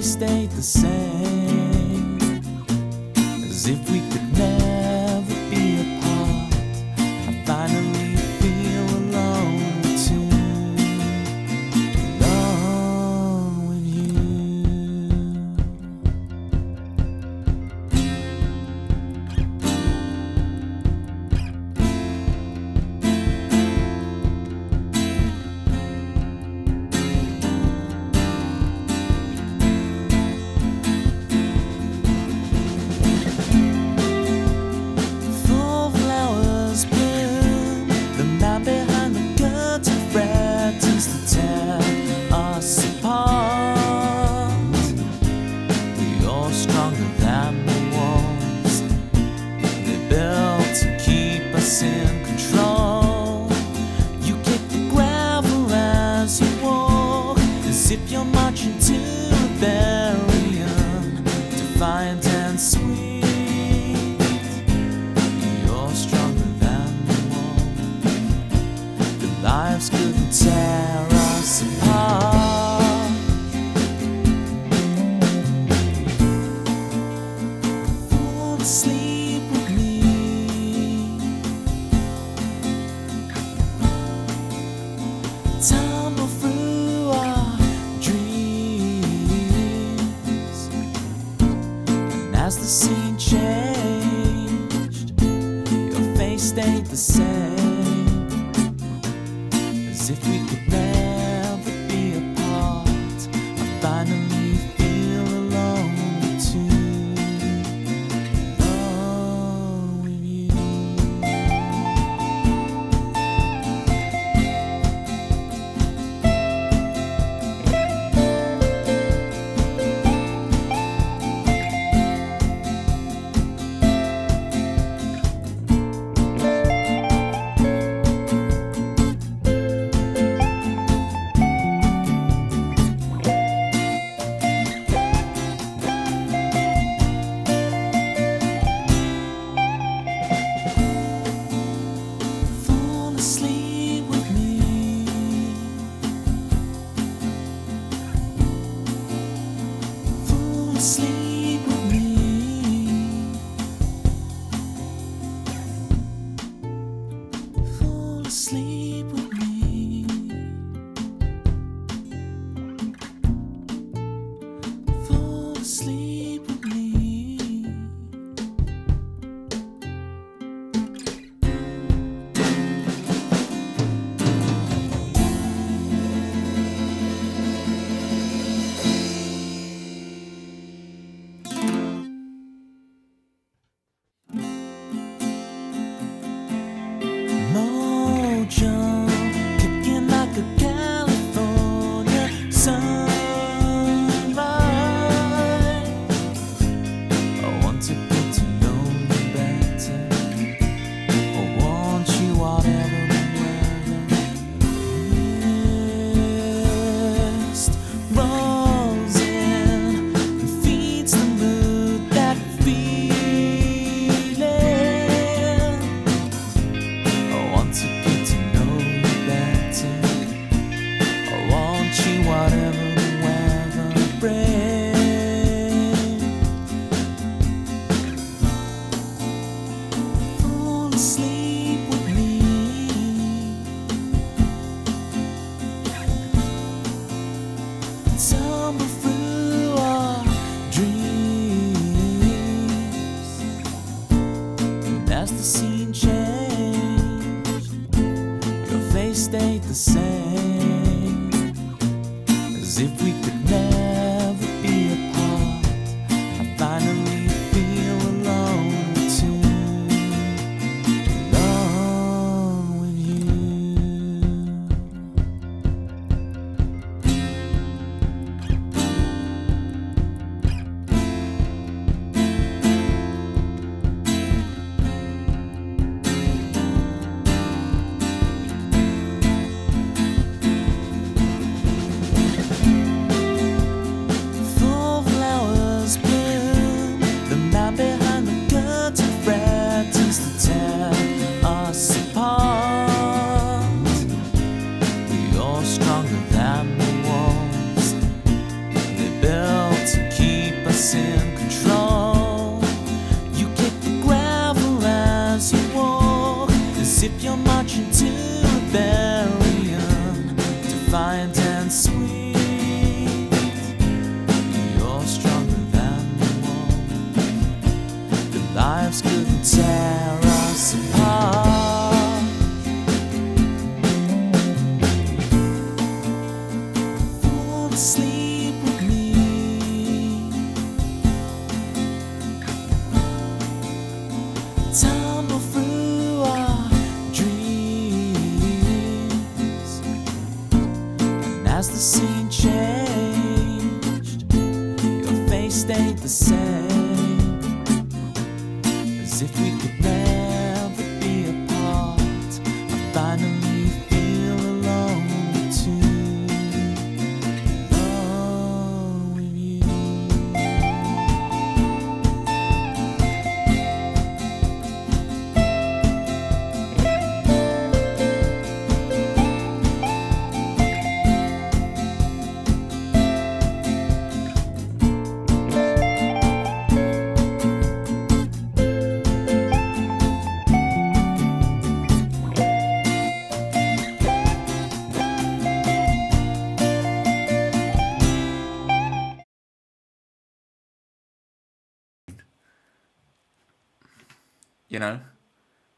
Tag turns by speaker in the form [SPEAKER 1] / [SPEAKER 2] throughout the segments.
[SPEAKER 1] face stayed the same, as if we could never be apart. I finally feel alone too, alone with you. In control, you kick the gravel as you walk, as if you're marching to rebellion, defiant and sweet. You're stronger than the wall. The lives couldn't tear us apart. Fall asleep with me. Tumble through our dreams, and as the scene changed, your face stayed the same, as if we could never be apart. I finally feel alone too, alone with you. Sleep with me. Fall asleep with me. Fall asleep with me. Fall asleep with me. Mojo, kicking like a California sunrise. I want to get to know you better. I want you whatever the weather. Mist rolls in and feeds the mood that feeling. To get to know you better, I want you whatever the weather brings. Fall asleep with me. Tumble through our dreams, and as the scene changes, face stayed the same, as if we could never be apart. I finally feel alone too, alone with you. losing control. You kick the gravel as you walk, as if you're marching to rebellion, defiant and sweet. You're stronger than the wall. The lives couldn't tear us apart. Fall asleep with me. Tumble through our dreams. And as the scene changed, your face stayed the same, as if we could never be apart. I finally feel alone too, alone with you. You know,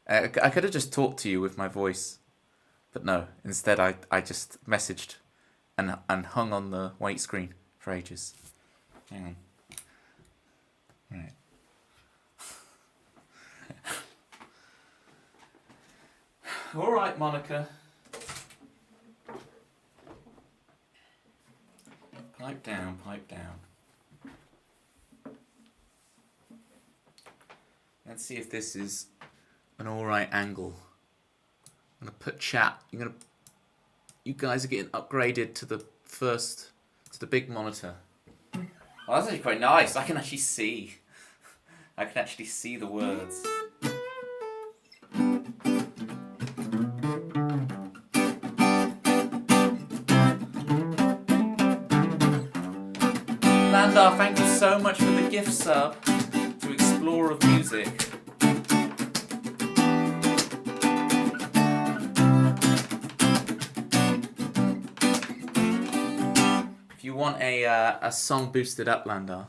[SPEAKER 1] I could have just talked to you with my voice, but no. Instead, I just messaged and hung on the white screen for ages. Hang on. Right. All right, Monica. Pipe down, pipe down. Let's see if this is an alright angle. I'm gonna put chat. You guys are getting upgraded to the big monitor. Oh, that's actually quite nice. I can actually see. I can actually see the words. Landar, thank you so much for the gift sub to Explorer of Music. If you want a song boosted up, Landar,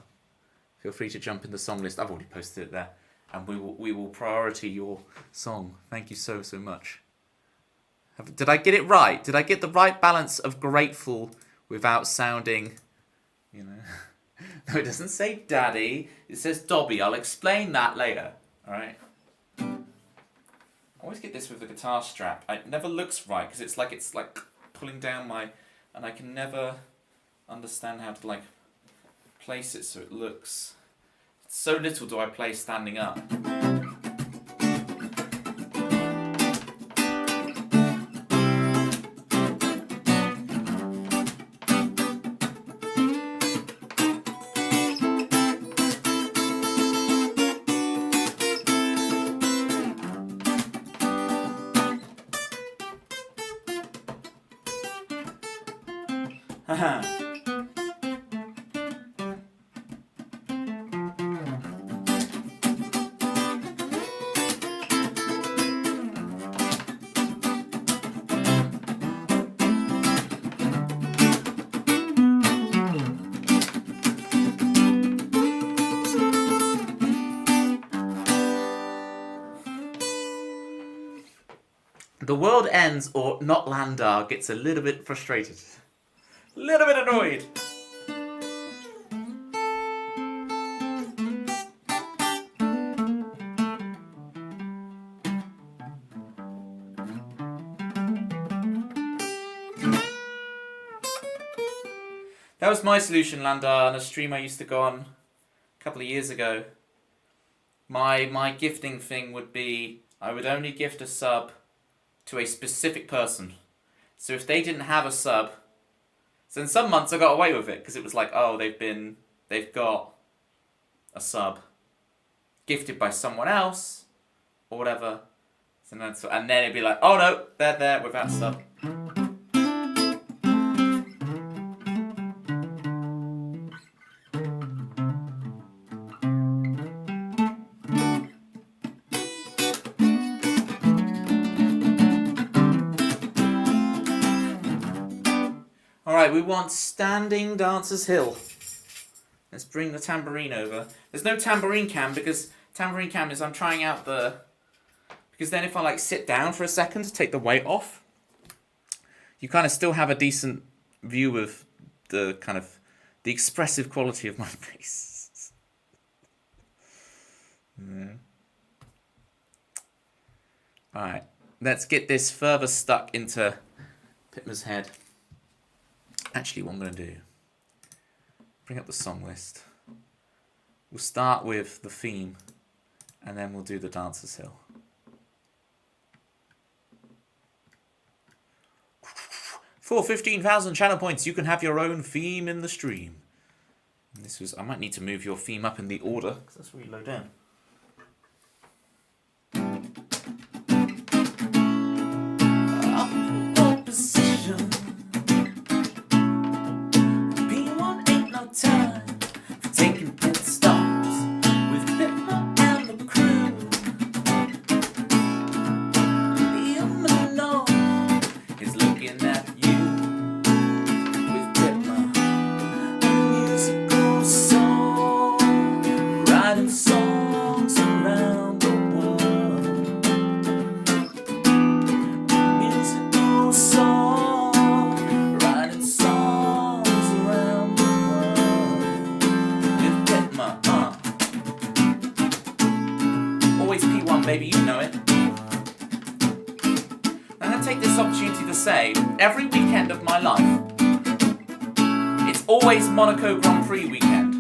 [SPEAKER 1] feel free to jump in the song list. I've already posted it there, and we will priority your song. Thank you so much. Did I get it right? Did I get the right balance of grateful without sounding, you know? No, it doesn't say daddy. It says Dobby. I'll explain that later. Alright? I always get this with the guitar strap. It never looks right because it's like pulling down my... And I can never understand how to place it so it looks... So little do I play standing up. The world ends, or not Landar gets a little bit frustrated. A little bit annoyed. That was my solution, Landar, on a stream I used to go on a couple of years ago. My gifting thing would be, I would only gift a sub to a specific person. So if they didn't have a sub, so in some months I got away with it because it was like, oh, they've got a sub gifted by someone else or whatever. So and then it'd be like, oh no, they're there without a sub. Right, we want Standing Dancers Hill. Let's bring the tambourine over. There's no tambourine cam because tambourine cam is I'm trying out the... Because then if I like sit down for a second to take the weight off, you kind of still have a decent view of the kind of the expressive quality of my face. Yeah. Alright, let's get this further stuck into Pitmer's head. Actually, what I'm going to do, bring up the song list. We'll start with the theme, and then we'll do the Dancers Hill. For 15,000 channel points, you can have your own theme in the stream. And this was, I might need to move your theme up in the order, because that's really low down. Opposition. P1 ain't no time for taking pit stops with Pitmer and the crew. Liam Malone is looking at you with Pitmer. A musical song, writing songs around the world. Musical song, writing songs around the world with Pitmer. Always P1, baby, you know it. I'm going to take this opportunity to say, every weekend of my life, it's always Monaco Grand Prix weekend.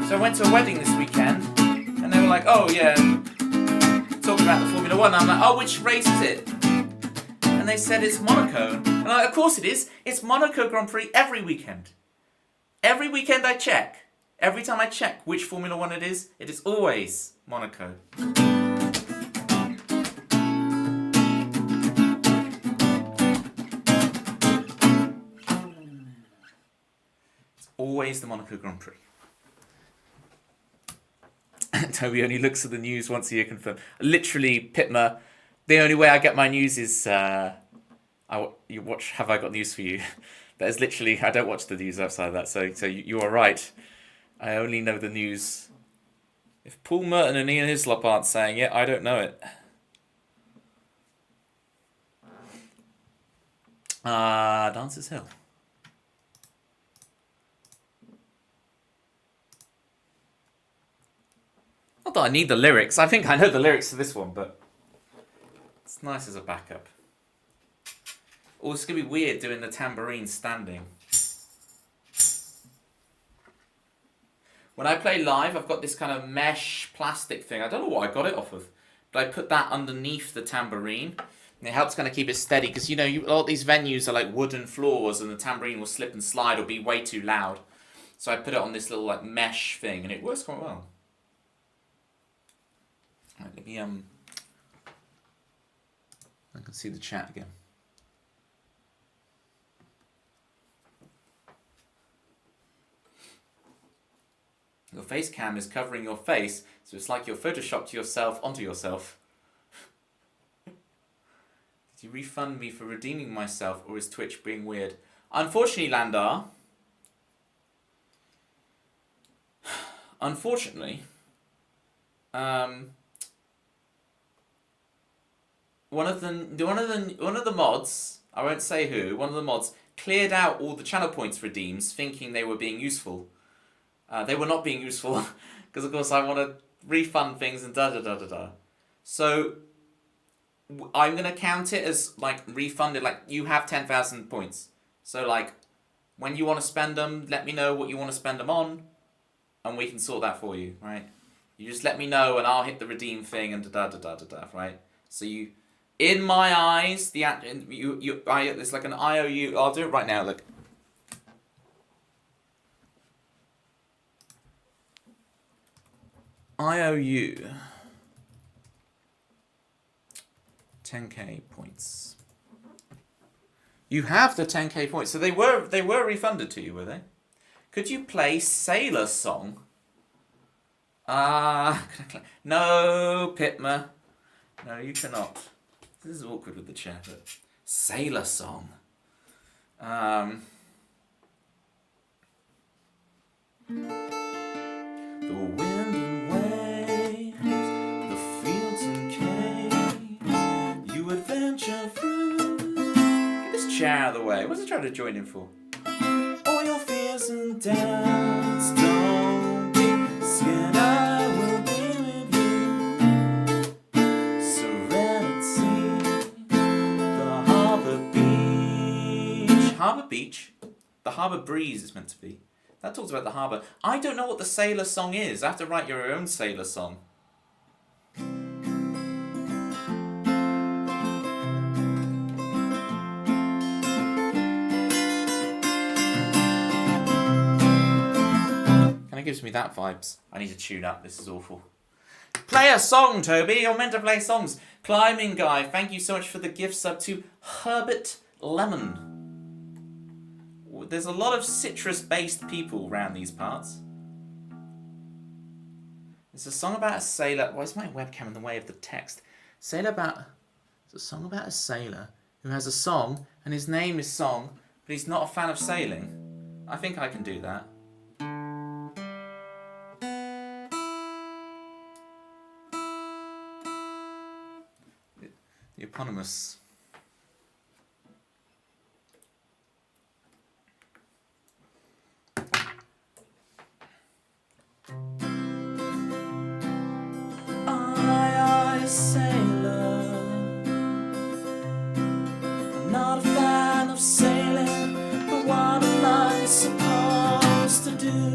[SPEAKER 1] So I went to a wedding this weekend, and they were like, oh yeah, talking about the Formula 1, and I'm like, oh, which race is it? And they said it's Monaco. And I'm like, of course it is. It's Monaco Grand Prix every weekend. Every weekend I check. Every time I check which Formula 1 it is always Monaco. It's always the Monaco Grand Prix. Toby only looks at the news once a year, confirmed. Literally, Pitmer, the only way I get my news is you watch Have I Got News For You. That is literally, I don't watch the news outside of that, so you are right. I only know the news. If Paul Merton and Ian Hislop aren't saying it, I don't know it. Dancers Hill. Not that I need the lyrics. I think I know the lyrics to this one, but it's nice as a backup. Oh, it's going to be weird doing the tambourine standing. When I play live, I've got this kind of mesh plastic thing. I don't know what I got it off of, but I put that underneath the tambourine, and it helps kind of keep it steady, because, you know, a lot of these venues are like wooden floors, and the tambourine will slip and slide or be way too loud. So I put it on this little like mesh thing, and it works quite well. Right, let me I can see the chat again. Your face cam is covering your face, so it's like you're photoshopped yourself onto yourself. Did you refund me for redeeming myself, or is Twitch being weird? Unfortunately, Landar. Unfortunately, one of the mods, I won't say who, one of the mods cleared out all the channel points redeems, thinking they were being useful. They were not being useful, because of course I want to refund things and da-da-da-da-da. So, I'm going to count it as, like, refunded, like, you have 10,000 points. So, like, when you want to spend them, let me know what you want to spend them on, and we can sort that for you, right? You just let me know, and I'll hit the redeem thing, and da-da-da-da-da, right? So you, in my eyes, it's like an IOU, I'll do it right now, look. IOU 10k points. You have the 10k points, so they were refunded to you, were they? Could you play Sailor Song? No, Pitmer. No, you cannot. This is awkward with the chat, but Sailor Song. The wind and waves, the fields and caves, you adventure through. Get this chair out of the way. What's it trying to join in for? All your fears and doubts, don't be scared, I will be with you. Serenity, the harbour beach. Harbour beach? The harbour breeze is meant to be. That talks about the harbour. I don't know what the sailor song is. I have to write your own sailor song. Kind of gives me that vibes. I need to tune up. This is awful. Play a song, Toby. You're meant to play songs. Climbing Guy, thank you so much for the gift sub to Herbert Lemon. There's a lot of citrus-based people around these parts. It's a song about a sailor. Why is my webcam in the way of the text? It's a song about a sailor who has a song, and his name is Song, but he's not a fan of sailing. I think I can do that. The eponymous. Sailor, I'm not a fan of sailing, but what am I supposed to do?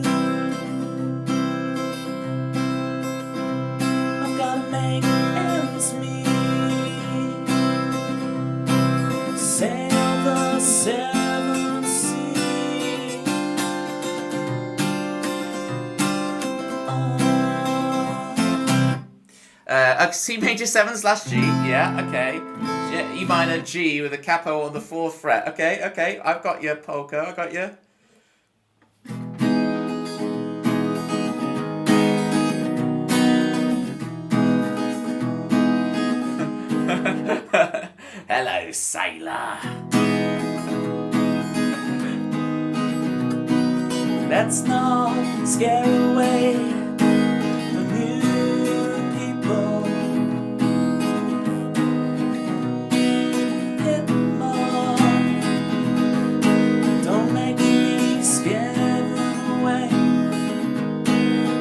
[SPEAKER 1] I've gotta make ends meet. Sail the seven seas. C major 7/G, yeah, okay. E minor G with a capo on the 4th fret. Okay, I've got you, polka, I got you. Hello, sailor. Let's not scare away the new people. Hit 'em up. Don't make me scare them away.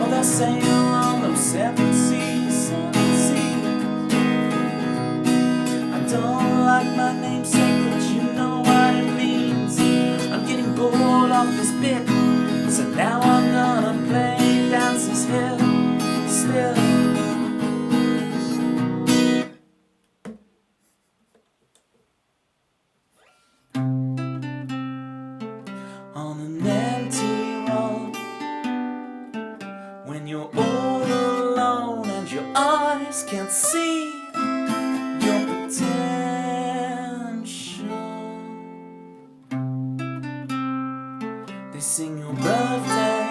[SPEAKER 1] Oh, they'll sail on those 7 seas, 7 seas. I don't like my namesake, but you know what it means. I'm getting bored off this bit, so now I'm gonna play Dances Hill still. On an empty road, when you're all alone and your eyes can't see your potential, they sing your birthday,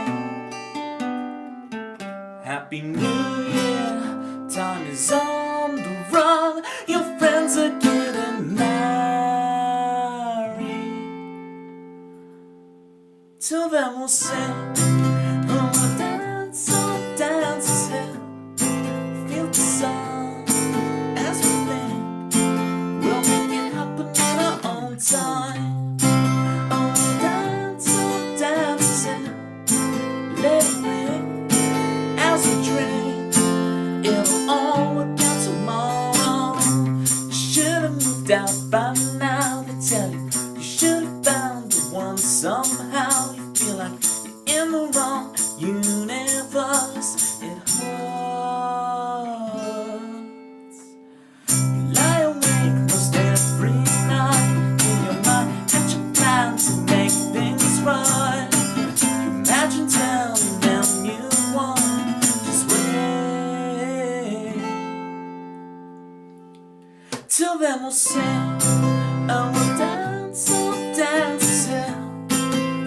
[SPEAKER 1] Happy New Year, time is on the run, your friends are getting married. Till then we'll sing, oh, we'll dance on Dances Hill, feel the sun as we think, we'll make it happen in our own time. Oh, we'll dance on Dances Hill, let it ring as we drink, it'll all work out tomorrow. You should have moved out by now, they tell you, you should have found the one somehow. You feel like you're in the wrong universe, it hurts. You lie awake most every night, in your mind hatch a plan to make things right. You imagine telling them you won, just wait. Till then we'll sing, and we'll dance, oh, Dances Hill,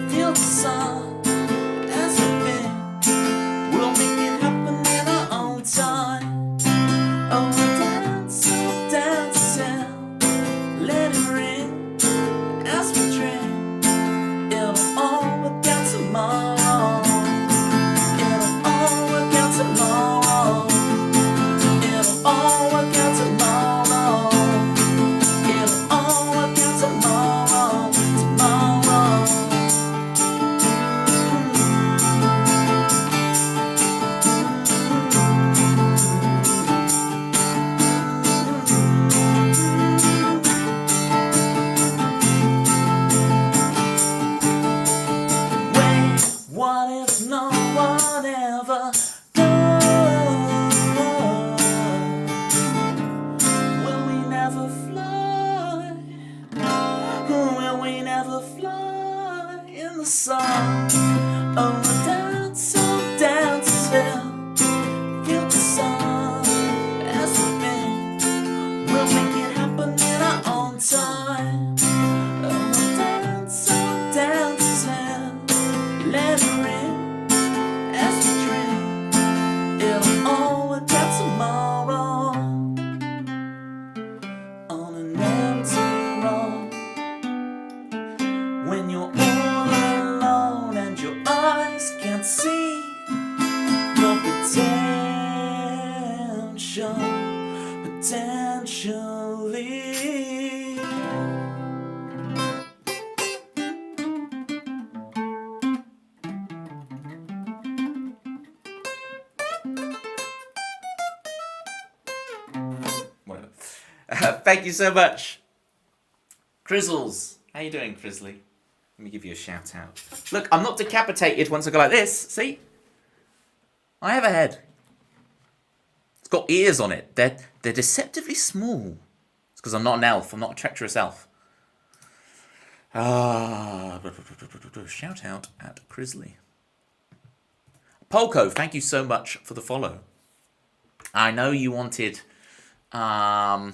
[SPEAKER 1] feel the sun as we think, we'll make it happen in our own time. Oh, we'll dance, oh, Dances Hill, let it ring as we drink, Oh, dance, oh, dance as well. Feel the sun as we bend. We'll make it happen in our own time. Oh, dance as well. Let her in as we drink. It'll all work out tomorrow. On an empty road. When you're all alone and your eyes can't see your potential, potentially. Whatever. Thank you so much. Crizzles. How you doing, Crizzly? Let me give you a shout out. Look, I'm not decapitated once I go like this. See? I have a head. It's got ears on it. They're deceptively small. It's because I'm not an elf. I'm not a treacherous elf. Shout out at Crizzly. Polko, thank you so much for the follow. I know you wanted like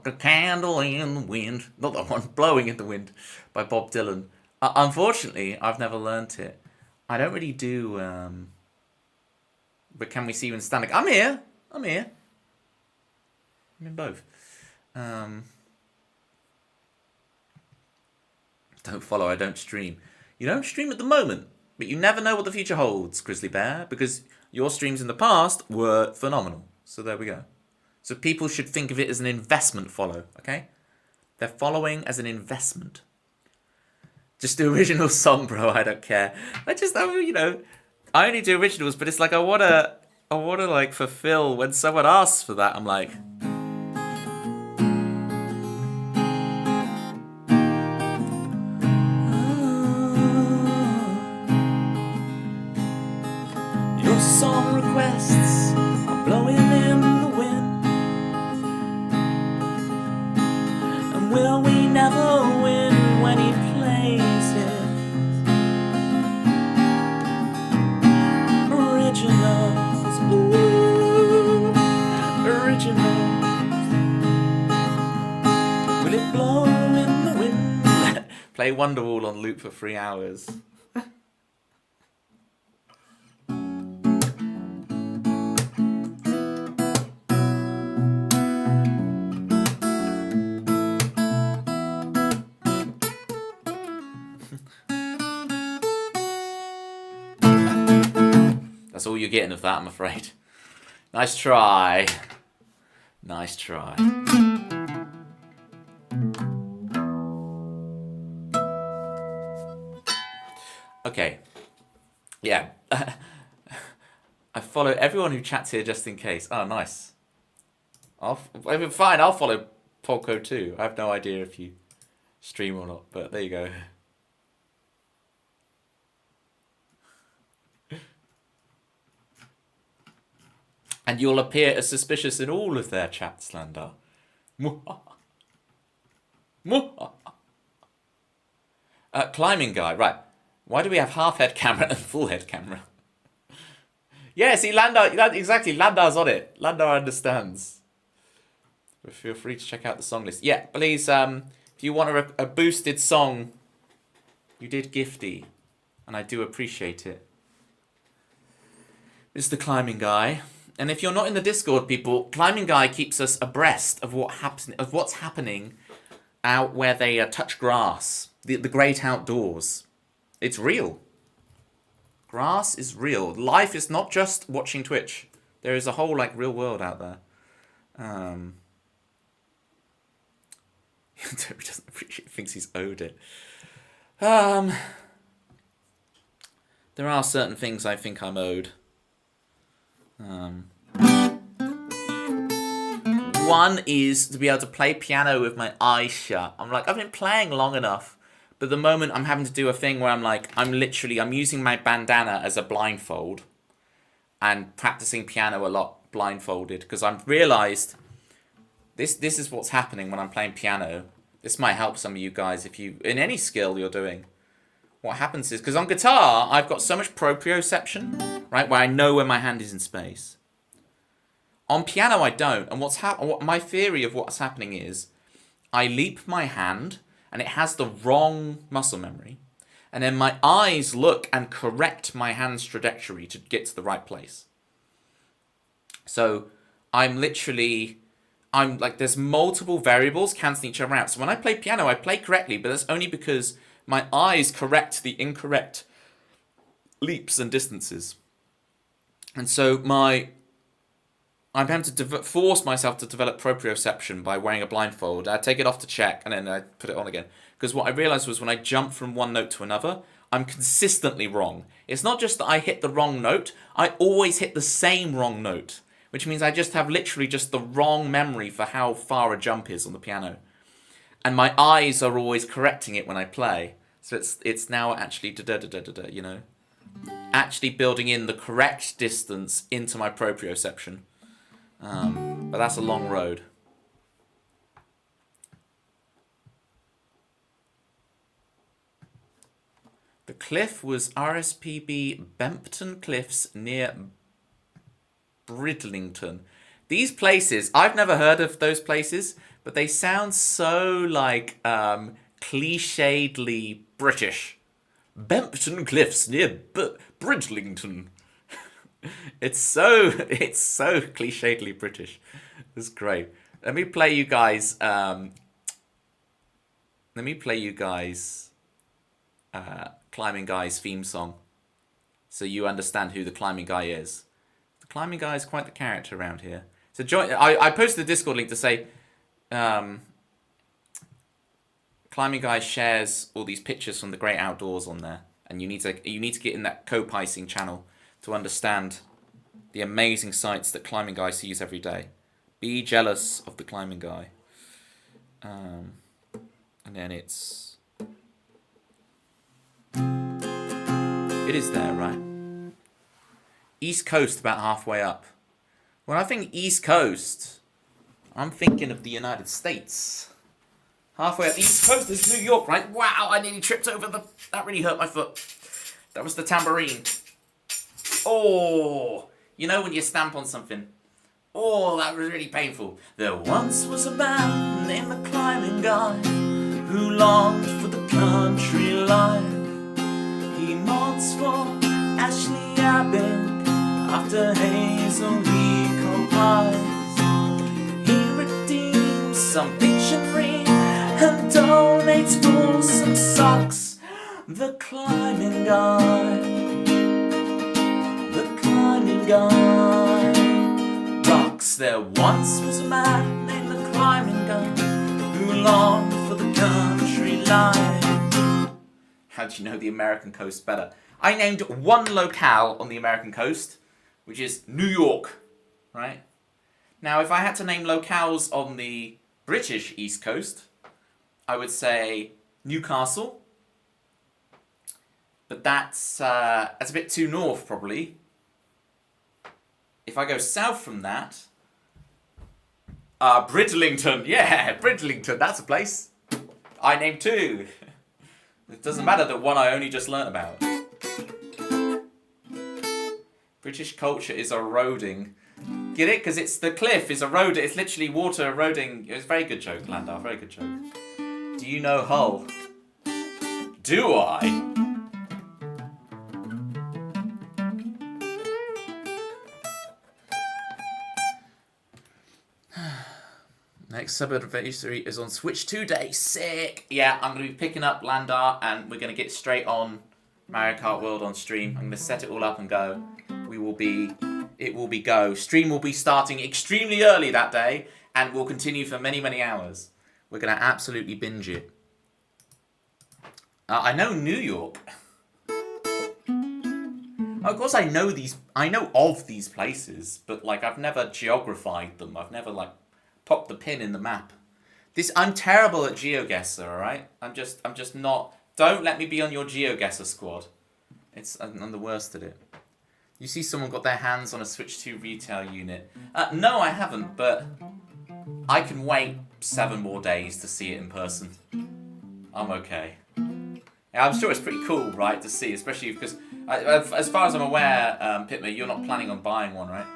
[SPEAKER 1] a candle in the wind. Not that one, Blowing in the Wind by Bob Dylan. Unfortunately, I've never learnt it. I don't really do, but Can We See You in Standing? I'm here. I'm in both. Don't follow, I don't stream. You don't stream at the moment, but you never know what the future holds, Grizzly Bear, because your streams in the past were phenomenal. So there we go. So people should think of it as an investment follow, okay? They're following as an investment. Just the original song, bro, I don't care. I only do originals, but it's like I wanna like fulfill when someone asks for that, I'm like... Your song requests are blowing in the wind. And will we never win when he plays it? Originals, ooh, originals. Will it blow in the wind? Play Wonderwall on loop for 3 hours. That's all you're getting of that, I'm afraid. Nice try. Nice try. Okay. Yeah. I follow everyone who chats here just in case. Oh, nice. Fine, I'll follow Polko too. I have no idea if you stream or not, but there you go. And you'll appear as suspicious in all of their chats, Landar. Climbing guy, right. Why do we have half head camera and full head camera? Yeah, see, Landar, exactly, Landar's on it. Landar understands. But feel free to check out the song list. Yeah, please, if you want a boosted song, you did gifty. And I do appreciate it. This is the climbing guy. And if you're not in the Discord, people, Climbing Guy keeps us abreast of what's happening out where they touch grass, the great outdoors. It's real. Grass is real. Life is not just watching Twitch. There is a whole real world out there. Toby doesn't appreciate. Thinks he's owed it. There are certain things I think I'm owed. One is to be able to play piano with my eyes shut. I've been playing long enough, but the moment I'm having to do a thing where I'm using my bandana as a blindfold and practicing piano a lot blindfolded, because I've realised this is what's happening when I'm playing piano. This might help some of you guys if you, in any skill you're doing. what happens is, because on guitar, I've got so much proprioception, right, where I know where my hand is in space. On piano, I don't. And what my theory of what's happening is, I leap my hand, and it has the wrong muscle memory, and then my eyes look and correct my hand's trajectory to get to the right place. So I'm like, there's multiple variables cancelling each other out. So when I play piano, I play correctly, but that's only because my eyes correct the incorrect leaps and distances. And so I'm having to force myself to develop proprioception by wearing a blindfold. I take it off to check, and then I put it on again. Because what I realised was when I jump from one note to another, I'm consistently wrong. It's not just that I hit the wrong note, I always hit the same wrong note. Which means I just have literally just the wrong memory for how far a jump is on the piano. And my eyes are always correcting it when I play. So it's now actually da-da-da-da-da, you know. Actually building in the correct distance into my proprioception. But that's a long road. The cliff was RSPB Bempton Cliffs near Bridlington. These places, I've never heard of those places, but they sound so like clichédly British. Bempton Cliffs near Bridlington. It's so clichédly British. It's great. Let me play you guys. Climbing Guy's theme song, so you understand who the Climbing Guy is. The Climbing Guy is quite the character around here. So join. I posted the Discord link to say, Climbing Guy shares all these pictures from the great outdoors on there, and you need to get in that co-picing channel to understand the amazing sights that Climbing Guy sees every day. Be jealous of the Climbing Guy. And then it is there, right? East Coast, about halfway up. When I think East Coast, I'm thinking of the United States. Halfway up the East Coast is New York, right? Wow, I nearly tripped over that really hurt my foot. That was the tambourine. Oh, you know when you stamp on something. Oh, that was really painful. There once was a man named the Climbing Guy who longed for the country life. He mods for Ashley Abbott after Hazel Rico pies. He redeems some dictionary and donates for some socks. The Climbing Guy, the Climbing Guy rocks. There once was a man named the Climbing Guy who longed for the country life. How do you know the American coast better? I named one locale on the American coast, which is New York, right? Now, if I had to name locales on the British East Coast, I would say Newcastle, but that's a bit too north, probably. If I go south from that, Bridlington, yeah, Bridlington, that's a place. I named two. It doesn't matter that one I only just learnt about. British culture is eroding. Get it? Because it's the cliff is eroding. It's literally water eroding. It was a very good joke, Landau. Very good joke. Do you know Hull? Do I? Next sub-advisory is on Switch 2 Day. Sick! Yeah, I'm going to be picking up Landar and we're going to get straight on Mario Kart World on stream. I'm going to set it all up and go. It will be go. Stream will be starting extremely early that day and will continue for many, many hours. We're going to absolutely binge it. I know New York. Of course I know of these places, but like I've never geographied them. I've never like popped the pin in the map. I'm terrible at GeoGuessr, alright? I'm just not. Don't let me be on your GeoGuessr squad. I'm the worst at it. You see someone got their hands on a Switch 2 retail unit. No, I haven't, but I can wait 7 more days to see it in person. I'm okay. Yeah, I'm sure it's pretty cool, right, to see, especially because, as far as I'm aware, Pitma, you're not planning on buying one, right?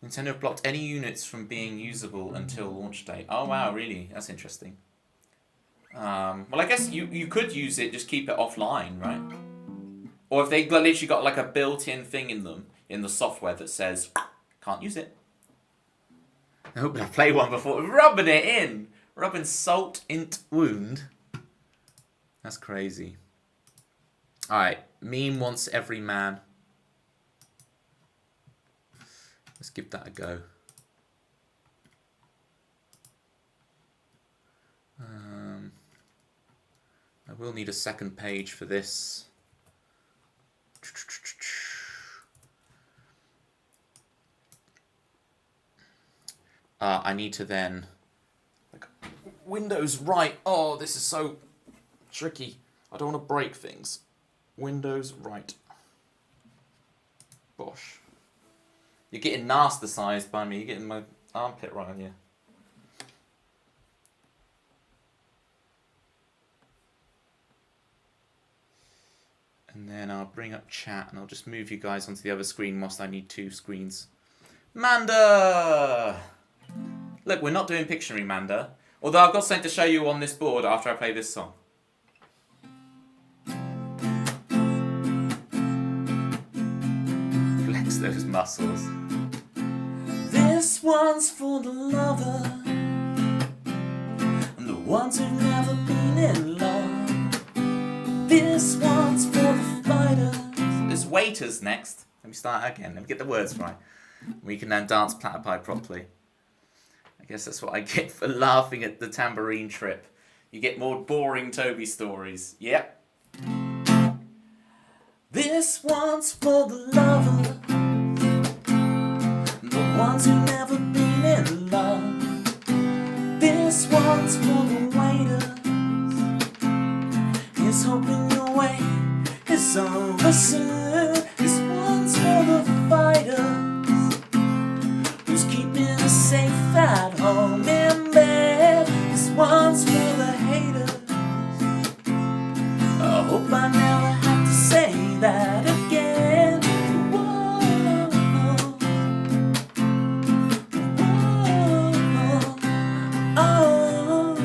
[SPEAKER 1] Nintendo have blocked any units from being usable until launch date. Oh wow, really? That's interesting. Well, I guess you could use it, just keep it offline, right? Or if they literally got like a built-in thing in them, in the software that says, can't use it. I hope I played one before. Rubbing it in! Rubbing salt int wound. That's crazy. Alright, meme wants every man. Let's give that a go. I will need a second page for this. I need to then... like, Windows right. Oh, this is so tricky. I don't want to break things. Windows right. Bosh. You're getting nasty-sized by me. You're getting my armpit right on you. And then I'll bring up chat and I'll just move you guys onto the other screen whilst I need two screens. Manda! Look, we're not doing Pictionary, Manda. Although I've got something to show you on this board after I play this song. Flex those muscles. This one's for the lover and the ones who've never been in love. This one's for the fighters. There's waiters next. Let me start again. Let me get the words right. We can then dance platypi properly. I guess that's what I get for laughing at the tambourine trip. You get more boring Toby stories. Yep. This one's for the lover, the ones who've never been in love. This one's for the waiters. He's hoping your way is over soon. This one's for the fighters, who's keeping us safe at home in bed. This one's for the haters. I hope I never have to say that again. Whoa, whoa,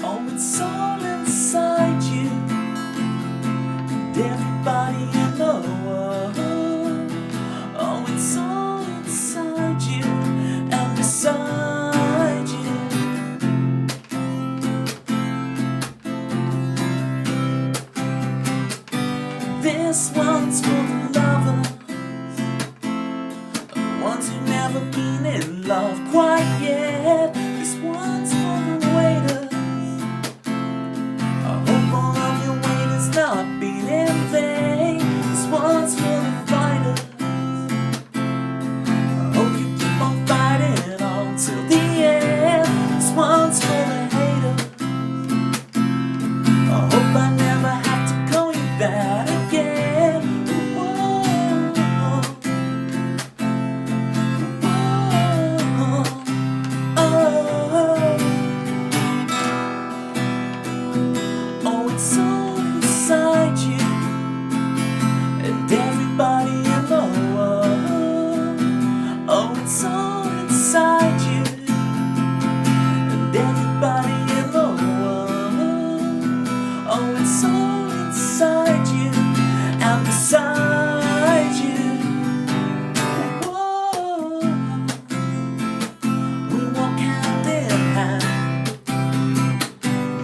[SPEAKER 1] oh, it's all inside you and everybody in the world. Oh, it's all inside you and beside you. This one's for the lovers, the ones who've never been in love quite yet. This one's for the waiters. I hope all of your waiters not been in vain. This one's for the fighters. I hope you keep on fighting on till the end. This one's for the haters. I hope I never have to call you that again. Whoa, whoa, oh, it's all inside you and everybody in the world. Oh, it's all inside you and everybody in the world. Oh, it's all inside you and beside you. Whoa, we walk hand in hand.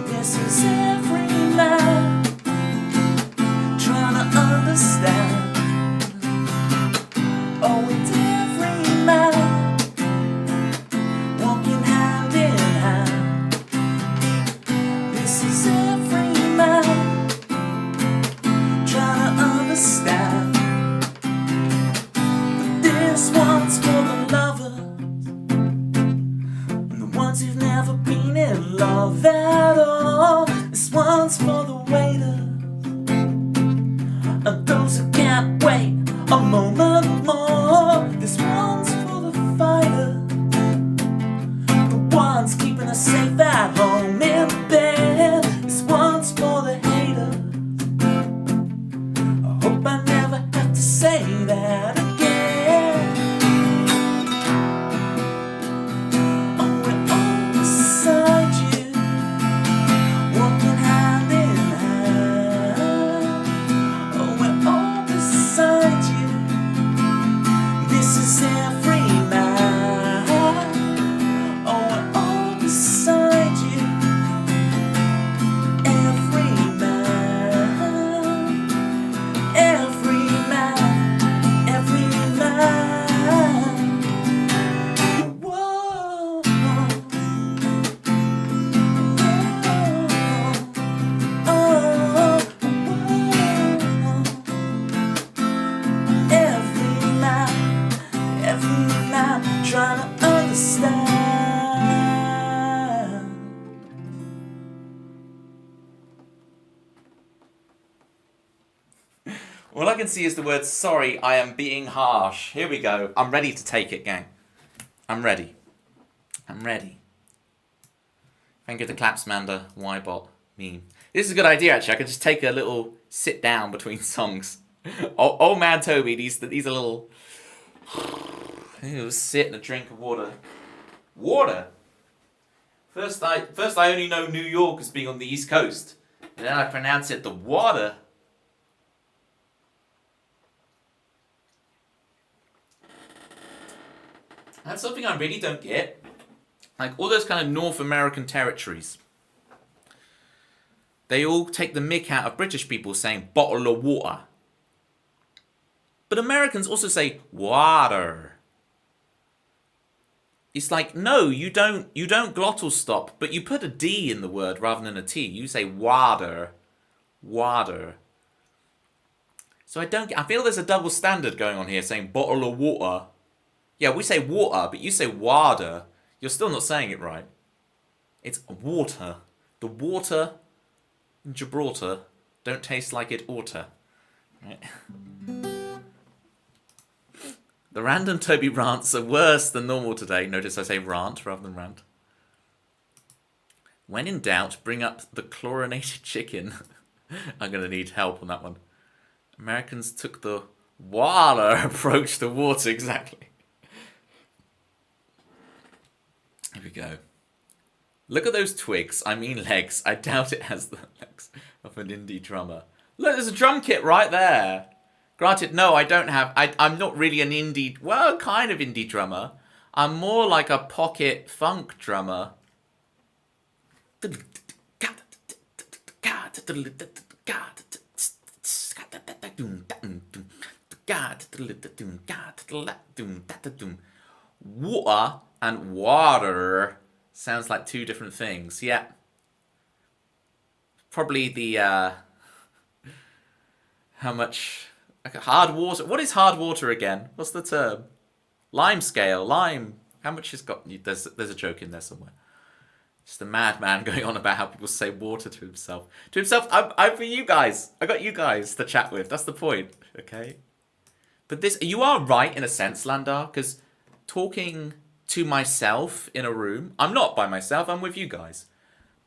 [SPEAKER 1] This is every man trying to understand. Oh, it's every man walking hand in hand. This is every man trying to understand. But this one's for the lovers and the ones who've never been in love at all. This one's for the waiters and those who can't wait a moment more. This one's for the fighters All I can see is the word sorry, I am being harsh. Here we go. I'm ready to take it, gang. I'm ready. I'm ready. Thank you to Clapsmander, Ybot, meme. This is a good idea, actually. I could just take a little sit down between songs. Old man Toby, these are little... sit and a drink of water. Water? First I only know New York as being on the East Coast. And then I pronounce it the water. That's something I really don't get. Like all those kind of North American territories. They all take the mick out of British people saying bottle of water. But Americans also say water. It's like, no, you don't glottal stop, but you put a D in the word rather than a T. You say water. Water. So I feel there's a double standard going on here saying bottle of water. Yeah, we say water, but you say water. You're still not saying it right. It's water. The water in Gibraltar don't taste like it oughta. Right? The random Toby rants are worse than normal today. Notice I say rant rather than rant. When in doubt, bring up the chlorinated chicken. I'm going to need help on that one. Americans took the water approach to water, exactly. Here we go. Look at those twigs. I mean legs. I doubt it has the legs of an indie drummer. Look, there's a drum kit right there. Granted, no, I don't have... I'm not really an indie... Well, kind of indie drummer. I'm more like a pocket funk drummer. Water and water sounds like two different things. Yeah. Probably the... how much... Like hard water. What is hard water again? What's the term? Lime scale. Lime. How much has got... There's a joke in there somewhere. Just a madman going on about how people say water to himself. To himself, I'm for you guys. I got you guys to chat with. That's the point. Okay? But this... You are right in a sense, Landar, because talking to myself in a room... I'm not by myself. I'm with you guys.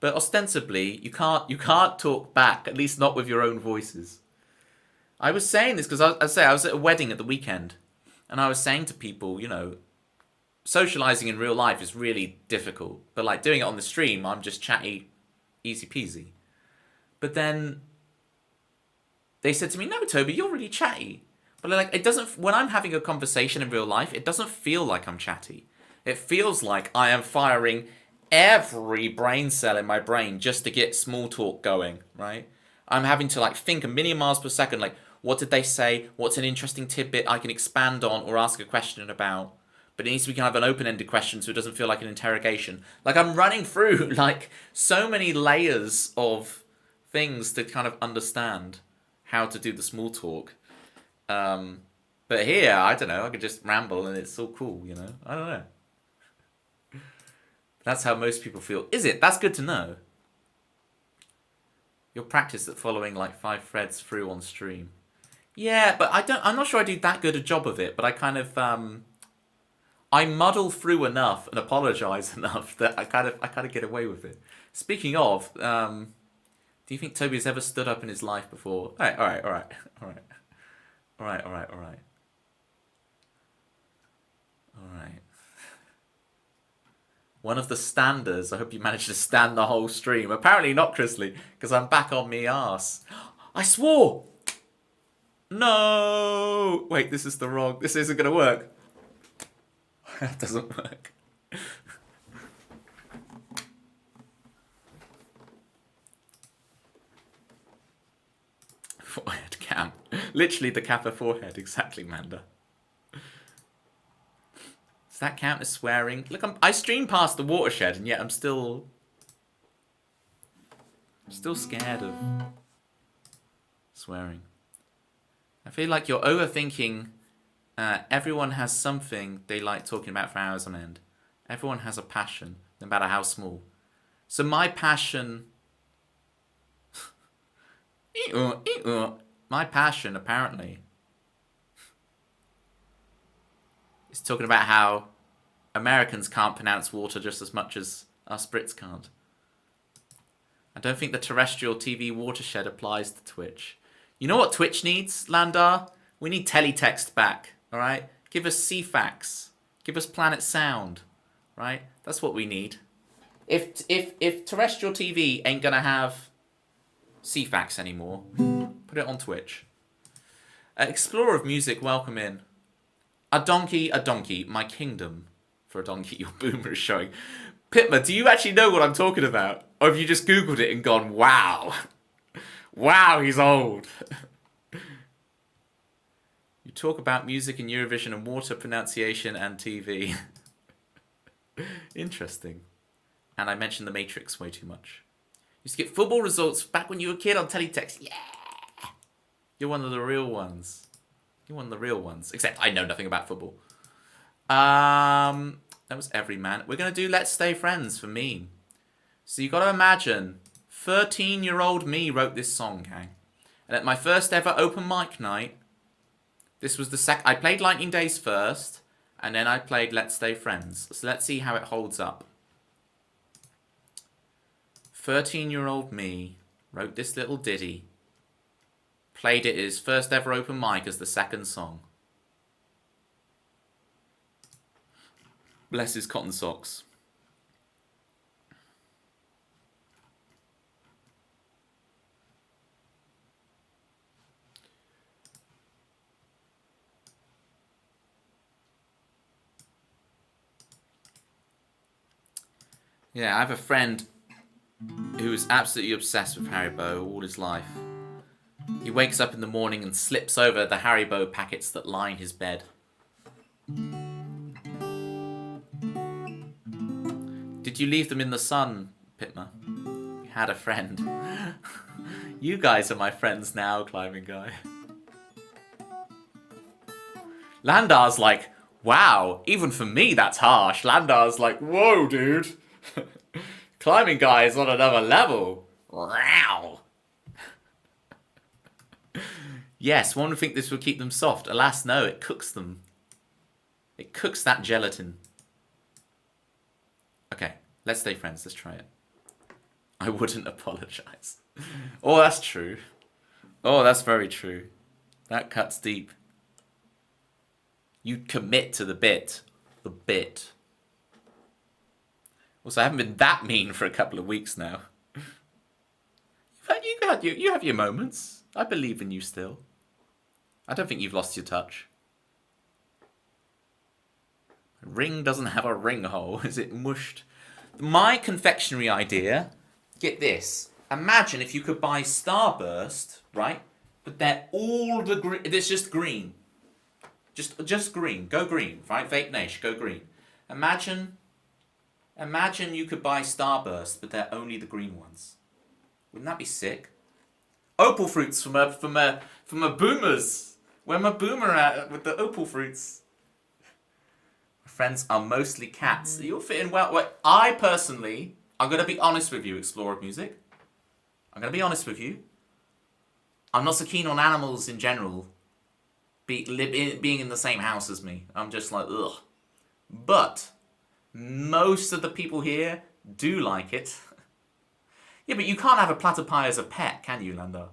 [SPEAKER 1] But ostensibly, you can't talk back. At least not with your own voices. I was saying this because I was at a wedding at the weekend, and I was saying to people, you know, socializing in real life is really difficult, but like doing it on the stream, I'm just chatty, easy peasy. But then they said to me, "No, Toby, you're really chatty." But like, it doesn't. When I'm having a conversation in real life, it doesn't feel like I'm chatty. It feels like I am firing every brain cell in my brain just to get small talk going, right? I'm having to like think a million miles per second, like, what did they say? What's an interesting tidbit I can expand on or ask a question about? But it needs to be kind of an open-ended question so it doesn't feel like an interrogation. Like I'm running through like so many layers of things to kind of understand how to do the small talk. But here, I don't know, I could just ramble and it's so cool, you know? I don't know. That's how most people feel. Is it? That's good to know. You'll practice at following like 5 threads through on stream. Yeah, but I'm not sure I do that good a job of it, but I kind of I muddle through enough and apologize enough that I kind of get away with it. Speaking of, do you think Toby has ever stood up in his life before? All right. One of the standers. I hope you managed to stand the whole stream. Apparently not, Chrisley, because I'm back on me ass. I swore! No! Wait, this is the wrong... This isn't going to work. That doesn't work. Forehead cam. Literally the Kappa forehead. Exactly, Manda. Does that count as swearing? Look, I stream past the watershed, and yet I'm still scared of swearing. I feel like you're overthinking. Everyone has something they like talking about for hours on end. Everyone has a passion, no matter how small. So my passion... My passion, apparently, is talking about how Americans can't pronounce water just as much as us Brits can't. I don't think the terrestrial TV watershed applies to Twitch. You know what Twitch needs, Landar? We need teletext back, alright? Give us CFAX. Give us Planet Sound, right? That's what we need. If terrestrial TV ain't gonna have CFAX anymore, put it on Twitch. Explorer of Music, welcome in. A donkey, my kingdom. For a donkey, your boomer is showing. Pitma, do you actually know what I'm talking about? Or have you just Googled it and gone, wow. Wow, he's old. You talk about music and Eurovision and water pronunciation and TV. Interesting. And I mentioned The Matrix way too much. Used to get football results back when you were a kid on teletext. Yeah! You're one of the real ones. You're one of the real ones. Except I know nothing about football. That was Everyman. We're going to do Let's Stay Friends for me. So you got to imagine, 13-year-old me wrote this song, gang. And at my first ever open mic night, this was the second. I played Lightning Days first, and then I played Let's Stay Friends. So let's see how it holds up. 13-year-old me wrote this little ditty. Played it at his first ever open mic as the second song. Bless his cotton socks. Yeah, I have a friend who is absolutely obsessed with Haribo all his life. He wakes up in the morning and slips over the Haribo packets that line his bed. Did you leave them in the sun, Pitma? You had a friend. You guys are my friends now, climbing guy. Landar's like, wow, even for me that's harsh. Landar's like, whoa, dude. Climbing guy is on another level. Wow. Yes, one would think this would keep them soft. Alas, no, it cooks them. It cooks that gelatin. Okay, let's stay friends. Let's try it. I wouldn't apologize. Oh, that's true. Oh, that's very true. That cuts deep. You commit to the bit. The bit. Also, I haven't been that mean for a couple of weeks now. You have your moments. I believe in you still. I don't think you've lost your touch. Ring doesn't have a ring hole. Is it mushed? My confectionery idea, get this. Imagine if you could buy Starburst, right? But they're all the green. It's just green. Just green. Go green, right? Vape Nation, go green. Imagine you could buy Starburst, but they're only the green ones. Wouldn't that be sick? Opal fruits from a boomers. Where my boomer at with the opal fruits? My friends are mostly cats. You're fitting well. Wait, I personally, I'm going to be honest with you, Explorer of Music. I'm going to be honest with you. I'm not so keen on animals in general being in the same house as me. I'm just like, ugh. But most of the people here do like it. Yeah, but you can't have a platypi as a pet, can you, Lando?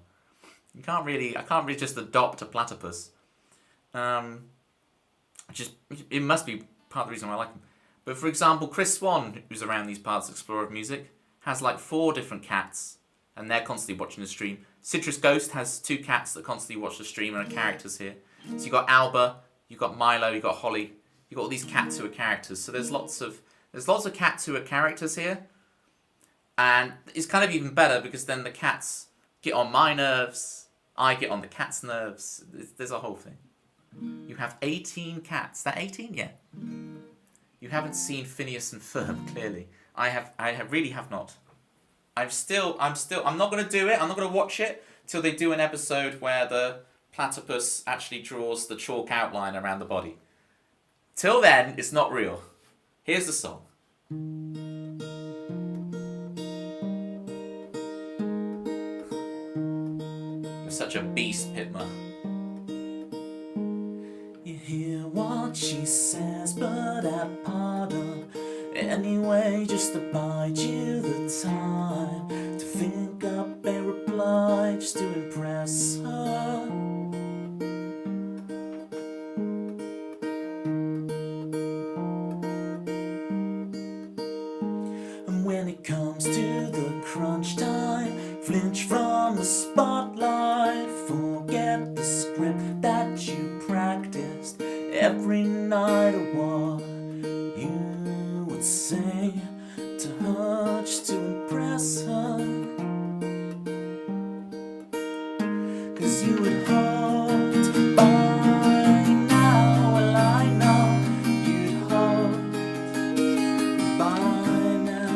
[SPEAKER 1] I can't really just adopt a platypus. It must be part of the reason why I like them. But for example, Chris Swan, who's around these parts, Explorer of Music, has like 4 different cats, and they're constantly watching the stream. Citrus Ghost has 2 cats that constantly watch the stream and are characters here. So you got Alba, you got Milo, you got Holly, you got all these cats who are characters. So there's lots of cats who are characters here. And it's kind of even better because then the cats get on my nerves, I get on the cat's nerves. There's a whole thing. You have 18 cats. That 18? Yeah. You haven't seen Phineas and Ferb, clearly. I really have not. I'm not going to do it. I'm not going to watch it till they do an episode where the platypus actually draws the chalk outline around the body. Till then, it's not real. Here's the song. such a beast, Pitma.
[SPEAKER 2] You hear what she says, but at pardon. Anyway, just to bide you the time to think up a reply just to impress her. And when it comes to the crunch time, flinch from the spotlight, forget the script that you practiced every night or what you would say to her just to impress her. 'Cause you would hope by now, well I know you'd hope by now.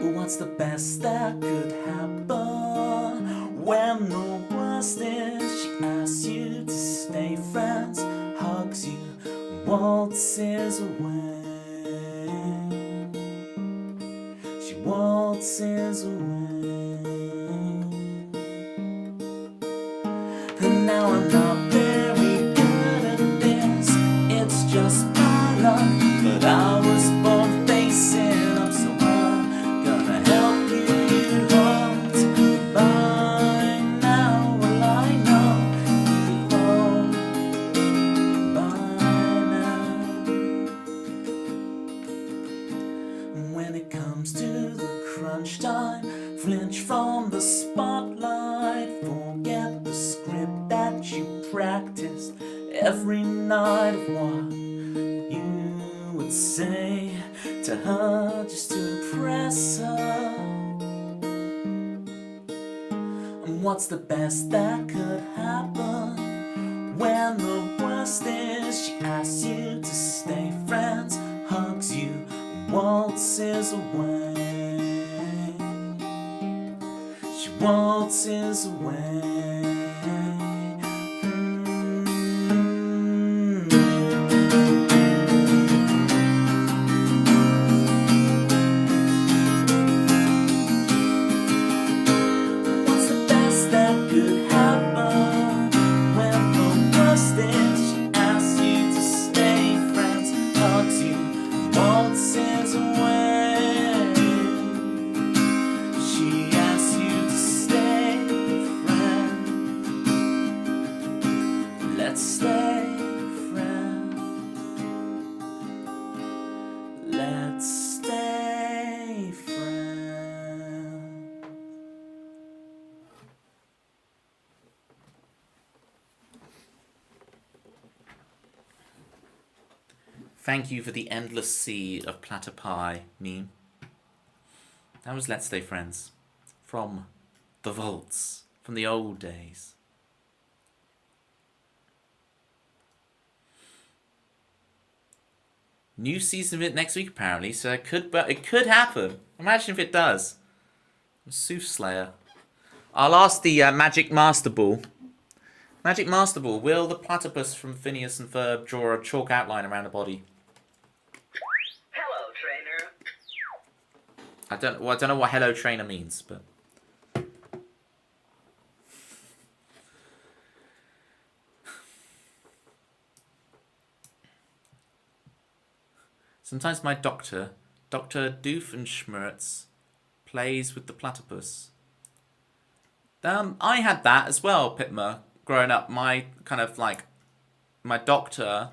[SPEAKER 2] But what's the best that could happen when the worst is she asks you to stay friends, hugs you, waltzes away. She waltzes away. And now I'm not very good at this, it's just my luck, but I was born facing up, so I'm gonna help you. You'd hoped by now, well I know you'd hoped by now. When it comes to the crunch time, flinch from the spotlight, forget the script that you practiced every night of what you would say to her just to impress her. And what's the best that could happen when the worst is she asks you to stay friends, hugs you, waltzes away. She waltzes away. What's the best that could happen when the worst is she asks you to stay friends, hugs you, waltzes away. She asks you to stay friends. Let's stay friends. Let's stay friends.
[SPEAKER 1] Thank you for the endless sea of platter pie meme. That was Let's Stay Friends from the vaults, from the old days. New season of it next week apparently, so it could happen. Imagine if it does. Soothslayer. I'll ask the Magic Master Ball. Magic Master Ball, will the platypus from Phineas and Ferb draw a chalk outline around the body?
[SPEAKER 3] Hello, trainer.
[SPEAKER 1] I don't know what hello trainer means, but sometimes my doctor, Dr. Doofenshmirtz, plays with the platypus. I had that as well, Pitma, growing up. My doctor,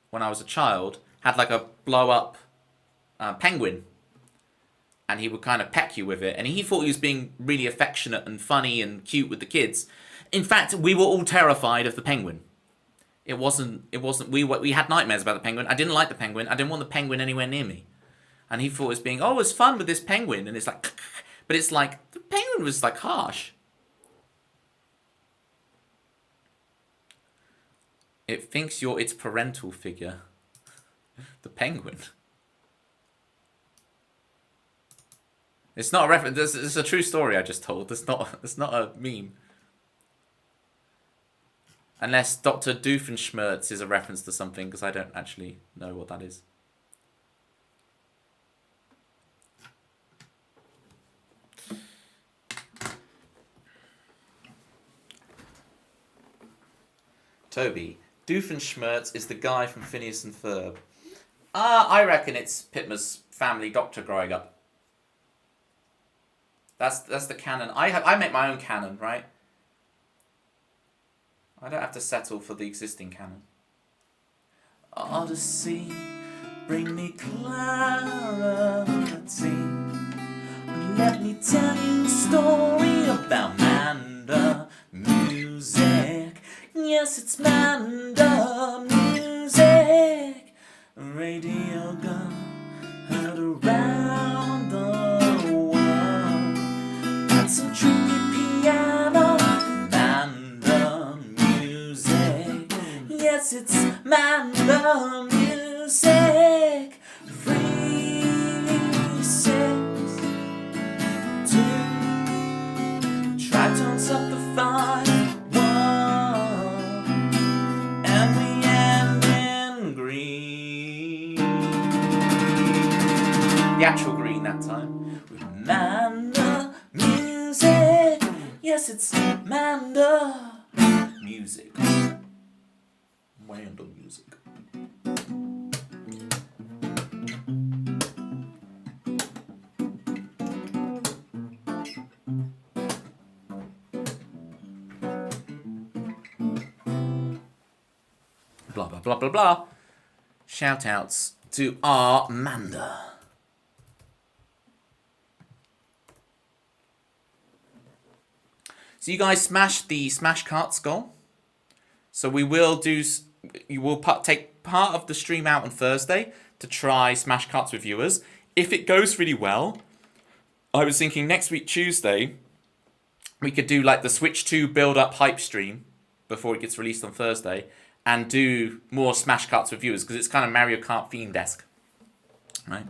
[SPEAKER 1] when I was a child, had like a blow-up penguin. And he would kind of peck you with it. And he thought he was being really affectionate and funny and cute with the kids. In fact, we were all terrified of the penguin. It wasn't, we had nightmares about the penguin. I didn't like the penguin. I didn't want the penguin anywhere near me. And he thought it was being, oh, it's fun with this penguin. And it's like, but it's like, the penguin was like harsh. It thinks you're its parental figure. The penguin. It's not a reference. It's a true story I just told. It's not a meme. Unless Dr. Doofenshmirtz is a reference to something, because I don't actually know what that is. Toby. Doofenshmirtz is the guy from Phineas and Ferb. I reckon it's Pitmer's family doctor growing up. That's the canon. I make my own canon, right? I don't have to settle for the existing canon.
[SPEAKER 2] Odyssey, bring me clarity. Let me tell you a story about Manda music. Yes, it's Manda music. Radio gun heard around the world. That's a tricky piano. Manda music. Yes, it's Manda music. 3, 6, 2. Tritones up the 5, 1. And we end in green.
[SPEAKER 1] The actual green that time.
[SPEAKER 2] With Manda music. Yes, it's Manda music.
[SPEAKER 1] Manda music. Blah blah blah blah blah. Shout outs to our Manda. So you guys smashed the Smash Carts goal. So we will do. You will take part of the stream out on Thursday to try Smash Carts with viewers. If it goes really well, I was thinking next week Tuesday, we could do like the Switch 2 build-up hype stream before it gets released on Thursday, and do more Smash Carts with viewers because it's kind of Mario Kart themed-esque, right?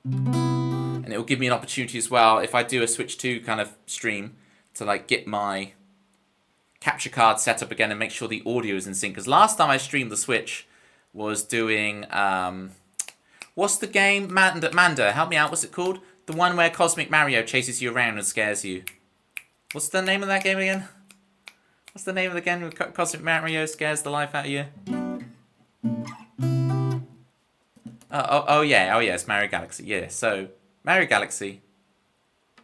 [SPEAKER 1] And it will give me an opportunity as well if I do a Switch 2 kind of stream to like get my capture card set up again and make sure the audio is in sync. Because last time I streamed the Switch was doing what's the game? Manda, help me out. What's it called? The one where Cosmic Mario chases you around and scares you. What's the name of that game again? What's the name of the game where Cosmic Mario scares the life out of you? Oh yeah, it's Mario Galaxy. Yeah, so Mario Galaxy.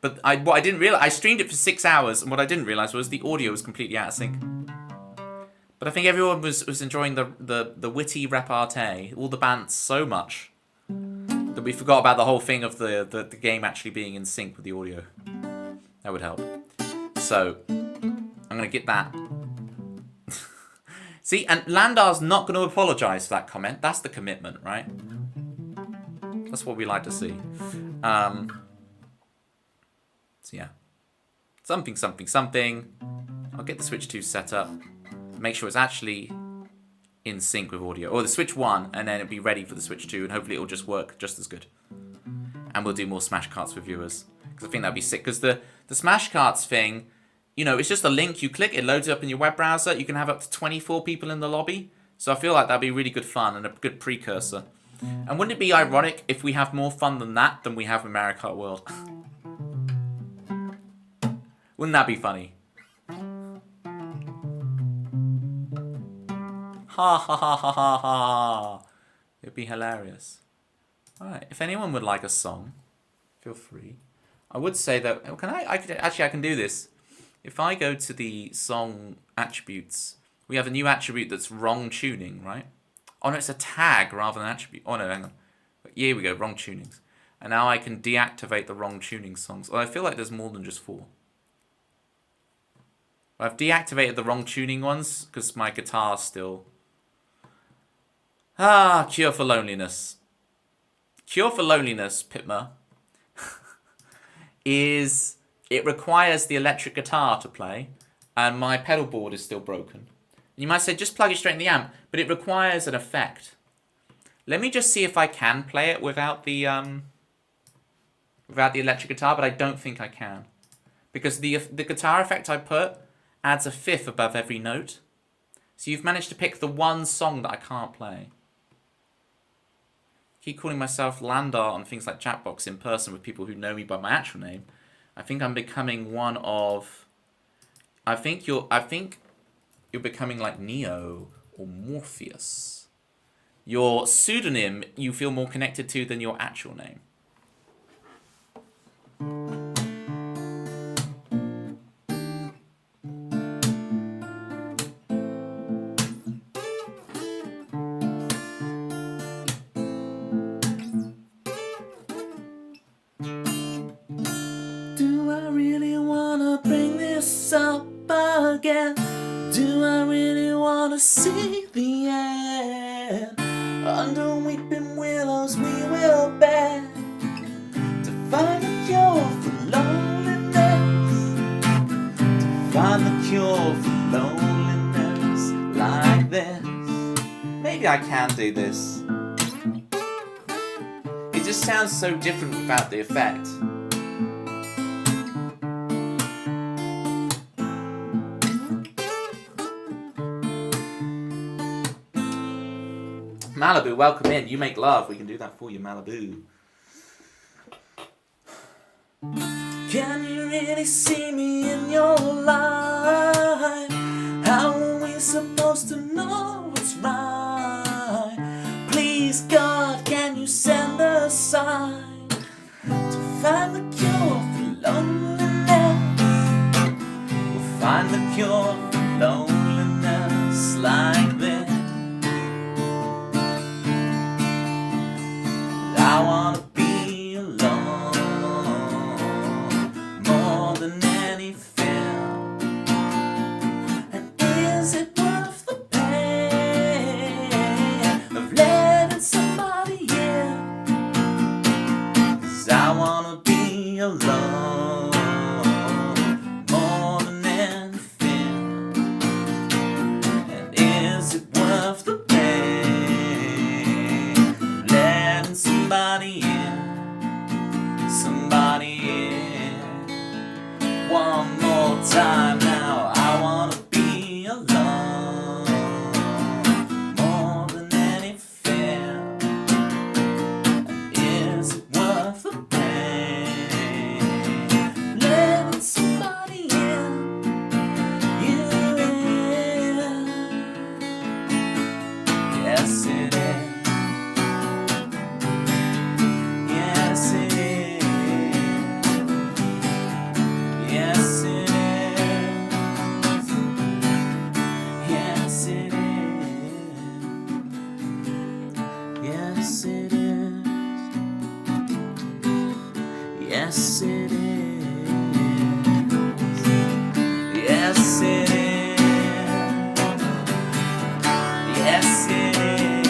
[SPEAKER 1] But what I didn't realize, I streamed it for 6 hours, and what I didn't realize was the audio was completely out of sync. But I think everyone was enjoying the witty repartee, all the bants so much that we forgot about the whole thing of the game actually being in sync with the audio. That would help. So I'm gonna get that. See, and Landar's not going to apologise for that comment. That's the commitment, right? That's what we like to see. So yeah. Something. I'll get the Switch 2 set up. Make sure it's actually in sync with audio. Or the Switch 1, and then it'll be ready for the Switch 2, and hopefully it'll just work just as good. And we'll do more Smash Carts with viewers. Because I think that'd be sick. Because the Smash Carts thing, you know, it's just a link you click, it loads it up in your web browser. You can have up to 24 people in the lobby. So I feel like that'd be really good fun and a good precursor. And wouldn't it be ironic if we have more fun than that than we have in Mario Kart World? Wouldn't that be funny? Ha ha ha ha ha ha. It'd be hilarious. Alright, if anyone would like a song, feel free. I would say that, I can do this. If I go to the song attributes, we have a new attribute that's wrong tuning, right? Oh no, it's a tag rather than attribute. Oh no, hang on. Here we go, wrong tunings. And now I can deactivate the wrong tuning songs. Oh, I feel like there's more than just 4. I've deactivated the wrong tuning ones because my guitar's still... Cure for Loneliness. Cure for Loneliness, Pitmer, is... It requires the electric guitar to play, and my pedal board is still broken. You might say, just plug it straight in the amp, but it requires an effect. Let me just see if I can play it without the electric guitar, but I don't think I can. Because the guitar effect I put adds a 5th above every note. So you've managed to pick the one song that I can't play. I keep calling myself Landar on things like Chatbox in person with people who know me by my actual name. I think I'm becoming one of... I think you're becoming like Neo or Morpheus. Your pseudonym you feel more connected to than your actual name.
[SPEAKER 2] Do I really wanna bring this up again? Do I really wanna see the end? Under weeping willows we will bend to find the cure for loneliness. To find the cure for loneliness like this.
[SPEAKER 1] Maybe I can do this. It just sounds so different without the effect. Malibu, welcome in. You make love. We can do that for you, Malibu.
[SPEAKER 2] Can you really see me in your life? How are we supposed to know what's right? Please, God, can you send a sign to find the cure for loneliness? We'll find the cure for loneliness like this. I wanna be alone more than anything. And is it worth the pain of letting somebody in? 'Cause I wanna be alone more than anything. And is it worth the pain of letting somebody in? Somebody in. One more time now. I wanna be alone more than anything. And is it worth the pain? Letting somebody in. You in. Yes, it is. Yes, it is. Yes, it is. Yes, it is. Yes, it is. Yes, it is. Yes, it is. Yes, it is.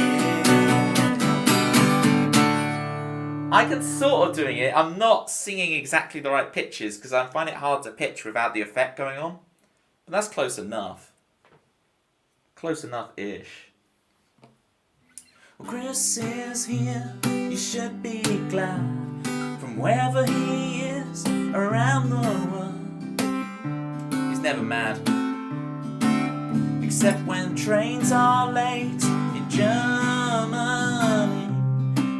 [SPEAKER 1] I can sort of doing it. I'm not singing exactly the right pitches because I find it hard to pitch without the effect going on. But that's close enough. Close enough-ish.
[SPEAKER 2] Well, Chris is here, you should be glad. From wherever he is around the world.
[SPEAKER 1] He's never mad.
[SPEAKER 2] Except when trains are late in Germany.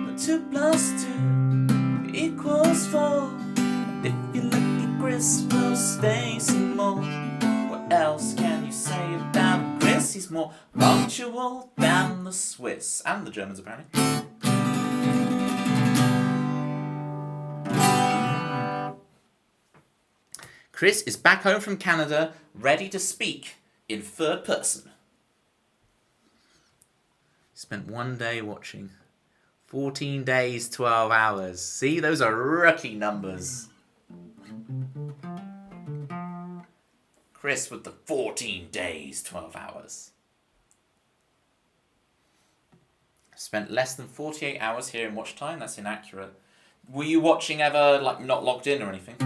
[SPEAKER 2] But 2 plus 2 equals 4. And if you look at Chris, we'll stay some more. What else can you say about Chris?
[SPEAKER 1] He's more punctual than the Swiss. And the Germans, apparently. Chris is back home from Canada, ready to speak in third person. Spent 1 day watching. 14 days, 12 hours. See, those are rookie numbers. Chris with the 14 days, 12 hours. Spent less than 48 hours here in watch time. That's inaccurate. Were you watching ever, like, not logged in or anything?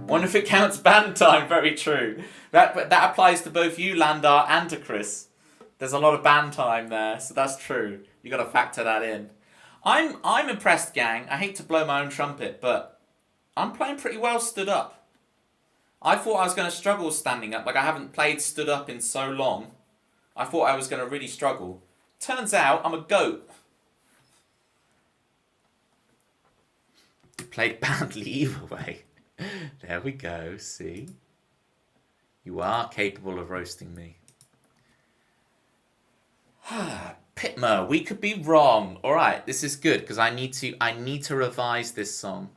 [SPEAKER 1] Wonder if it counts band time. Very true. That applies to both you, Landar, and to Chris. There's a lot of band time there, so that's true. You got to factor that in. I'm impressed, gang. I hate to blow my own trumpet, but I'm playing pretty well stood up. I thought I was going to struggle standing up. Like, I haven't played stood up in so long. I thought I was going to really struggle. Turns out I'm a goat. Played badly either way. There we go, see? You are capable of roasting me. Pitmer, we could be wrong. Alright, this is good, because I need to revise this song.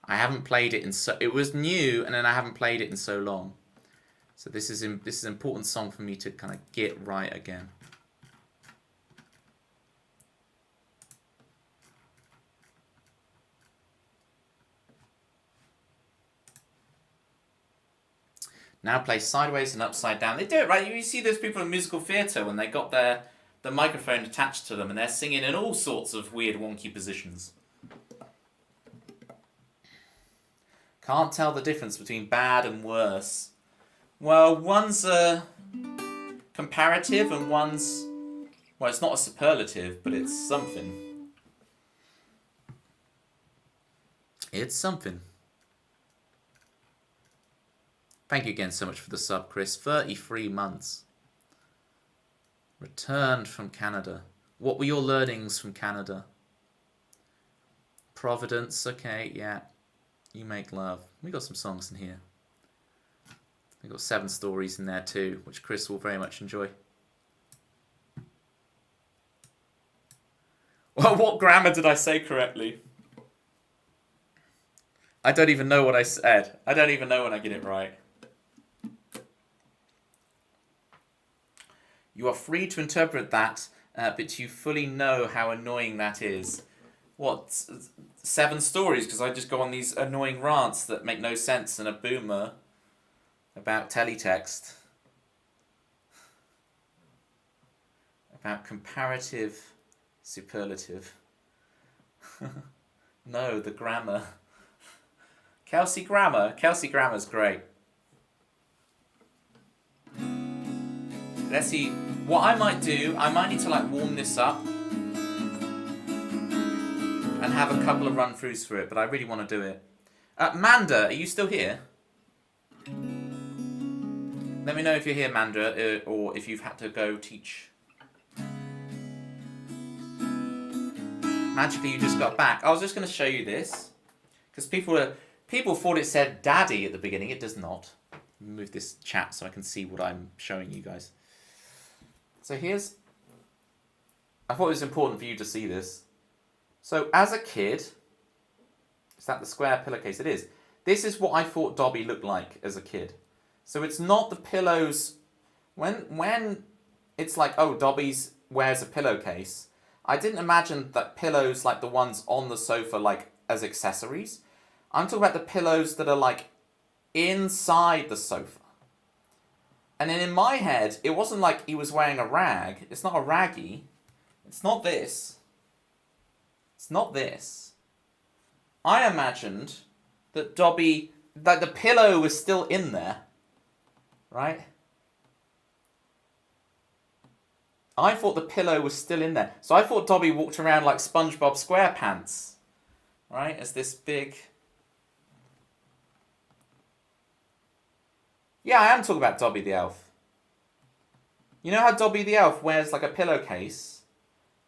[SPEAKER 1] I haven't played it in so... It was new, and then I haven't played it in so long. So this is an important song for me to kind of get right again. Now play sideways and upside down. They do it right. You see those people in musical theatre when they got the microphone attached to them and they're singing in all sorts of weird wonky positions. Can't tell the difference between bad and worse. Well, one's a comparative and one's... Well, it's not a superlative, but it's something. It's something. Thank you again so much for the sub, Chris. 33 months. Returned from Canada. What were your learnings from Canada? Providence, okay, yeah. You make love. We got some songs in here. We got 7 stories in there too, which Chris will very much enjoy. Well, what grammar did I say correctly? I don't even know what I said. I don't even know when I get it right. You are free to interpret that, but you fully know how annoying that is. What, 7 stories? Because I just go on these annoying rants that make no sense and a boomer about teletext. About comparative superlative. No, the grammar. Kelsey Grammer. Kelsey Grammer's great. Let's see. What I might do, I might need to like warm this up and have a couple of run-throughs for it, but I really want to do it. Manda, are you still here? Let me know if you're here, Manda, or if you've had to go teach. Magically, you just got back. I was just going to show you this because people thought it said "daddy" at the beginning. It does not. Move this chat so I can see what I'm showing you guys. So here's... I thought it was important for you to see this. So as a kid... Is that the square pillowcase? It is. This is what I thought Dobby looked like as a kid. So it's not the pillows... When it's like, oh, Dobby wears a pillowcase, I didn't imagine that pillows like the ones on the sofa like as accessories. I'm talking about the pillows that are like inside the sofa. And then in my head, it wasn't like he was wearing a rag. It's not a raggy. It's not this. It's not this. I imagined that Dobby, that the pillow was still in there. Right? I thought the pillow was still in there. So I thought Dobby walked around like SpongeBob SquarePants. Right? As this big... Yeah, I am talking about Dobby the Elf. You know how Dobby the Elf wears like a pillowcase?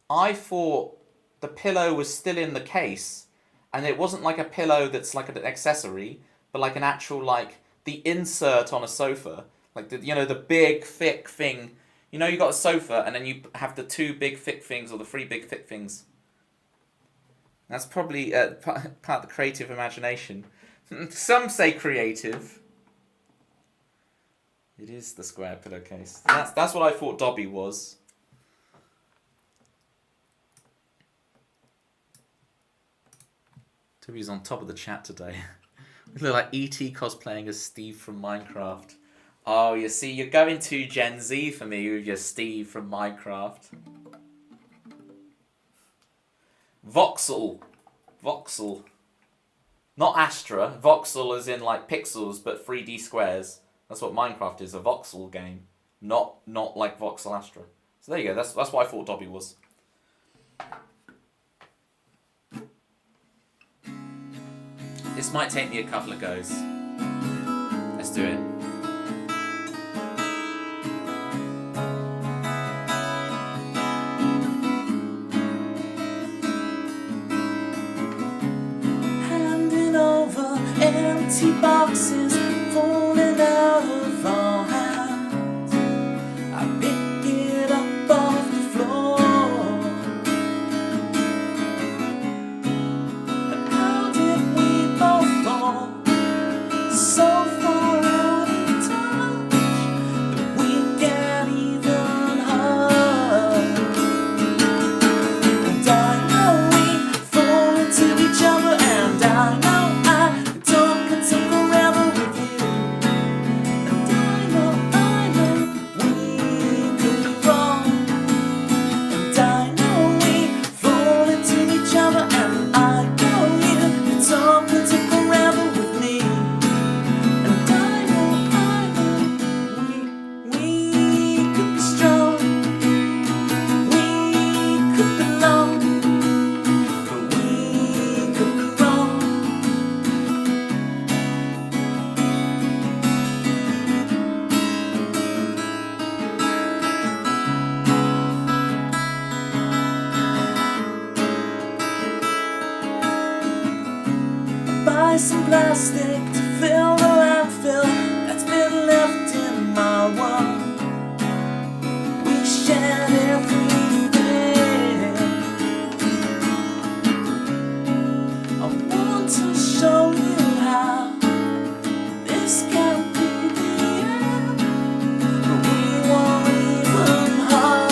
[SPEAKER 1] I thought the pillow was still in the case, and it wasn't like a pillow that's like an accessory, but like an actual like the insert on a sofa, like the, you know, the big thick thing. You know, you got a sofa, and then you have the 2 big thick things or the 3 big thick things. That's probably part of the creative imagination. Some say creative. It is the square pillowcase. That's what I thought Dobby was. Toby's on top of the chat today. We look like E.T. cosplaying as Steve from Minecraft. Oh, you see, you're going too Gen Z for me with your Steve from Minecraft. Voxel. Voxel. Not Astra. Voxel as in like pixels, but 3D squares. That's what Minecraft is, a voxel game. Not like Voxel Astra. So there you go, that's what I thought Dobby was. This might take me a couple of goes. Let's do it.
[SPEAKER 2] empty boxes falling out of our hands. I pick it up off the floor. But how did we both fall so far out of touch that we can't even hug? And I know we fall into each other, and I know I could talk until forever with you. And I know we could be wrong. And I know we fall into each other, and I know you could talk until forever with me. And I know we could be strong, we could belong, but we could be wrong. Buy some plastic to fill the landfill that's been left in my world. We shared everything. I want to show you how this can't be the end, but we won't even hug.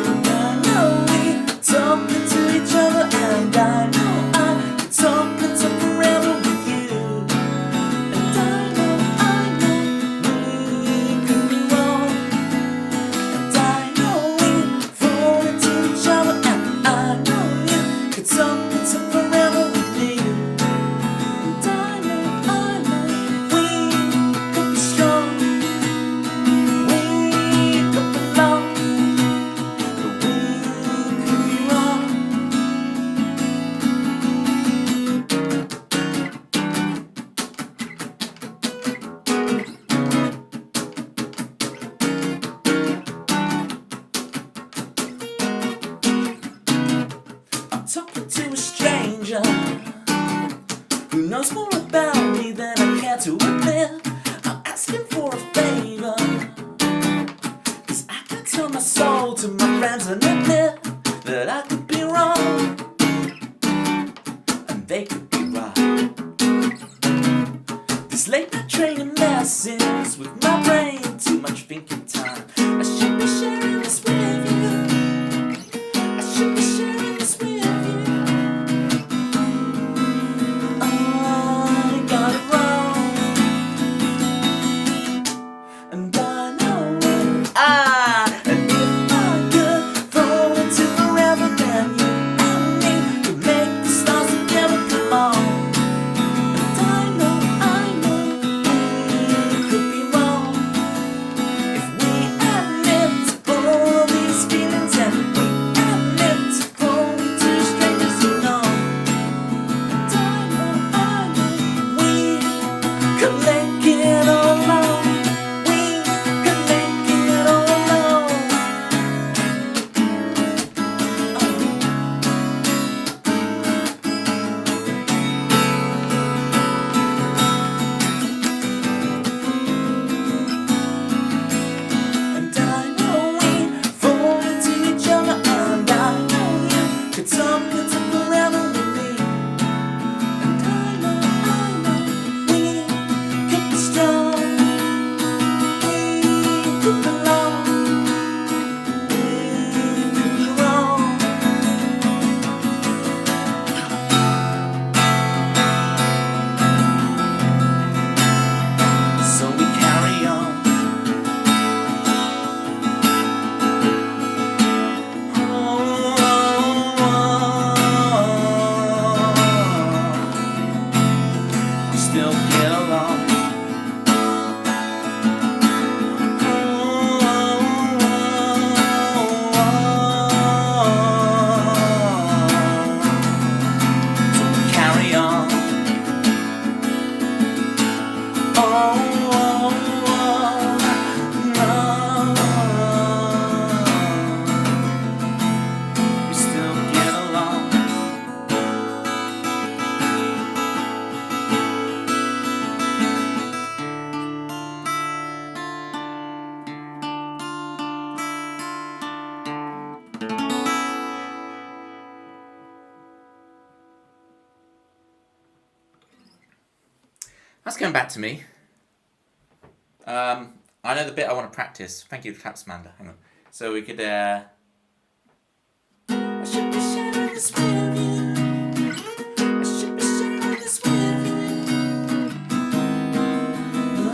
[SPEAKER 2] And I know we talk to each other, and I know I could talk until forever with you. And I know we could be wrong. And I know we fall into each other, and I know you could talk until forever with me. And I know we could be strong, we could belong, but we could be wrong. I'm talking to a stranger who knows more about me than I care to admit. I'm asking for a favor, 'cause I can tell my soul to my friends and admit that I could be wrong, and they could be right. This late night training messes with my brain, too much thinking time. I should be sharing this with you. I should be sharing this with you. I got it wrong, and I know it. And if I could fall into forever, then you and me could make the stars together come on. And I know we could be wrong if we admit to all of these feelings, and we admit to falling to strangers who know. And I know we could make it all alone. We could make it all alone. And I know we fall into each other, and I know you could talk until forever with me. And I know we could be strong, we could belong, we could be wrong. So we carry on. We still get along. So we carry on. We still get along.
[SPEAKER 1] That's going back to me. I know the bit I want to practice. Thank you, Claps, Amanda. Hang on. So we could.
[SPEAKER 2] I should be sharing this with you. I should be sharing this with you.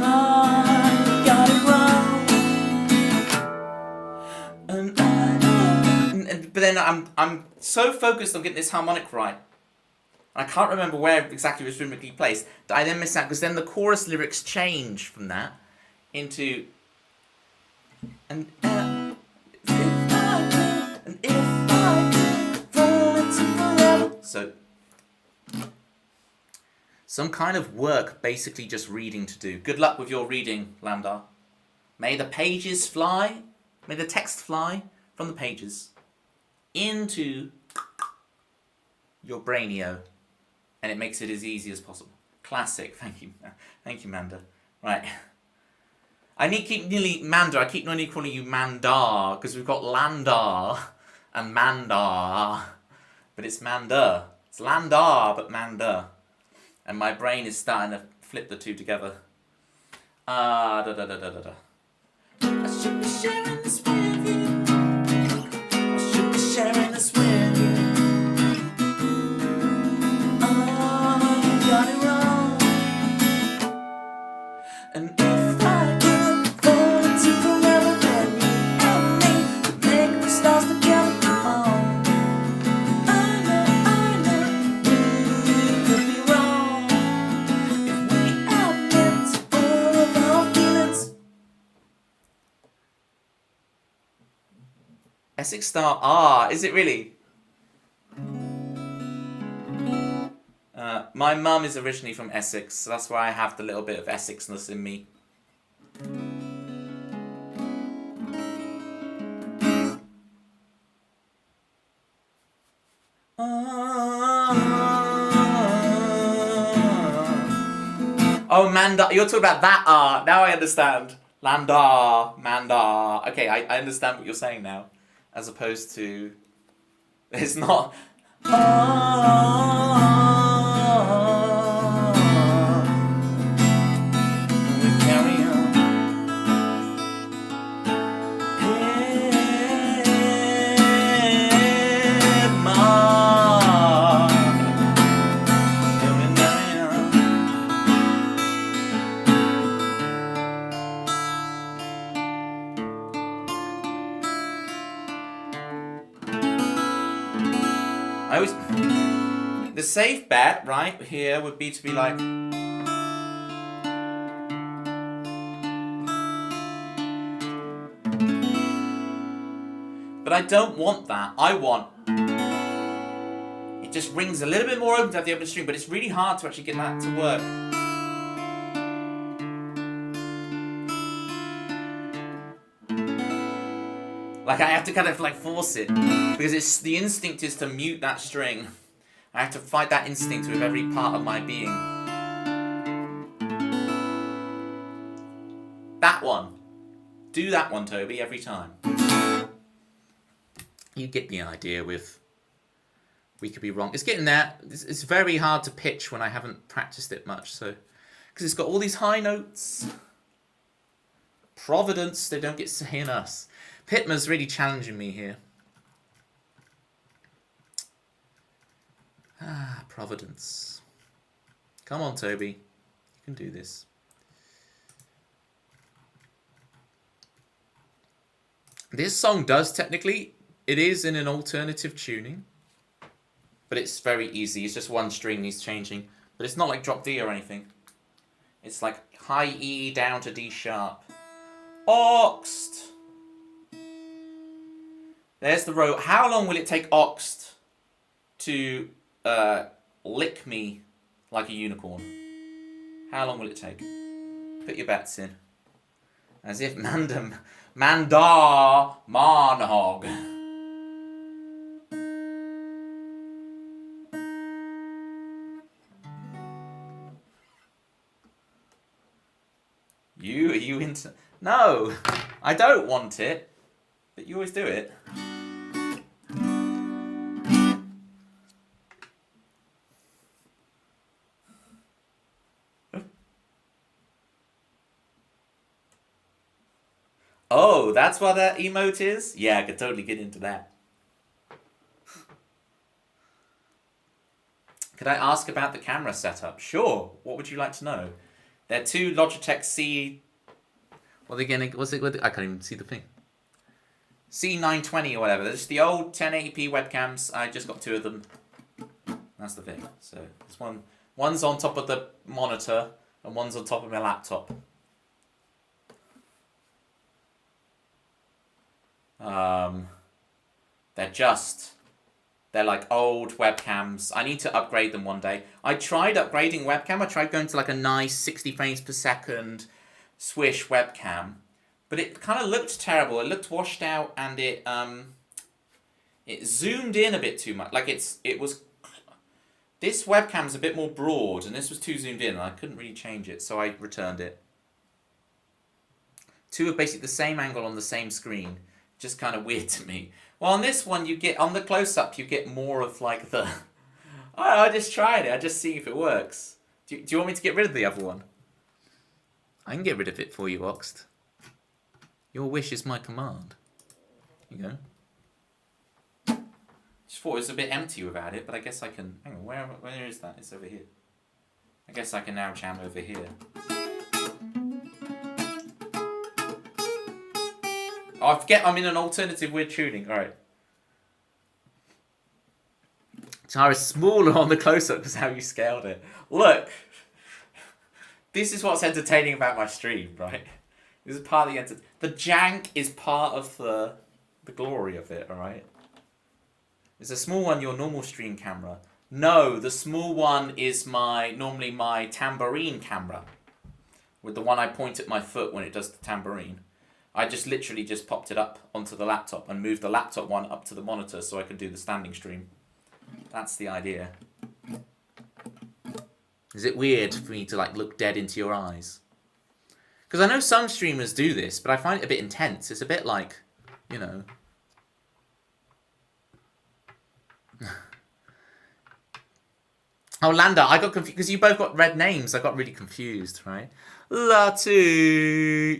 [SPEAKER 2] I got it wrong. And I know.
[SPEAKER 1] But then I'm so focused on getting this harmonic right. I can't remember where exactly it was rhythmically placed that I then miss out, because then the chorus lyrics change from that into and
[SPEAKER 2] if I could fall into forever.
[SPEAKER 1] So some kind of work, basically just reading to do. Good luck with your reading, Landar. May the pages fly, may the text fly from the pages into your brainio, and it makes it as easy as possible. Classic. Thank you, Manda. Right. I keep nearly calling you Mandar, because we've got Landar and Mandar, but it's Manda. It's Landar, but Manda. And my brain is starting to flip the two together. Da da da da da da.
[SPEAKER 2] I should be sharing this with you. I should be sharing this with you. I got it wrong. And if I could fall into forever, then you and me could make the stars together. I know, we could be wrong if we admit all of our feelings.
[SPEAKER 1] Essex Star R, is it really? My mum is originally from Essex, so that's why I have the little bit of Essexness in me. Oh, Mandar. You're talking about that R. Now I understand. Landar. Mandar. Okay, I understand what you're saying now. As opposed to... It's not...
[SPEAKER 2] We carry on. Hey, Ma. Going down.
[SPEAKER 1] I always... The safe bet, right, here would be to be like... But I don't want that. I want... It just rings a little bit more open to have the open string, but it's really hard to actually get that to work. Like, I have to kind of, like, force it. Because it's the instinct is to mute that string. I have to fight that instinct with every part of my being. That one. Do that one, Toby, every time. You get the idea with... We could be wrong. It's getting there. It's very hard to pitch when I haven't practiced it much, so... Because it's got all these high notes. Providence, they don't get saying us. Pitmer's really challenging me here. Ah, Providence. Come on, Toby. You can do this. This song does technically, it is in an alternative tuning. But it's very easy. It's just one string needs changing. But it's not like drop D or anything. It's like high E down to D sharp. Oxt. There's the row. How long will it take Oxt to lick me like a unicorn? How long will it take? Put your bets in. As if Mandar Marnhog. Are you into... No, I don't want it, but you always do it. Oh, that's what that emote is? Yeah, I could totally get into that. Could I ask about the camera setup? Sure. What would you like to know? They're two Logitech C... What again? Was it? I can't even see the thing. C920 or whatever. They're just the old 1080p webcams. I just got two of them. That's the thing. So this one's on top of the monitor and one's on top of my laptop. They're like old webcams. I need to upgrade them one day. I tried upgrading webcam. I tried going to like a nice 60 frames per second Swish webcam, but it kind of looked terrible. It looked washed out, and it zoomed in a bit too much. Like it was. This webcam's a bit more broad, and this was too zoomed in, and I couldn't really change it, so I returned it. Two are basically the same angle on the same screen. Just kind of weird to me. Well, on this one, you get, on the close-up, you get more of like the... I just tried it. I just see if it works. Do you want me to get rid of the other one? I can get rid of it for you, Oxt. Your wish is my command. Here you go. Just thought it was a bit empty without it, but I guess I can... Hang on, where is that? It's over here. I guess I can now jam over here. Oh, I forget I'm in an alternative weird tuning. Alright. Guitar is smaller on the close-up because how you scaled it. Look! This is what's entertaining about my stream, right? This is part of the the jank is part of the glory of it, alright? Is the small one your normal stream camera? No, the small one is normally my tambourine camera. With the one I point at my foot when it does the tambourine. I just literally just popped it up onto the laptop and moved the laptop one up to the monitor so I could do the standing stream. That's the idea. Is it weird for me to like look dead into your eyes? Because I know some streamers do this, but I find it a bit intense. It's a bit like, you know... Oh, Landa, I got confused because you both got red names. I got really confused, right? Lottie.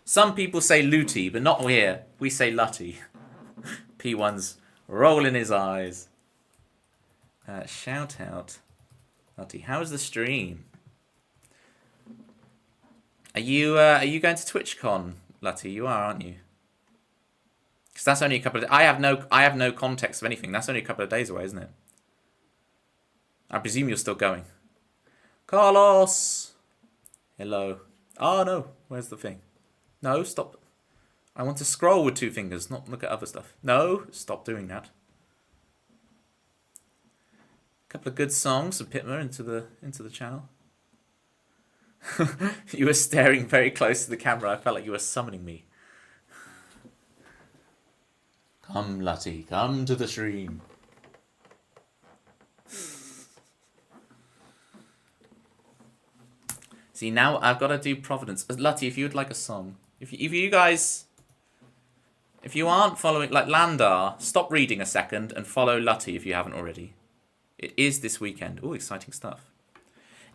[SPEAKER 1] Some people say Looty, but not here. We say Lutty. P1's rolling his eyes. Shout out. Lottie, how's the stream? Are you going to TwitchCon, Lottie? You are, aren't you? Because that's only a couple of... I have no context of anything. That's only a couple of days away, isn't it? I presume you're still going. Carlos! Hello. Oh, no. Where's the thing? No, stop. I want to scroll with two fingers, not look at other stuff. No, stop doing that. A couple of good songs from Pitmer into the channel. You were staring very close to the camera. I felt like you were summoning me. Come, Lutty, come to the stream. See, now I've got to do Providence. Lutty, if you would like a song. If you guys... If you aren't following... Like, Landar, stop reading a second and follow Lutty if you haven't already. It is this weekend. Oh, exciting stuff.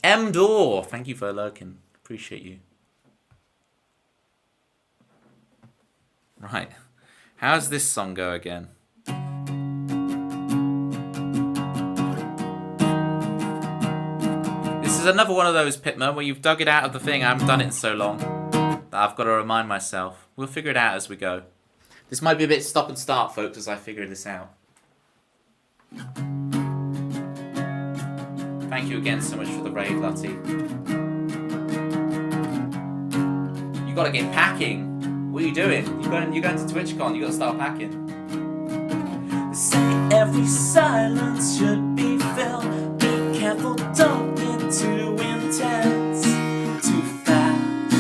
[SPEAKER 1] M. Dor, thank you for lurking. Appreciate you. Right. How's this song go again? This is another one of those, Pitmer, where you've dug it out of the thing. I haven't done it in so long that I've got to remind myself. We'll figure it out as we go. This might be a bit stop and start, folks, as I figure this out. Thank you again so much for the raid, Lutty. You gotta get packing. What are you doing? You're going to TwitchCon. You got to start packing.
[SPEAKER 2] They say every silence should be filled. Be careful, don't get too intense, too fast.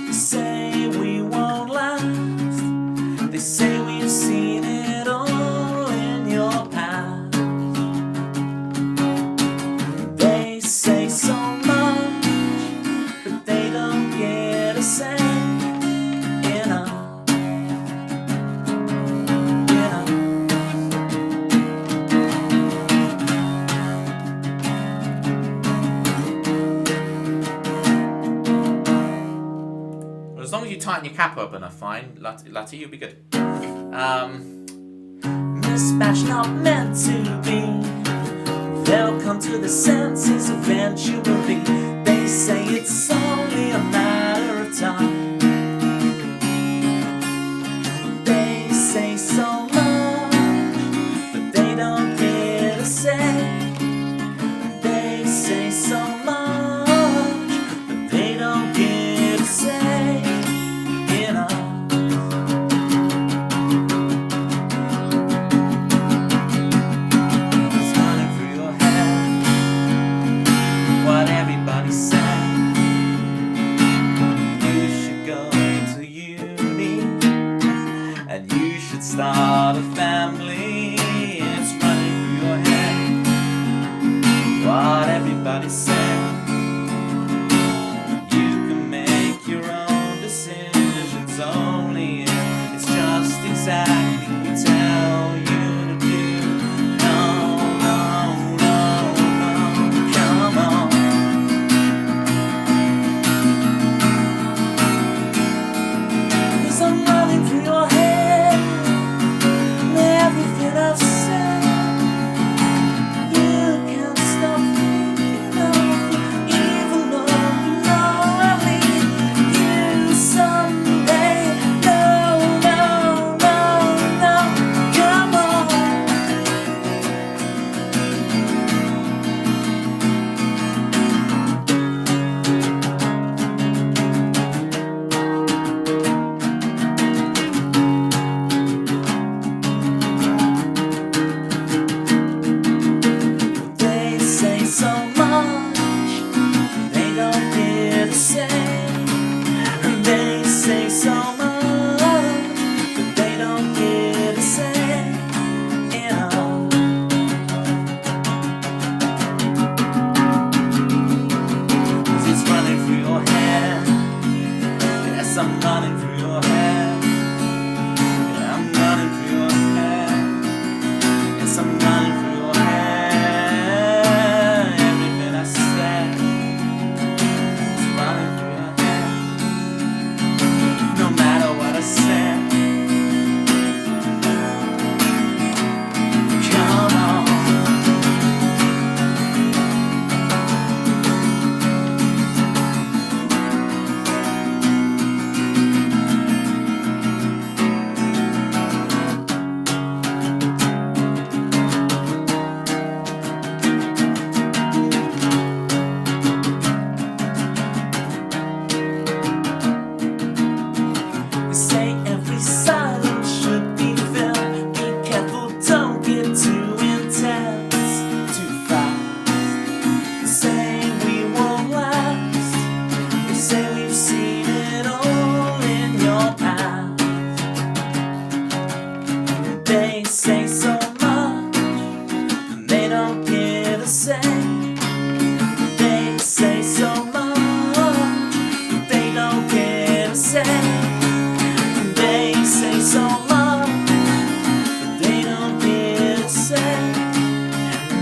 [SPEAKER 2] They say we won't last. They say we've seen it all in your past. They say so much, but they don't get a say.
[SPEAKER 1] button your cap up enough, fine. Lati, you'll be good.
[SPEAKER 2] Mismatch not meant to be. They'll come to the senses eventually. They say it's only a matter of time. They say so much, but they don't get a say. They say so much, but they don't get a say. You know. What everybody said. You should go to uni, and you should start a family. It's running through your head. What everybody said. You can make your own decisions only if it's just exactly what we tell you to do. No, no, no, no, come on. 'Cause I'm running through your head, and everything I've said. You can't stop thinking of me, even though you know I'll leave you someday. No, no, no, no, come on. They say so much, they don't get to say. They say so much, but they don't get to say. You know. 'Cause it's running through your head. Yes, I'm running through your head. Yeah, I'm running through your head. Yes, I'm running through your head. Everything I said is running through your head. No matter what I said. Come on. They say every silence should be filled. Be careful, don't get too intense, too fast. They say we won't last. They say we've seen it all in your past. They say so much, and they don't get a say. They say so much, but they don't get a say. They say so much, but they don't get a say.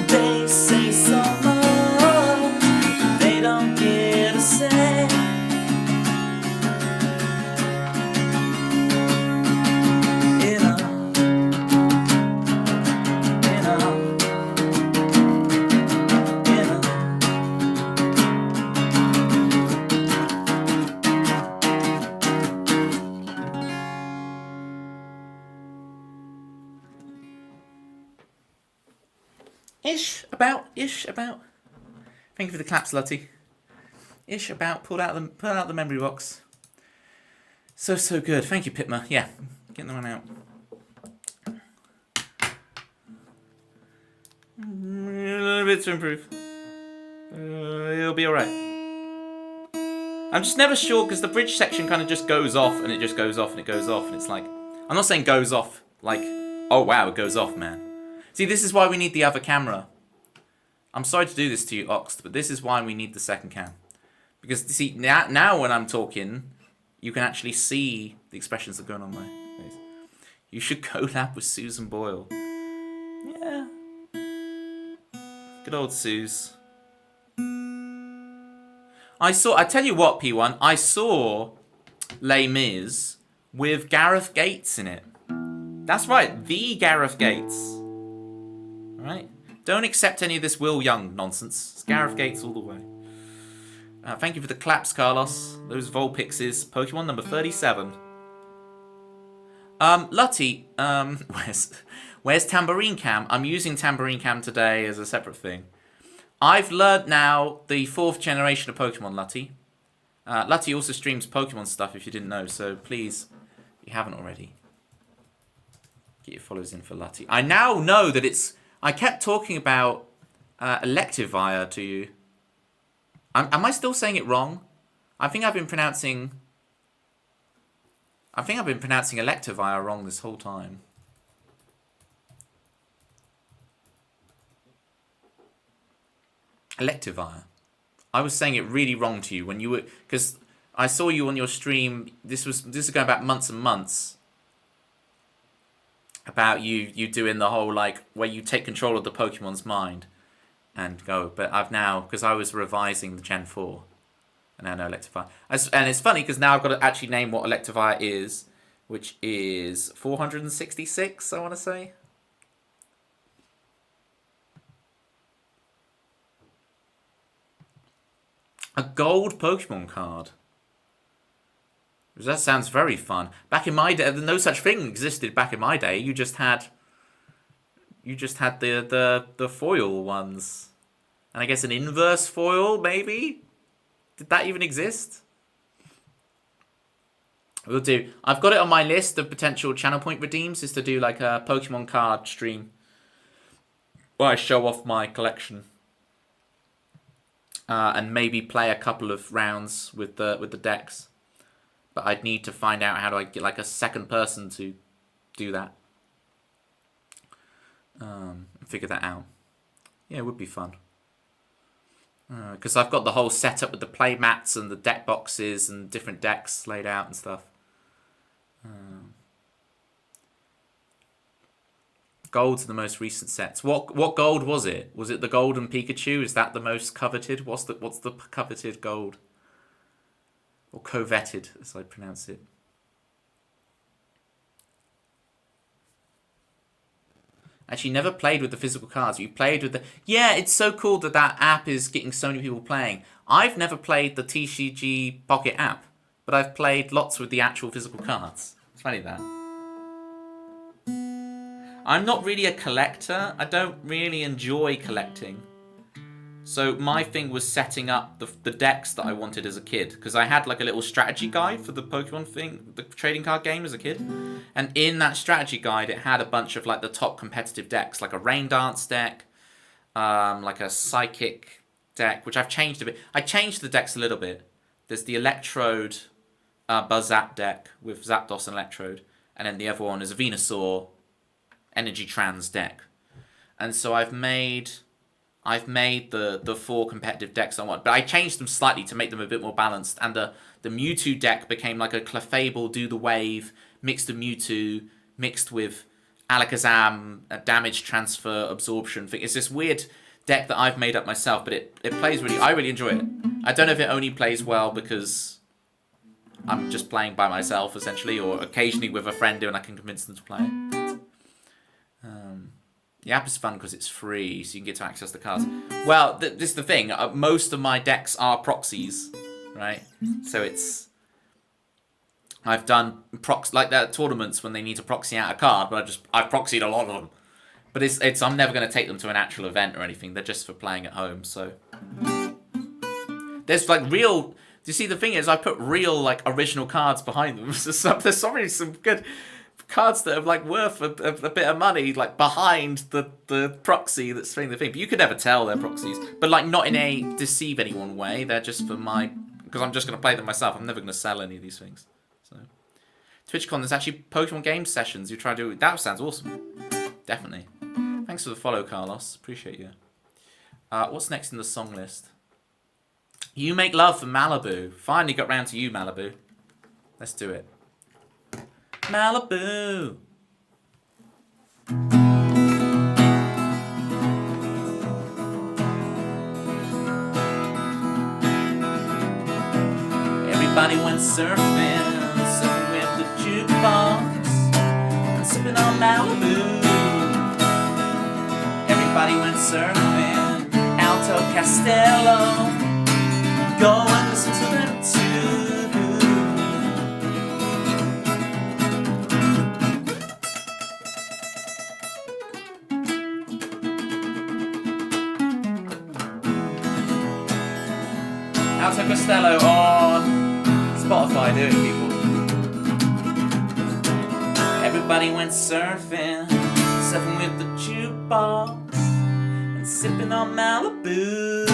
[SPEAKER 2] They say so much, but they don't get a say. You know, you know, you know.
[SPEAKER 1] Ish about. Thank you for the claps, Lottie. Ish about. Pull out the memory box. So good. Thank you, Pitma. Yeah, getting the one out. A little bit to improve. It'll be alright. I'm just never sure because the bridge section kind of just goes off and it just goes off and it goes off and it's like, I'm not saying goes off like, oh wow, it goes off, man. See, this is why we need the other camera. I'm sorry to do this to you, Oxt, but this is why we need the second cam. Because, see, now when I'm talking, you can actually see the expressions that are going on my face. You should collab with Susan Boyle. Yeah. Good old Suze. I tell you what, P1, I saw Les Mis with Gareth Gates in it. That's right, the Gareth Gates. Alright? Don't accept any of this Will Young nonsense. It's Gareth Gates all the way. Thank you for the claps, Carlos. Those Vulpixes. Pokemon number 37. Lutty, where's Tambourine Cam? I'm using Tambourine Cam today as a separate thing. I've learned now the 4th generation of Pokemon, Lutty. Lutty also streams Pokemon stuff if you didn't know, so please, if you haven't already, get your followers in for Lutty. I now know that it's... I kept talking about Electivire to you. Am I still saying it wrong? I think I've been pronouncing Electivire wrong this whole time. Electivire. I was saying it really wrong to you when you were... Because I saw you on your stream... This is going back months and months. About you doing the whole, like, where you take control of the Pokemon's mind. And go, but I've now, because I was revising the Gen 4, and now I know Electivire. And it's funny, because now I've got to actually name what Electivire is, which is 466, I want to say. A gold Pokemon card. That sounds very fun. Back in my day, no such thing existed back in my day. You just had the foil ones. And I guess an inverse foil, maybe? Did that even exist? We'll do. I've got it on my list of potential channel point redeems, is to do like a Pokemon card stream where I show off my collection. And maybe play a couple of rounds with the decks. But I'd need to find out how do I get like a second person to do that. Figure that out. Yeah, it would be fun. Because I've got the whole setup with the play mats and the deck boxes and different decks laid out and stuff. Gold's the most recent sets. What gold was it? Was it the Golden Pikachu? Is that the most coveted? What's the coveted gold? Or coveted, as I pronounce it. Actually, never played with the physical cards. You played with the... Yeah, it's so cool that app is getting so many people playing. I've never played the TCG Pocket app, but I've played lots with the actual physical cards. It's funny that. I'm not really a collector. I don't really enjoy collecting. So my thing was setting up the decks that I wanted as a kid. Because I had like a little strategy guide for the Pokemon thing, the trading card game as a kid. And in that strategy guide, it had a bunch of like the top competitive decks. Like a Rain Dance deck, like a Psychic deck, which I've changed a bit. I changed the decks a little bit. There's the Electrode Buzzap deck with Zapdos and Electrode. And then the other one is a Venusaur Energy Trans deck. And so I've made the 4 competitive decks I want, but I changed them slightly to make them a bit more balanced. And the Mewtwo deck became like a Clefable Do the Wave mixed with Mewtwo mixed with Alakazam, a damage transfer absorption thing. It's this weird deck that I've made up myself, but it plays really. I really enjoy it. I don't know if it only plays well because I'm just playing by myself essentially, or occasionally with a friend and I can convince them to play it. The app is fun because it's free, so you can get to access the cards. Well, this is the thing. Most of my decks are proxies, right? So it's... I've done like that tournaments when they need to proxy out a card, but I've proxied a lot of them. But it's I'm never going to take them to an actual event or anything. They're just for playing at home, so... There's like real... Do you see, the thing is, I put real, like, original cards behind them. There's already some good... cards that are like worth a bit of money, like behind the proxy that's doing the thing. But you could never tell they're proxies. But like not in a deceive anyone way. They're just for my... Because I'm just going to play them myself. I'm never going to sell any of these things. So TwitchCon, there's actually Pokemon game sessions. You try to do... That sounds awesome. Definitely. Thanks for the follow, Carlos. Appreciate you. What's next in the song list? You Make Love for Malibu. Finally got round to you, Malibu. Let's do it. Malibu. Everybody went surfing
[SPEAKER 2] Malibu. Everybody went surfing, Alto Castello. Go and listen to them too. Alto Castello on Spotify, do it, people. Everybody went surfing, surfing with the jukebox, and sipping on Malibu.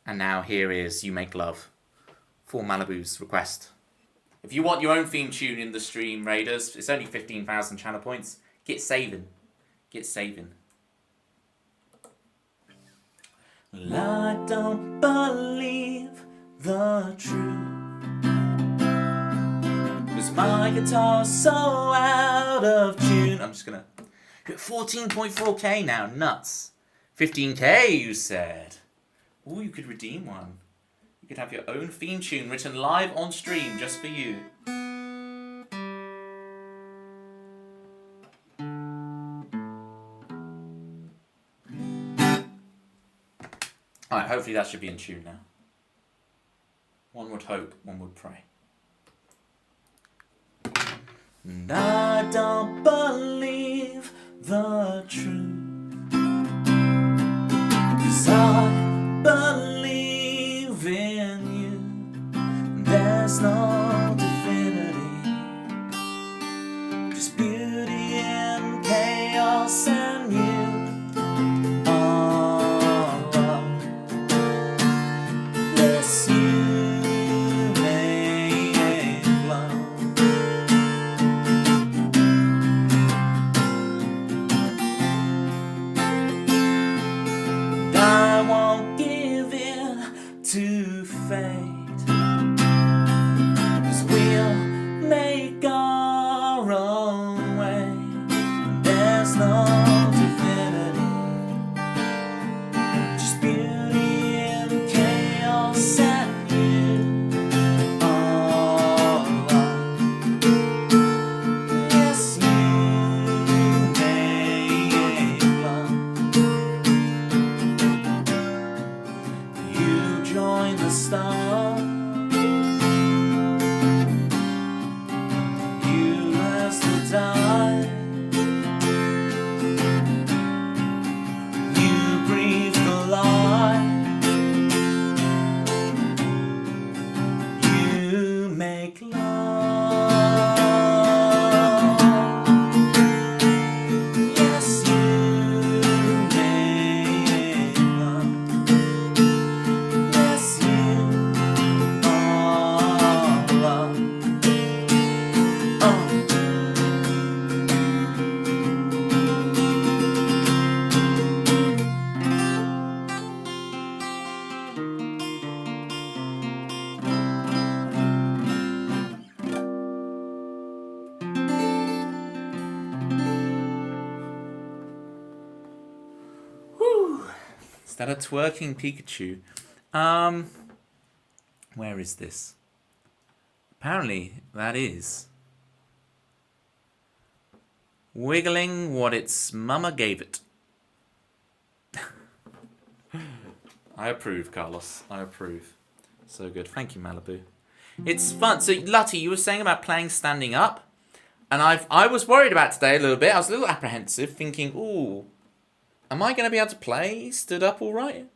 [SPEAKER 1] And now here is You Make Love for Malibu's request. If you want your own theme tune in the stream, Raiders, it's only 15,000 channel points. Get saving. Get saving.
[SPEAKER 2] Well, I don't believe the truth, 'cause my guitar's so out of tune.
[SPEAKER 1] I'm just gonna hit 14.4k now. Nuts. 15k, you said. Ooh, you could redeem one. You could have your own theme tune written live on stream just for you. Alright, hopefully that should be in tune now. One would hope, one would pray.
[SPEAKER 2] And I don't believe the truth, 'cause I believe in you. There's no divinity, just beauty and chaos and you. Oh, yes, you make love. And I won't give in to fate, 'cause we'll make our own way. And there's no divinity, just beauty and chaos and you. Oh, yes, you make love. You join the stars, you last to die. You breathe the light, you make love. Yes, you make love. Yes, you are love.
[SPEAKER 1] Is that a twerking Pikachu? Where is this? Apparently, that is wiggling what its mama gave it. I approve, Carlos. I approve. So good. Thank you, Malibu. It's fun. So, Lutty, you were saying about playing standing up, and I was worried about today a little bit. I was a little apprehensive, thinking, ooh, am I going to be able to play stood up all right?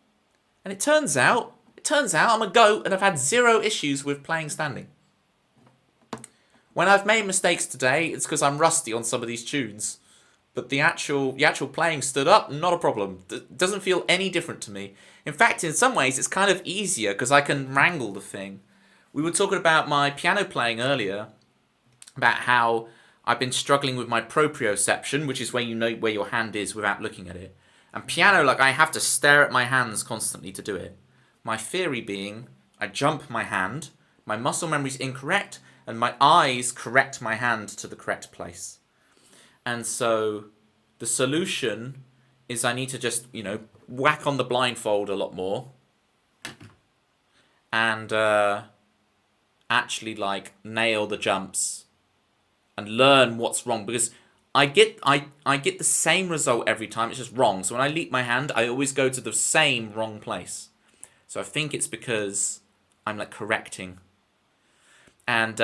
[SPEAKER 1] And it turns out I'm a goat and I've had zero issues with playing standing. When I've made mistakes today, it's because I'm rusty on some of these tunes. But the actual playing stood up, not a problem. Doesn't feel any different to me. In fact, in some ways, it's kind of easier because I can wrangle the thing. We were talking about my piano playing earlier, about how I've been struggling with my proprioception, which is where you know where your hand is without looking at it. And piano, like, I have to stare at my hands constantly to do it. My theory being, I jump my hand, my muscle memory's incorrect, and my eyes correct my hand to the correct place. And so the solution is I need to just, whack on the blindfold a lot more. And actually, like, nail the jumps. And learn what's wrong. Because I get the same result every time. It's just wrong. So when I leap my hand, I always go to the same wrong place. So I think it's because I'm, like, correcting. And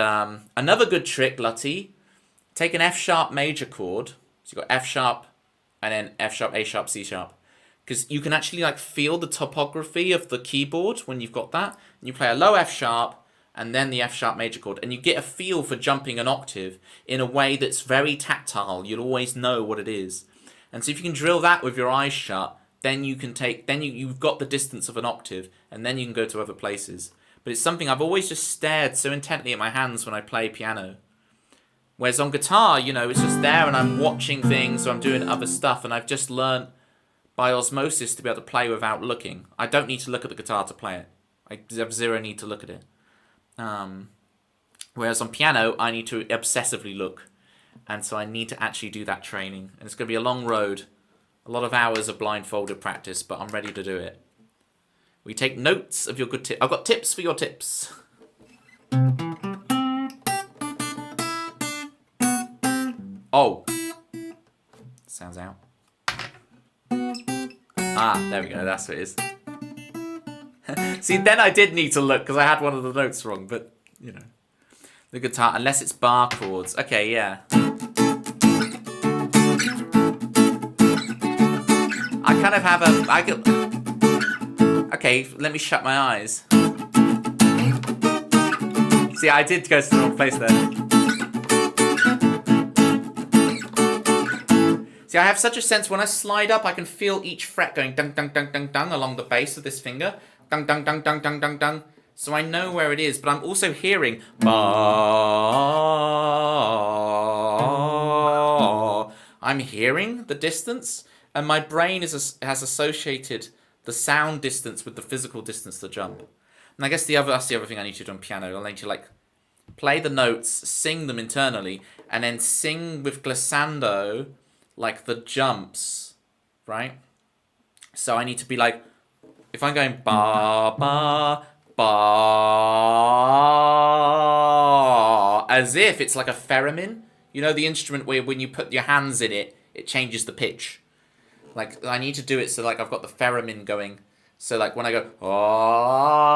[SPEAKER 1] another good trick, Lutty. Take an F sharp major chord. So you've got F sharp, and then F sharp, A sharp, C sharp. Because you can actually like feel the topography of the keyboard when you've got that. And you play a low F sharp, and then the F sharp major chord. And you get a feel for jumping an octave in a way that's very tactile. You'll always know what it is. And so if you can drill that with your eyes shut, then you can you've got the distance of an octave, and then you can go to other places. But it's something I've always just stared so intently at my hands when I play piano. Whereas on guitar, it's just there and I'm watching things or I'm doing other stuff, and I've just learned by osmosis to be able to play without looking. I don't need to look at the guitar to play it. I have zero need to look at it. Whereas on piano, I need to obsessively look. And so I need to actually do that training. And it's going to be a long road. A lot of hours of blindfolded practice, but I'm ready to do it. We take notes of your good tips. I've got tips for your tips. Oh. Sounds out. Ah, there we go. That's what it is. See, then I did need to look because I had one of the notes wrong, but, the guitar, unless it's bar chords. Okay, yeah. I kind of have okay, let me shut my eyes. See, I did go to the wrong place there. See, I have such a sense when I slide up, I can feel each fret going dung, dung, dung, dung, dung along the base of this finger. Dung, dung, dung, dung, dung, dung, dung. So I know where it is, but I'm also hearing ba. I'm hearing the distance, and my brain has associated the sound distance with the physical distance to jump. And I guess that's the other thing I need to do on piano. I need to like play the notes, sing them internally, and then sing with glissando like the jumps, right? So I need to be like, if I'm going ba ba ba, as if it's like a theremin. The instrument where when you put your hands in it, it changes the pitch. Like I need to do it so like I've got the theremin going. So like when I go oh,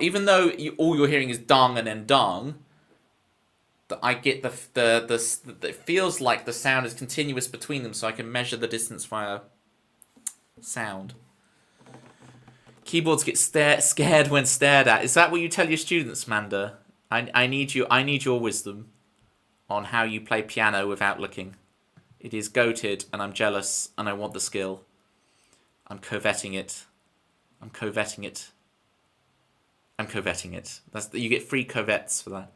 [SPEAKER 1] even though all you're hearing is dong and then dong, I get the it feels like the sound is continuous between them, so I can measure the distance via sound. Keyboards get scared when stared at. Is that what you tell your students, Manda? I need your wisdom on how you play piano without looking. It is goated, and I'm jealous, and I want the skill. I'm coveting it. I'm coveting it. You get free covets for that.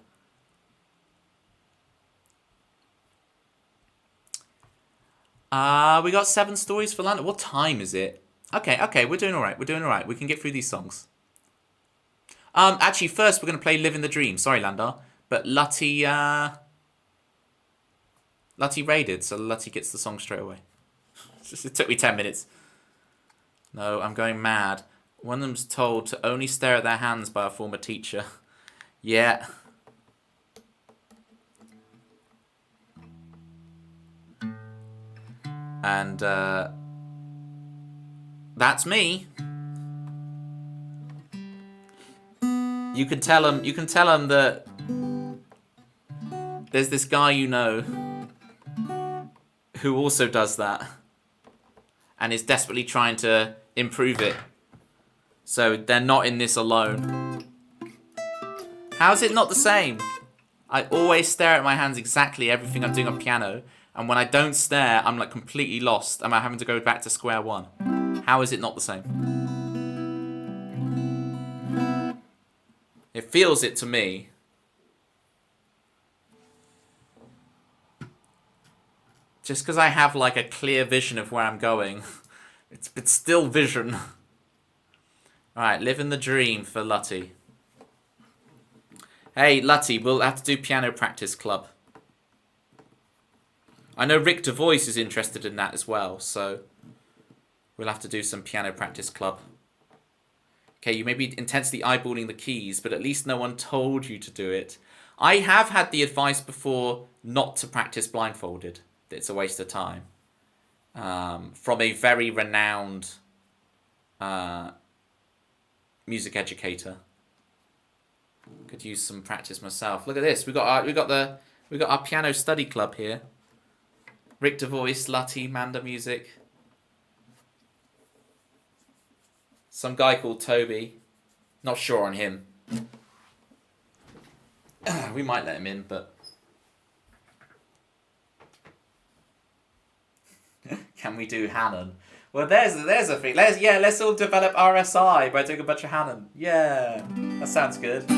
[SPEAKER 1] We got 7 stories for London. What time is it? Okay, we're doing all right. We can get through these songs. Actually, first we're going to play Living the Dream. Sorry, Landar. But Lutty raided, so Lutty gets the song straight away. It took me 10 minutes. No, I'm going mad. One of them's told to only stare at their hands by a former teacher. Yeah. And, that's me. You can tell him that there's this guy who also does that and is desperately trying to improve it. So they're not in this alone. How's it not the same? I always stare at my hands exactly everything I'm doing on piano, and when I don't stare, I'm like completely lost. Am I having to go back to square one? How is it not the same? It feels it to me. Just because I have like a clear vision of where I'm going. It's still vision. Alright, living the dream for Lutty. Hey, Lutty, we'll have to do piano practice club. I know Rick DeVoice is interested in that as well, so we'll have to do some piano practice club. Okay, you may be intensely eyeballing the keys, but at least no one told you to do it. I have had the advice before not to practice blindfolded, that it's a waste of time. From a very renowned music educator. Could use some practice myself. Look at this. We got our piano study club here. Rick DeVoice, Lutty, Manda Music. Some guy called Toby. Not sure on him. We might let him in, but can we do Hannon? Well, there's a thing. Let's all develop RSI by doing a bunch of Hannon. Yeah, that sounds good.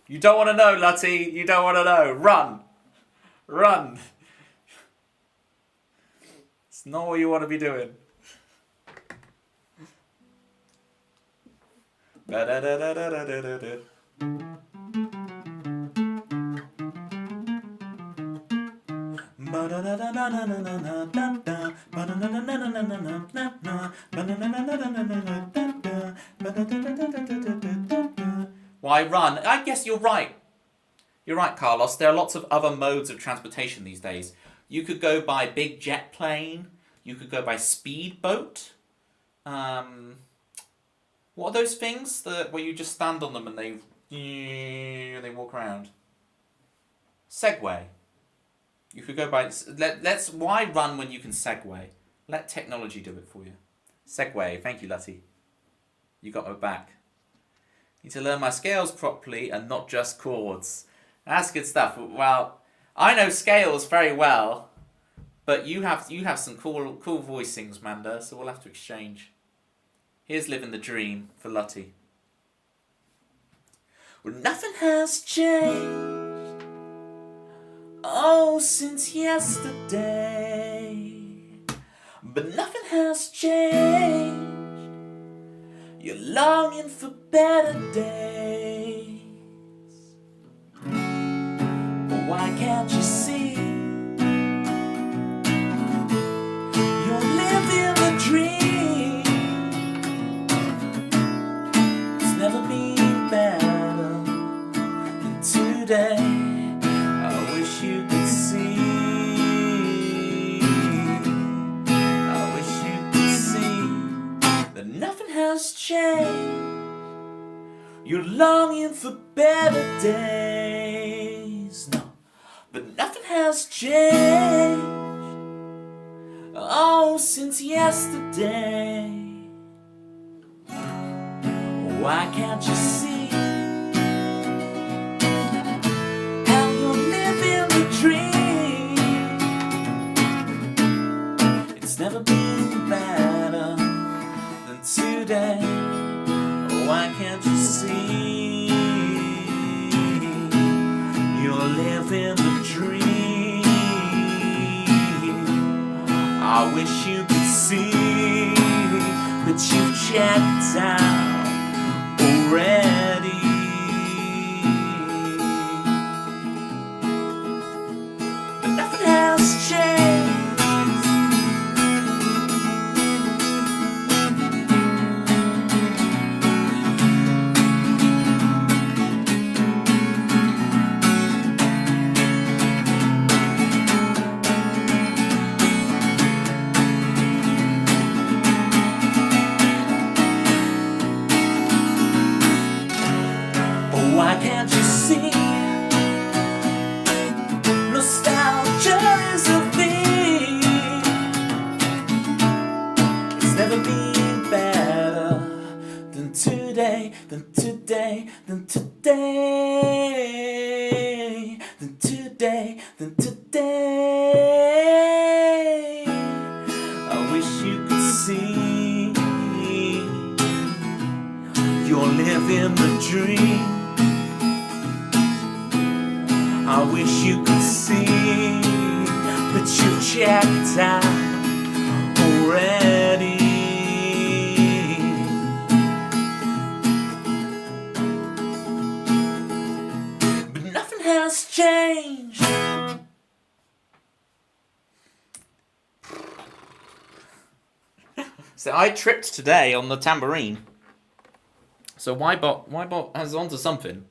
[SPEAKER 1] You don't want to know, Lutty. You don't want to know. Run. It's not what you want to be doing. Why run? I guess you're right. You're right, Carlos. There are lots of other modes of transportation these days. You could go by big jet plane. You could go by speedboat. What are those things where you just stand on them and they walk around? Segway. You could go by. Why run when you can Segway? Let technology do it for you. Segway. Thank you, Lutty. You got my back. Need to learn my scales properly and not just chords. That's good stuff. Well, I know scales very well, but you have some cool voicings, Manda. So we'll have to exchange. Here's living the dream for Lutty. Well, nothing has changed. Oh, since yesterday. But nothing has changed. You're longing for better days. But why can't you see? You're living the dream. It's never been better than today. I wish you could see. I wish you could see that nothing has changed. You're longing for better days. No, but nothing has changed. Oh, since yesterday. Why can't you see? How you're living the dream. It's never been better than today. Why can't you see? You're living the dream. I wish you could see, but you checked out already. But nothing has changed. Why can't you see? Nostalgia is a thing. It's never been better than today, than today, than today, than today, than today. I wish you could see. You're living the dream. I wish you could see, but you checked out already. But nothing has changed. So I tripped today on the tambourine. So Ybot has onto something.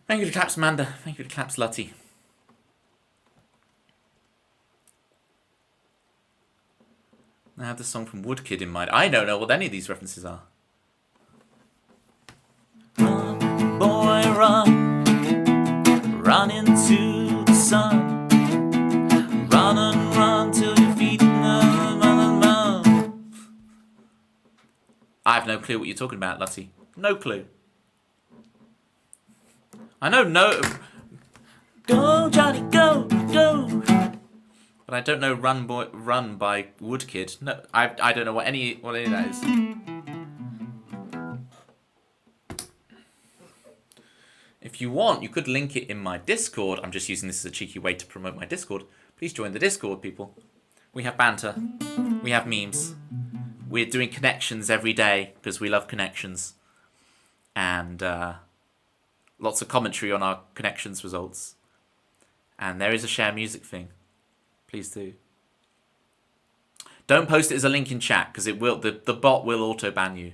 [SPEAKER 1] Thank you to Claps Amanda. Thank you to Claps Lutty. I have the song from Woodkid in mind. I don't know what any of these references are.
[SPEAKER 2] Run, boy, run. Run into the sun. Run and run till your feet run and run.
[SPEAKER 1] I have no clue what you're talking about, Lutty. No clue. I know no...
[SPEAKER 2] Go, Johnny, go, go.
[SPEAKER 1] But I don't know Run by Woodkid. No, I don't know what any of that is. If you want, you could link it in my Discord. I'm just using this as a cheeky way to promote my Discord. Please join the Discord, people. We have banter. We have memes. We're doing connections every day because we love connections. And lots of commentary on our connections results. And there is a share music thing. Please do. Don't post it as a link in chat because it will. The bot will auto ban you.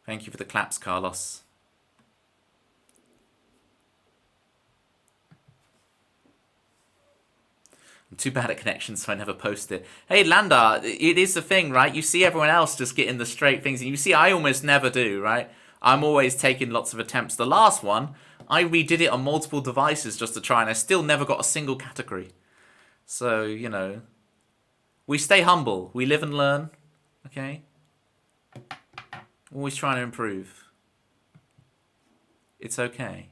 [SPEAKER 1] Thank you for the claps, Carlos. I'm too bad at connections, so I never post it. Hey, Landar, it is the thing, right? You see everyone else just getting the straight things, and you see I almost never do, right? I'm always taking lots of attempts. The last one, I redid it on multiple devices just to try, and I still never got a single category. So, you know, we stay humble. We live and learn, okay? Always trying to improve. It's okay.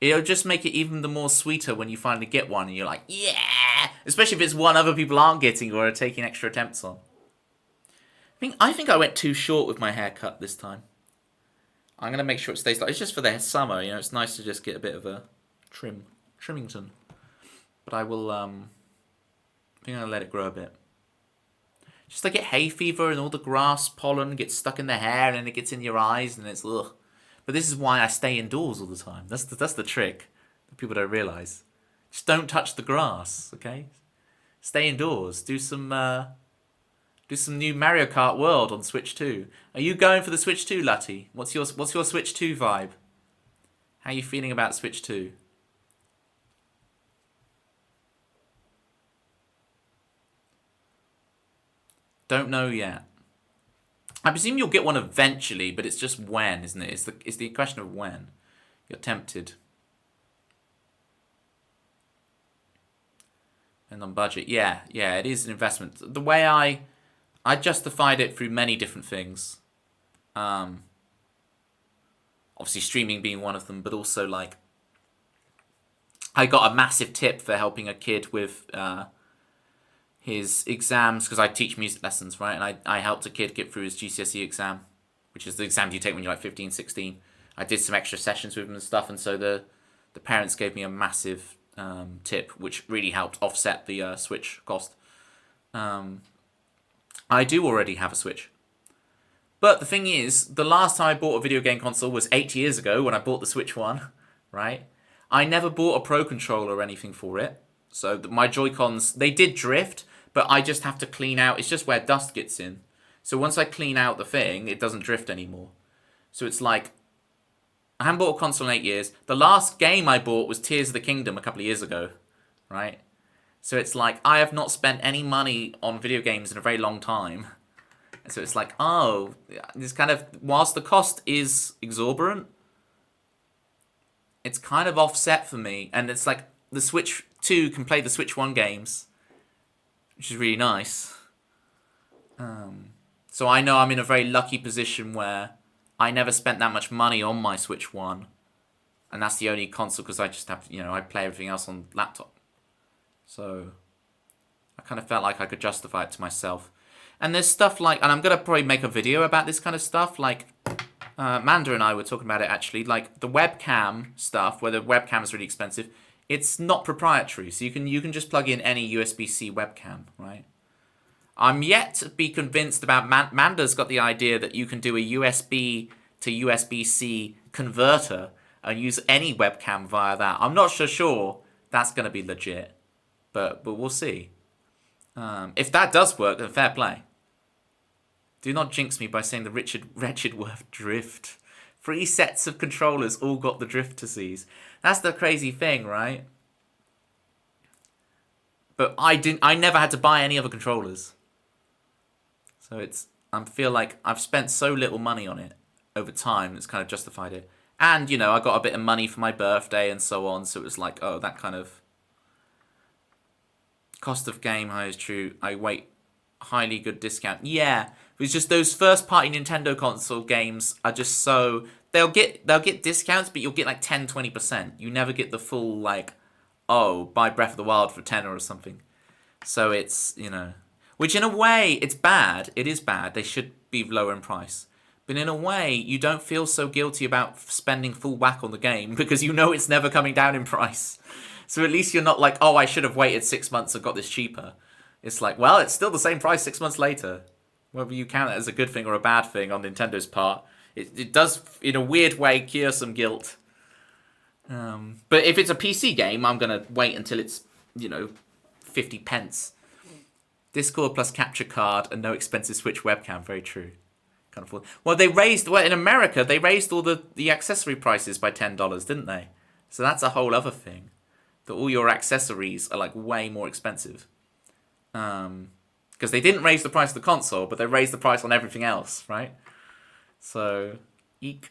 [SPEAKER 1] It'll just make it even the more sweeter when you finally get one and you're like, yeah! Especially if it's one other people aren't getting or are taking extra attempts on. I think I went too short with my haircut this time. I'm going to make sure it stays like... It's just for the summer, you know, it's nice to just get a bit of a trimmington. But I will, I think I'm going to let it grow a bit. Just like get hay fever and all the grass pollen gets stuck in the hair and then it gets in your eyes and it's ugh. But this is why I stay indoors all the time. That's the trick that people don't realise. Just don't touch the grass, okay? Stay indoors. Do some new Mario Kart World on Switch 2. Are you going for the Switch 2, Lutty? What's your Switch 2 vibe? How are you feeling about Switch 2? Don't know yet. I presume you'll get one eventually, but it's just when, isn't it? It's the question of when. You're tempted. And on budget. Yeah, it is an investment. The way I justified it through many different things. Obviously streaming being one of them, but also like I got a massive tip for helping a kid with his exams, because I teach music lessons, right? And I helped a kid get through his GCSE exam, which is the exam you take when you're like 15, 16. I did some extra sessions with him and stuff, and so the parents gave me a massive tip, which really helped offset the Switch cost. I do already have a Switch. But the thing is, the last time I bought a video game console was 8 years ago when I bought the Switch 1, right? I never bought a Pro Controller or anything for it. So my Joy-Cons, they did drift, but I just have to clean out. It's just where dust gets in. So once I clean out the thing, it doesn't drift anymore. So it's like, I haven't bought a console in 8 years. The last game I bought was Tears of the Kingdom a couple of years ago, right? So it's like, I have not spent any money on video games in a very long time. So it's like, oh, this kind of, whilst the cost is exorbitant, it's kind of offset for me. And it's like, the Switch 2 can play the Switch 1 games, which is really nice. So I know I'm in a very lucky position where I never spent that much money on my Switch 1. And that's the only console, because I just have, I play everything else on laptop. So I kind of felt like I could justify it to myself. And there's stuff like, and I'm going to probably make a video about this kind of stuff, like Manda and I were talking about it actually, like the webcam stuff, where the webcam is really expensive. It's not proprietary, so you can just plug in any USB-C webcam, right? I'm yet to be convinced about... Manda's got the idea that you can do a USB to USB-C converter and use any webcam via that. I'm not so sure that's going to be legit, but we'll see. If that does work, then fair play. Do not jinx me by saying the wretched word drift. 3 sets of controllers all got the drift disease. That's the crazy thing, right? But I never had to buy any other controllers. So I feel like I've spent so little money on it over time, it's kind of justified it. And, you know, I got a bit of money for my birthday and so on, so it was like, oh, that kind of cost of game high is true. I wait, highly good discount. Yeah, it's just those first party Nintendo console games are just so they'll get discounts, but you'll get like 10-20%. You never get the full like, oh, buy Breath of the Wild for $10 or something. So it's, you know, which in a way it's bad. It is bad. They should be lower in price. But in a way, you don't feel so guilty about spending full whack on the game because you know it's never coming down in price. So at least you're not like, oh, I should have waited 6 months and got this cheaper. It's like, well, it's still the same price 6 months later. Whether you count it as a good thing or a bad thing on Nintendo's part, it does, in a weird way, cure some guilt. But if it's a PC game, I'm going to wait until it's, you know, 50 pence. Discord plus capture card and no expensive Switch webcam. Very true. Can't afford. Well, in America, they raised all the accessory prices by $10, didn't they? So that's a whole other thing. That all your accessories are like way more expensive. Because they didn't raise the price of the console, but they raised the price on everything else, right? So, eek.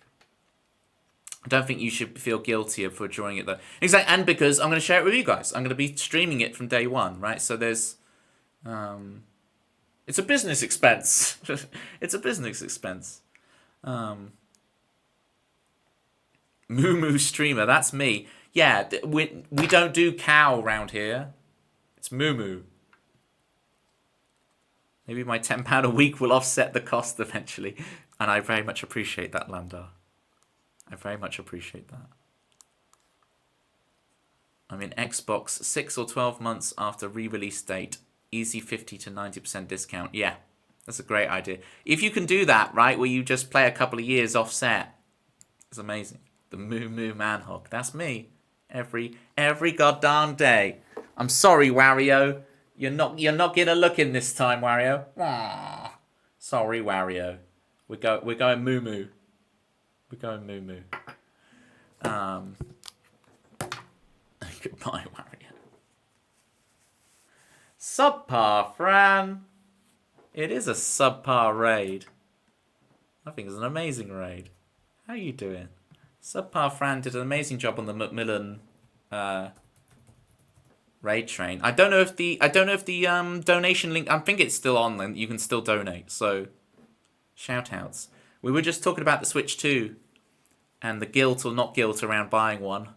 [SPEAKER 1] I don't think you should feel guilty for enjoying it though. Exactly, and because I'm going to share it with you guys. I'm going to be streaming it from day one, right? So there's, it's a business expense. It's a business expense. Moo streamer, that's me. Yeah, we don't do cow around here. It's Moo. Maybe my £10 a week will offset the cost eventually. And I very much appreciate that, Landa. I very much appreciate that. I'm in Xbox 6 or 12 months after re-release date. Easy 50 to 90% discount. Yeah, that's a great idea. If you can do that, right, where you just play a couple of years offset, it's amazing. The Moo Manhog. That's me. Every goddamn day. I'm sorry, Wario. You're not getting a look in this time, Wario. Aww. Sorry, Wario. We're going Moo. We're going Moo. Goodbye, Wario. Subpar, Fran. It is a subpar raid. I think it's an amazing raid. How are you doing? Subpar Fran did an amazing job on the Macmillan raid train. I don't know if the donation link. I think it's still on. And you can still donate. So, shout outs. We were just talking about the Switch 2 and the guilt or not guilt around buying one.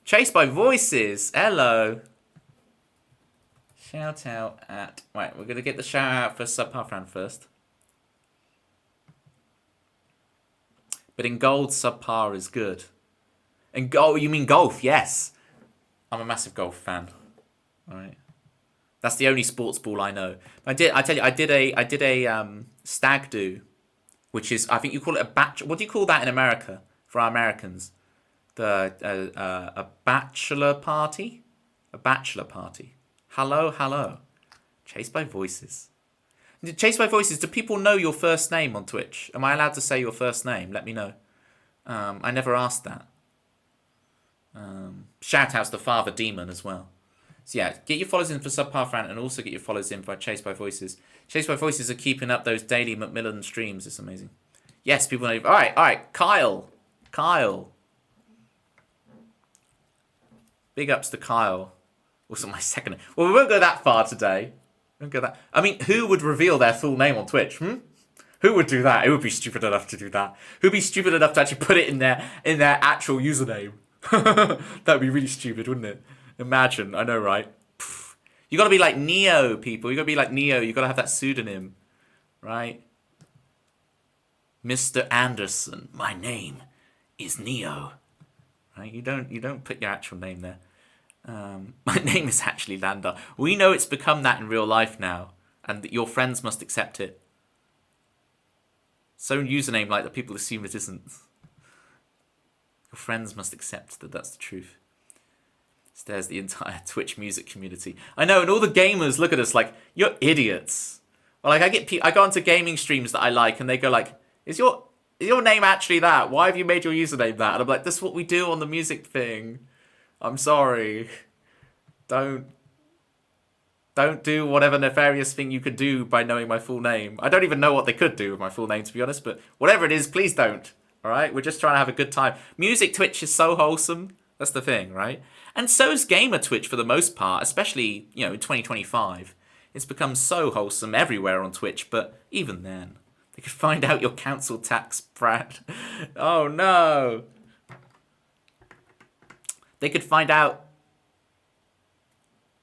[SPEAKER 1] Chased by Voices. Hello. Shout out at. Right, we're gonna get the shout out for Subpar Fran first. But in gold, subpar is good. And you mean golf? Yes. I'm a massive golf fan. All right. That's the only sports ball I know. I did a stag do, which is, I think you call it a batch. What do you call that in America for our Americans? A bachelor party. A bachelor party. Hello. Chased by Voices. Chased by Voices, do people know your first name on Twitch? Am I allowed to say your first name? Let me know. I never asked that. Shout outs to Father Demon as well. So yeah, get your followers in for Subpar Fran and also get your followers in for Chased by Voices. Chased by Voices are keeping up those daily Macmillan streams. It's amazing. Yes, people know. All right. Kyle. Big ups to Kyle. Also my second name. Well, we won't go that far today. I mean, who would reveal their full name on Twitch? Who would do that? It would be stupid enough to do that. Who'd be stupid enough to actually put it in their actual username? That'd be really stupid, wouldn't it? Imagine, I know, right? You gotta be like Neo, people. You gotta be like Neo. You gotta have that pseudonym, right? Mr. Anderson, my name is Neo. Right? You don't put your actual name there. My name is actually Landa. We know it's become that in real life now, and that your friends must accept it. So username like that people assume it isn't. Your friends must accept that that's the truth. Stares the entire Twitch music community. I know, and all the gamers look at us like, you're idiots. Or like, I go onto gaming streams that I like, and they go like, is your name actually that? Why have you made your username that? And I'm like, that's what we do on the music thing. I'm sorry. Don't do whatever nefarious thing you could do by knowing my full name. I don't even know what they could do with my full name, to be honest, but whatever it is, please don't. All right? We're just trying to have a good time. Music Twitch is so wholesome. That's the thing, right? And so's gamer Twitch for the most part, especially, in 2025. It's become so wholesome everywhere on Twitch, but even then, they could find out your council tax, Brad. Oh, no. They could find out.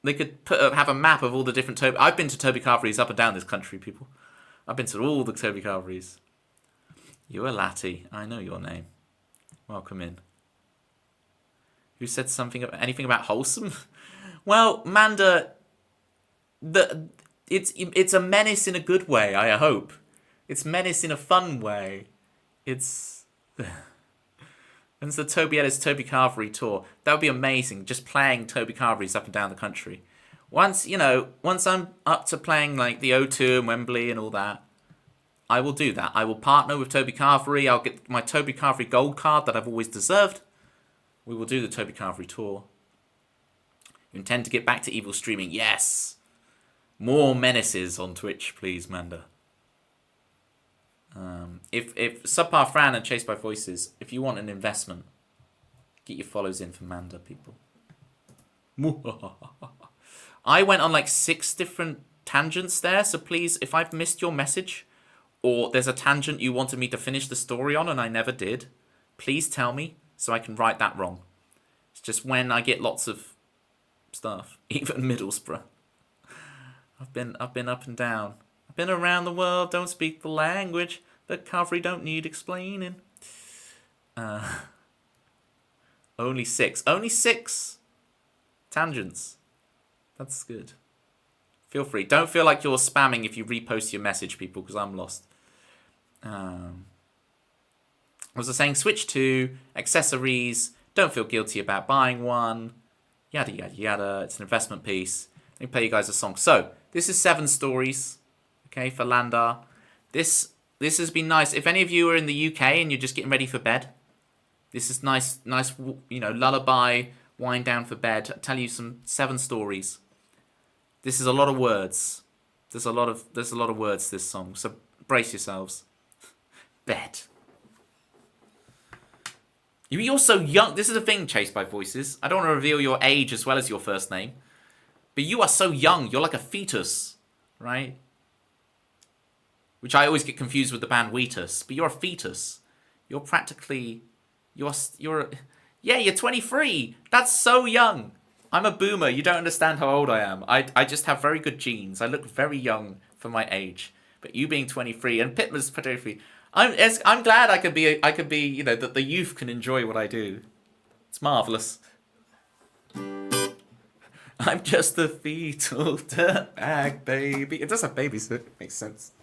[SPEAKER 1] They could have a map of all the different Toby... I've been to Toby Carveries up and down this country, people. I've been to all the Toby Carveries. You're Latty. I know your name. Welcome in. Who said anything about wholesome? Well, Manda, it's a menace in a good way, I hope. It's menace in a fun way. It's the Toby Ellis Toby Carvery tour. That would be amazing, just playing Toby Carveries up and down the country. Once I'm up to playing like the O2 and Wembley and all that, I will do that. I will partner with Toby Carvery. I'll get my Toby Carvery gold card that I've always deserved. We will do the Toby Carvery tour. You intend to get back to evil streaming? Yes. More menaces on Twitch, please, Manda. If Subpar Fran and Chased by Voices, if you want an investment, get your follows in for Manda, people. I went on like 6 different tangents there, so please, if I've missed your message, or there's a tangent you wanted me to finish the story on and I never did, please tell me so I can right that wrong. It's just when I get lots of stuff, even Middlesbrough. I've been up and down. I've been around the world, don't speak the language, but Carvery don't need explaining. Only 6. Only 6 tangents. That's good. Feel free. Don't feel like you're spamming if you repost your message, people, because I'm lost. Was I saying Switch 2, accessories, don't feel guilty about buying one, yada, yada, yada. It's an investment piece. Let me play you guys a song. So, this is 7 stories, okay, for Landar. This has been nice. If any of you are in the UK and you're just getting ready for bed, this is nice, lullaby, wind down for bed. I'll tell you some 7 stories. This is a lot of words. There's a lot of words, this song, so brace yourselves. Bed. You're so young. This is the thing, Chased by Voices. I don't want to reveal your age as well as your first name. But you are so young. You're like a fetus, right? Which I always get confused with the band Wheatus. But you're a fetus. You're practically... You're 23. That's so young. I'm a boomer. You don't understand how old I am. I just have very good genes. I look very young for my age. But you being 23, and Pitman's 23... I'm glad I could be that the youth can enjoy what I do. It's marvelous. I'm just a fetal dirtbag baby. It does have babies, so it makes sense.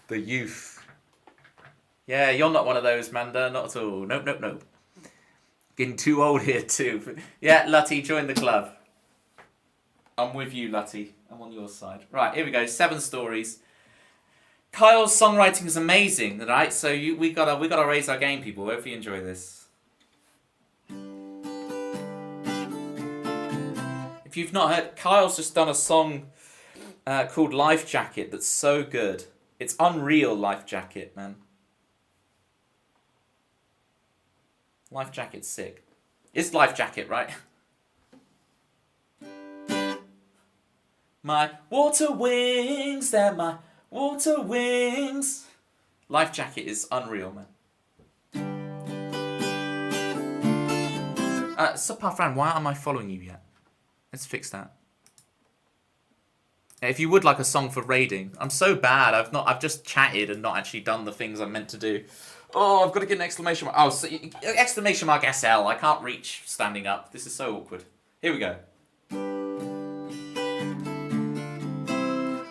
[SPEAKER 1] The youth. Yeah, you're not one of those, Manda. Not at all. Nope. Getting too old here too. Yeah, Lutty, join the club. I'm with you, Lutty. I'm on your side. Right, here we go. 7 stories. Kyle's songwriting is amazing, right? So we gotta raise our game, people. Hope you enjoy this. If you've not heard, Kyle's just done a song called Life Jacket that's so good. It's unreal, Life Jacket, man. Life Jacket's sick. It's Life Jacket, right? My water wings, they're my water wings. Life Jacket is unreal, man. Subpar Fran, why aren't I following you yet? Let's fix that. If you would like a song for raiding, I'm so bad. I've just chatted and not actually done the things I'm meant to do. Oh, I've got to get an exclamation mark. Oh, so, exclamation mark SL. I can't reach standing up. This is so awkward. Here we go.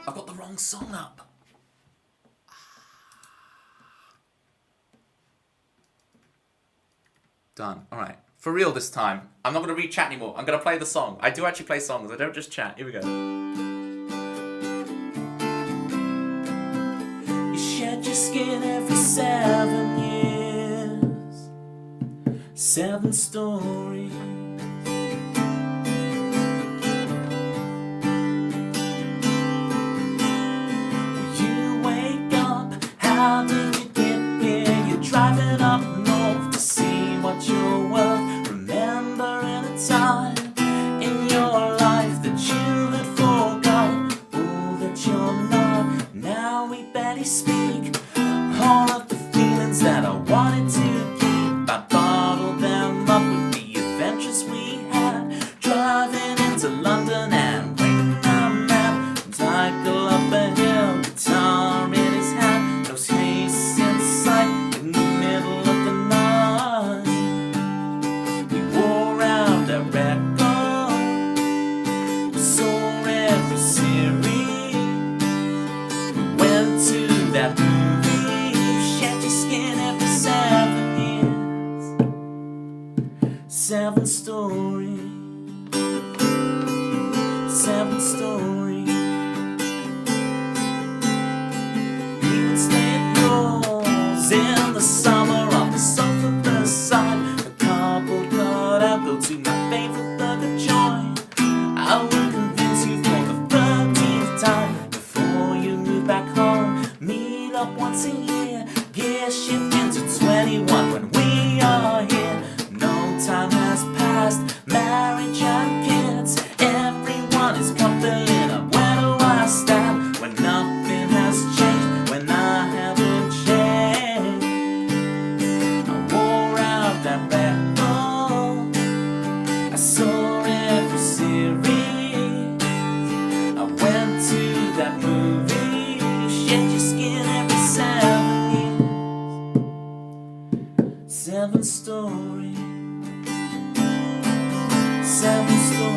[SPEAKER 1] I've got the wrong song up. Done. All right. For real this time. I'm not going to read chat anymore. I'm going to play the song. I do actually play songs. I don't just chat. Here we go.
[SPEAKER 2] You shed your skin every 7 years. 7 stories. You wake up, how did you get here? You're driving up north to see what you're worth. Remembering a time in your life that you had forgot. Oh, that you're not. Now we barely speak. All of the feelings that I wanted to keep, I bottled them up with the adventures we had. Driving into London and waiting a map. Cycle up a hill, guitar in his hand. No space in sight in the middle of the night. We wore out that record. We saw every series. We went to that movie. You shed your skin every 7 years. 7 stories. 7 stories. We would stay at yours in the summer on the sofa beside the cardboard cutout built to my favorite burger joint. I would convince you for the 13th time before you move back home. Meet up once a year, gear shift into 21 when we are here. No time has passed, marriage and kids. Everyone is coupling up. Where do I stand when nothing has changed? When I haven't changed. I wore out that record. I saw every series. I went to that movie. You shed your skin every 7 years. 7 stories. 7 stories.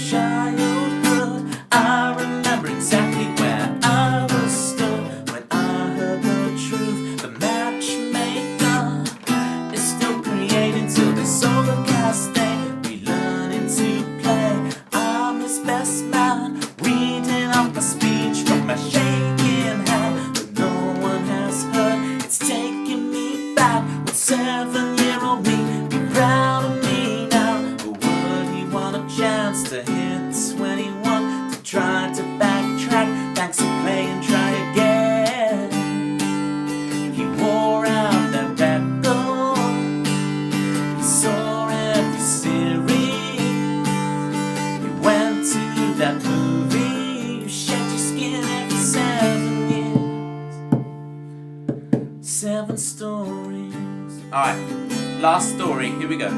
[SPEAKER 2] Childhood, I remember exactly where I was stood when I heard the truth. The matchmaker is still creating till they sold the casting. We learning to play. I'm his best man, reading out my speech from my shaking hand. But no one has heard. It's taking me back with 7-year-old me. Be proud of me now. But would he want a chance to hit 21 to try to backtrack? Thanks for playing, try again. He wore out that record. He saw every series. He went to that movie. You shed your skin every 7 years. 7 stories.
[SPEAKER 1] All right. Last story. Here we go.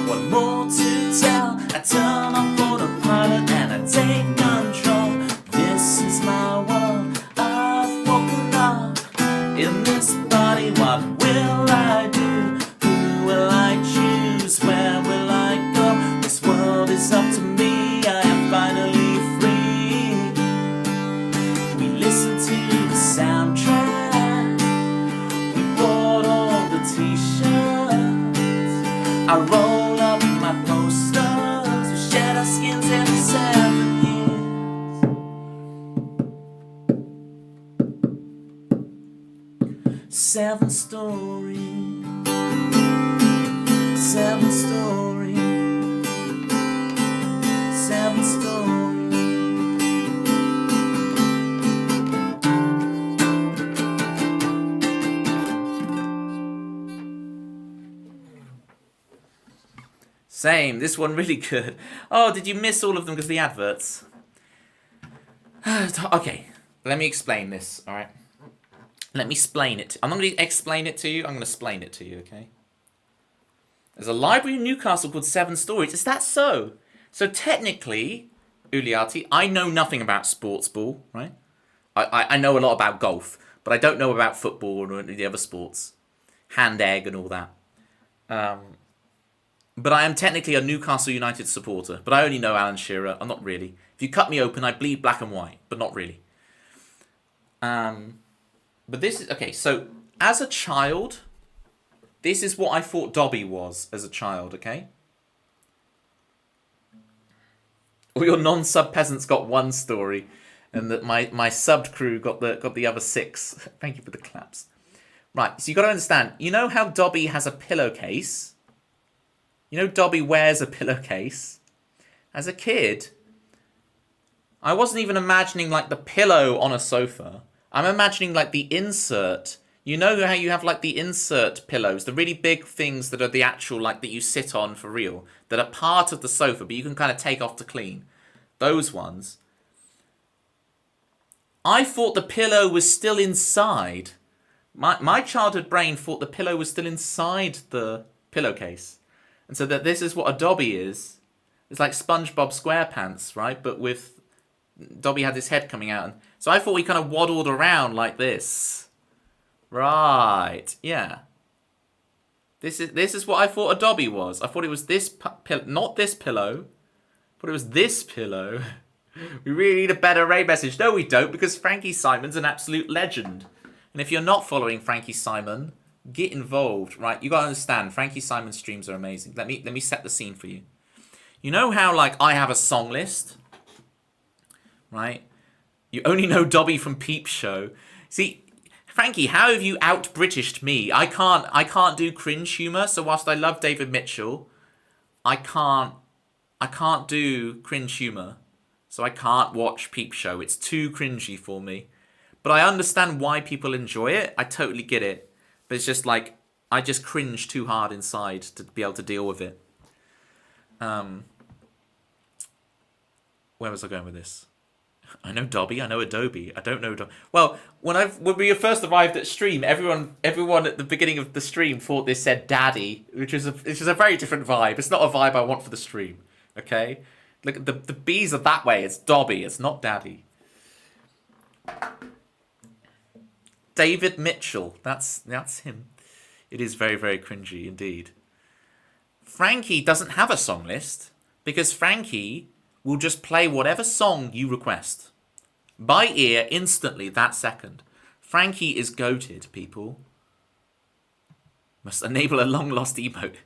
[SPEAKER 2] One more to tell. I turn off autopilot and I take control. This is my world. I've woken up in this body. What will I do? Who will I choose? Where will I go? This world is up to me. I am finally free. We listen to the soundtrack. We bought all the t-shirts. I roll up my posters. We shed our skins every 7 years. 7 stories. 7 stories. 7 stories.
[SPEAKER 1] Same. This one really good. Oh, did you miss all of them because of the adverts? Okay, let me explain this, all right? Let me explain it. I'm not going to explain it to you. I'm going to explain it to you, okay? There's a library in Newcastle called 7 Stories. Is that so? So technically, Uliati, I know nothing about sports ball, right? I know a lot about golf, but I don't know about football or the other sports. Hand egg and all that. But I am technically a Newcastle United supporter. But I only know Alan Shearer. I'm not really. If you cut me open, I bleed black and white. But not really. But this is okay. So as a child, this is what I thought Dobby was as a child. Okay. All your non-sub peasants got one story, and that my subbed crew got the other 6. Thank you for the claps. Right, so you got to understand. You know how Dobby has a pillowcase? You know Dobby wears a pillowcase? As a kid, I wasn't even imagining like the pillow on a sofa. I'm imagining like the insert. You know how you have like the insert pillows, the really big things that are the actual like that you sit on for real, that are part of the sofa, but you can kind of take off to clean. Those ones. I thought the pillow was still inside. My childhood brain thought the pillow was still inside the pillowcase. And so that this is what a Dobby is. It's like SpongeBob SquarePants, right? But with Dobby had his head coming out. And so I thought he kind of waddled around like this. Right. Yeah. This is what I thought a Dobby was. I thought it was this not this pillow. I thought it was this pillow. We really need a better raid message. No, we don't, because Frankie Simon's an absolute legend. And if you're not following Frankie Simon, get involved, right? You gotta understand, Frankie Simon's streams are amazing. Let me set the scene for you. You know how like I have a song list, right? You only know Dobby from Peep Show. See, Frankie, how have you out-Britished me? I can't do cringe humour. So whilst I love David Mitchell, I can't do cringe humour. So I can't watch Peep Show. It's too cringy for me. But I understand why people enjoy it. I totally get it. But it's just like, I just cringe too hard inside to be able to deal with it. Where was I going with this? I know Dobby, I know Adobe. I don't know Dobby. Well, when we first arrived at stream, everyone at the beginning of the stream thought this said Daddy, which is a very different vibe. It's not a vibe I want for the stream. Okay? Look, the B's are that way. It's Dobby, it's not Daddy. David Mitchell. That's him. It is very, very cringy indeed. Frankie doesn't have a song list because Frankie will just play whatever song you request. By ear, instantly, that second. Frankie is goated, people. Must enable a long-lost emote.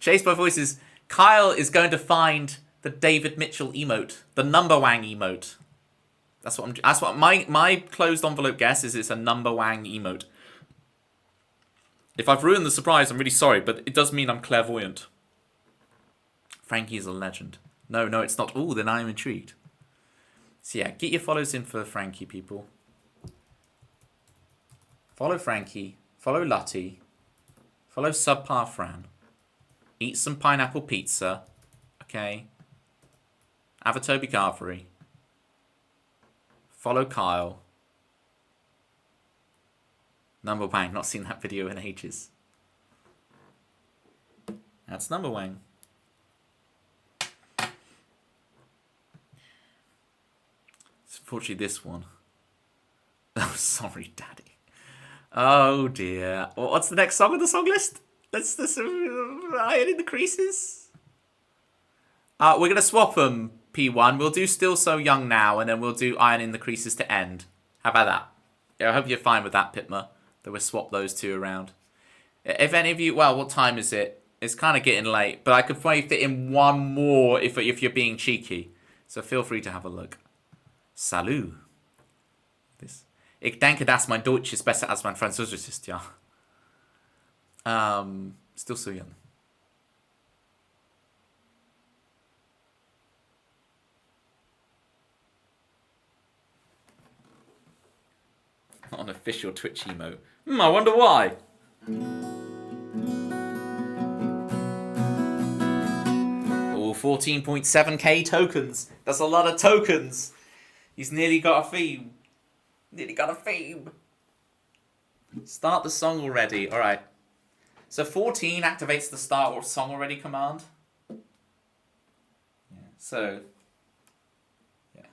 [SPEAKER 1] Chased by voices. Kyle is going to find the David Mitchell emote. The number wang emote. That's what my closed envelope guess is. It's a number wang emote. If I've ruined the surprise, I'm really sorry, but it does mean I'm clairvoyant. Frankie is a legend. No, it's not. Ooh, then I'm intrigued. So yeah, get your follows in for Frankie, people. Follow Frankie. Follow Lutty. Follow Subpar Fran. Eat some pineapple pizza. Okay. Have a Toby Carvery. Follow Kyle. Number Wang. Not seen that video in ages. That's Number Wang. Unfortunately, this one. Oh, sorry, Daddy. Oh dear. What's the next song on the song list? Let's Iron in the Creases. We're gonna swap them. P1. We'll do Still So Young now, and then we'll do Iron in the Creases to end. How about that? Yeah, I hope you're fine with that, Pitma. That we'll swap those two around. If any of you, well, what time is it? It's kind of getting late, but I could probably fit in one more if you're being cheeky. So feel free to have a look. Salut. Ich denke, dass mein Deutsch ist besser als mein Französisch ist, ja. Still So Young. Not an official Twitch emote. I wonder why. Oh, 14.7k tokens. That's a lot of tokens. He's nearly got a theme. Start the song already. All right. So 14 activates the start song already command. Yeah. So. Yeah.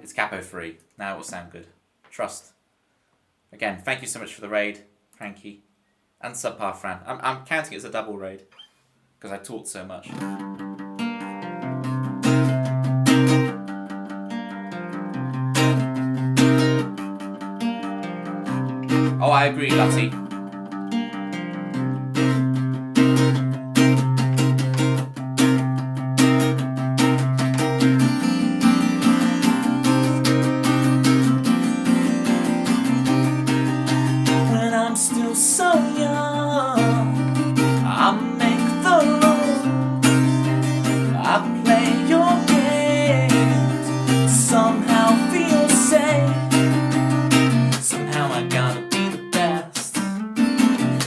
[SPEAKER 1] It's capo free. Now it will sound good. Trust. Again, thank you so much for the raid, Frankie, and Subpar Fran. I'm counting it as a double raid because I talked so much. Oh, I agree, Lutty.
[SPEAKER 2] When I'm still so young, I make the rules, I play your games, somehow feel safe. Somehow I gotta be the best,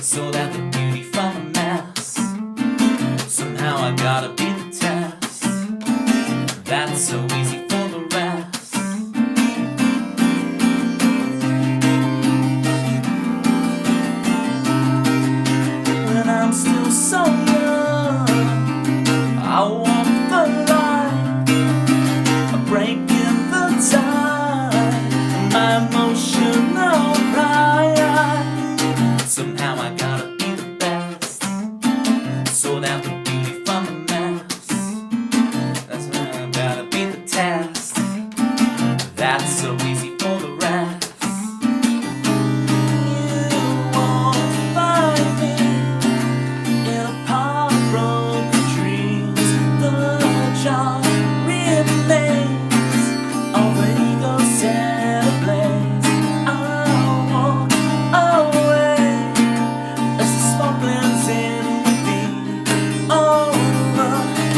[SPEAKER 2] so that the beauty from a mess. Somehow I gotta be the test, that's so easy for the rest. When I'm still so young, I walk the line, I break in the time, my emotional pride. Somehow I gotta be the best, so that the beauty from a mess. That's when I gotta be the test, that's so easy for the rest. You won't find me in a pile of broken dreams. The charm remains of the ego set ablaze. I'll walk away as the smoke blends in with the overcasting.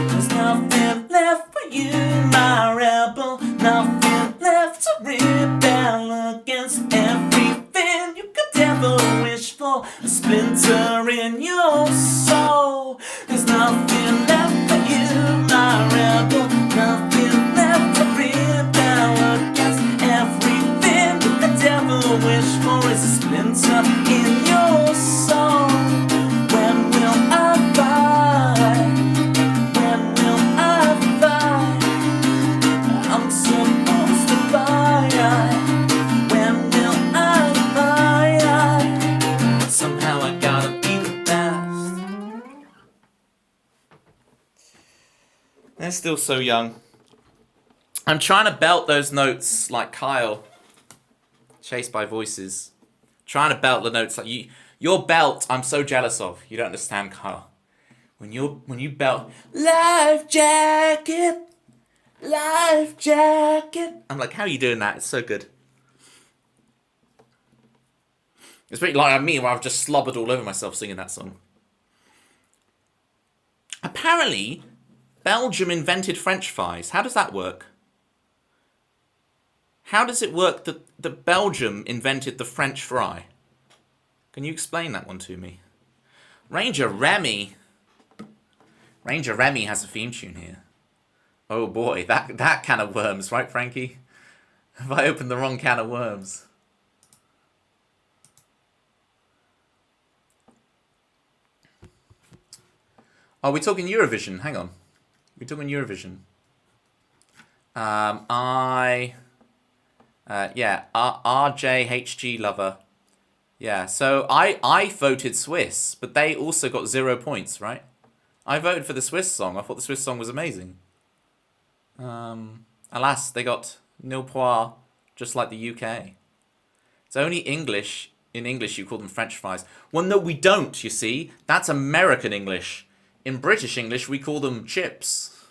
[SPEAKER 2] There's nothing left for you, my rebel. Nothing left to rebel against. Everything you could ever wish for, a splinter in your soul. There's nothing left for you, my rebel. Nothing left to rebel against. Everything you could ever wish for is a splinter in your soul. When will I find? When will I find? I'm supposed to find. When will I find? Somehow I gotta be the best.
[SPEAKER 1] They're still so young. I'm trying to belt those notes like Kyle. Chased by voices. Trying to belt the notes like you. Your belt, I'm so jealous of. You don't understand, Kyle. When you belt, life jacket, life jacket. I'm like, how are you doing that? It's so good. It's pretty like me where I've just slobbered all over myself singing that song. Apparently, Belgium invented French fries. How does that work? How does it work that Belgium invented the French fry? Can you explain that one to me? Ranger Remy has a theme tune here. Oh boy, that can of worms, right, Frankie? Have I opened the wrong can of worms? Are we talking Eurovision? Hang on. We're talking Eurovision. RJHG lover. Yeah, so I voted Swiss, but they also got 0 points, right? I voted for the Swiss song. I thought the Swiss song was amazing. Alas, they got 0 points, just like the UK. It's only English. In English, you call them French fries. Well, no, we don't, you see. That's American English. In British English, we call them chips.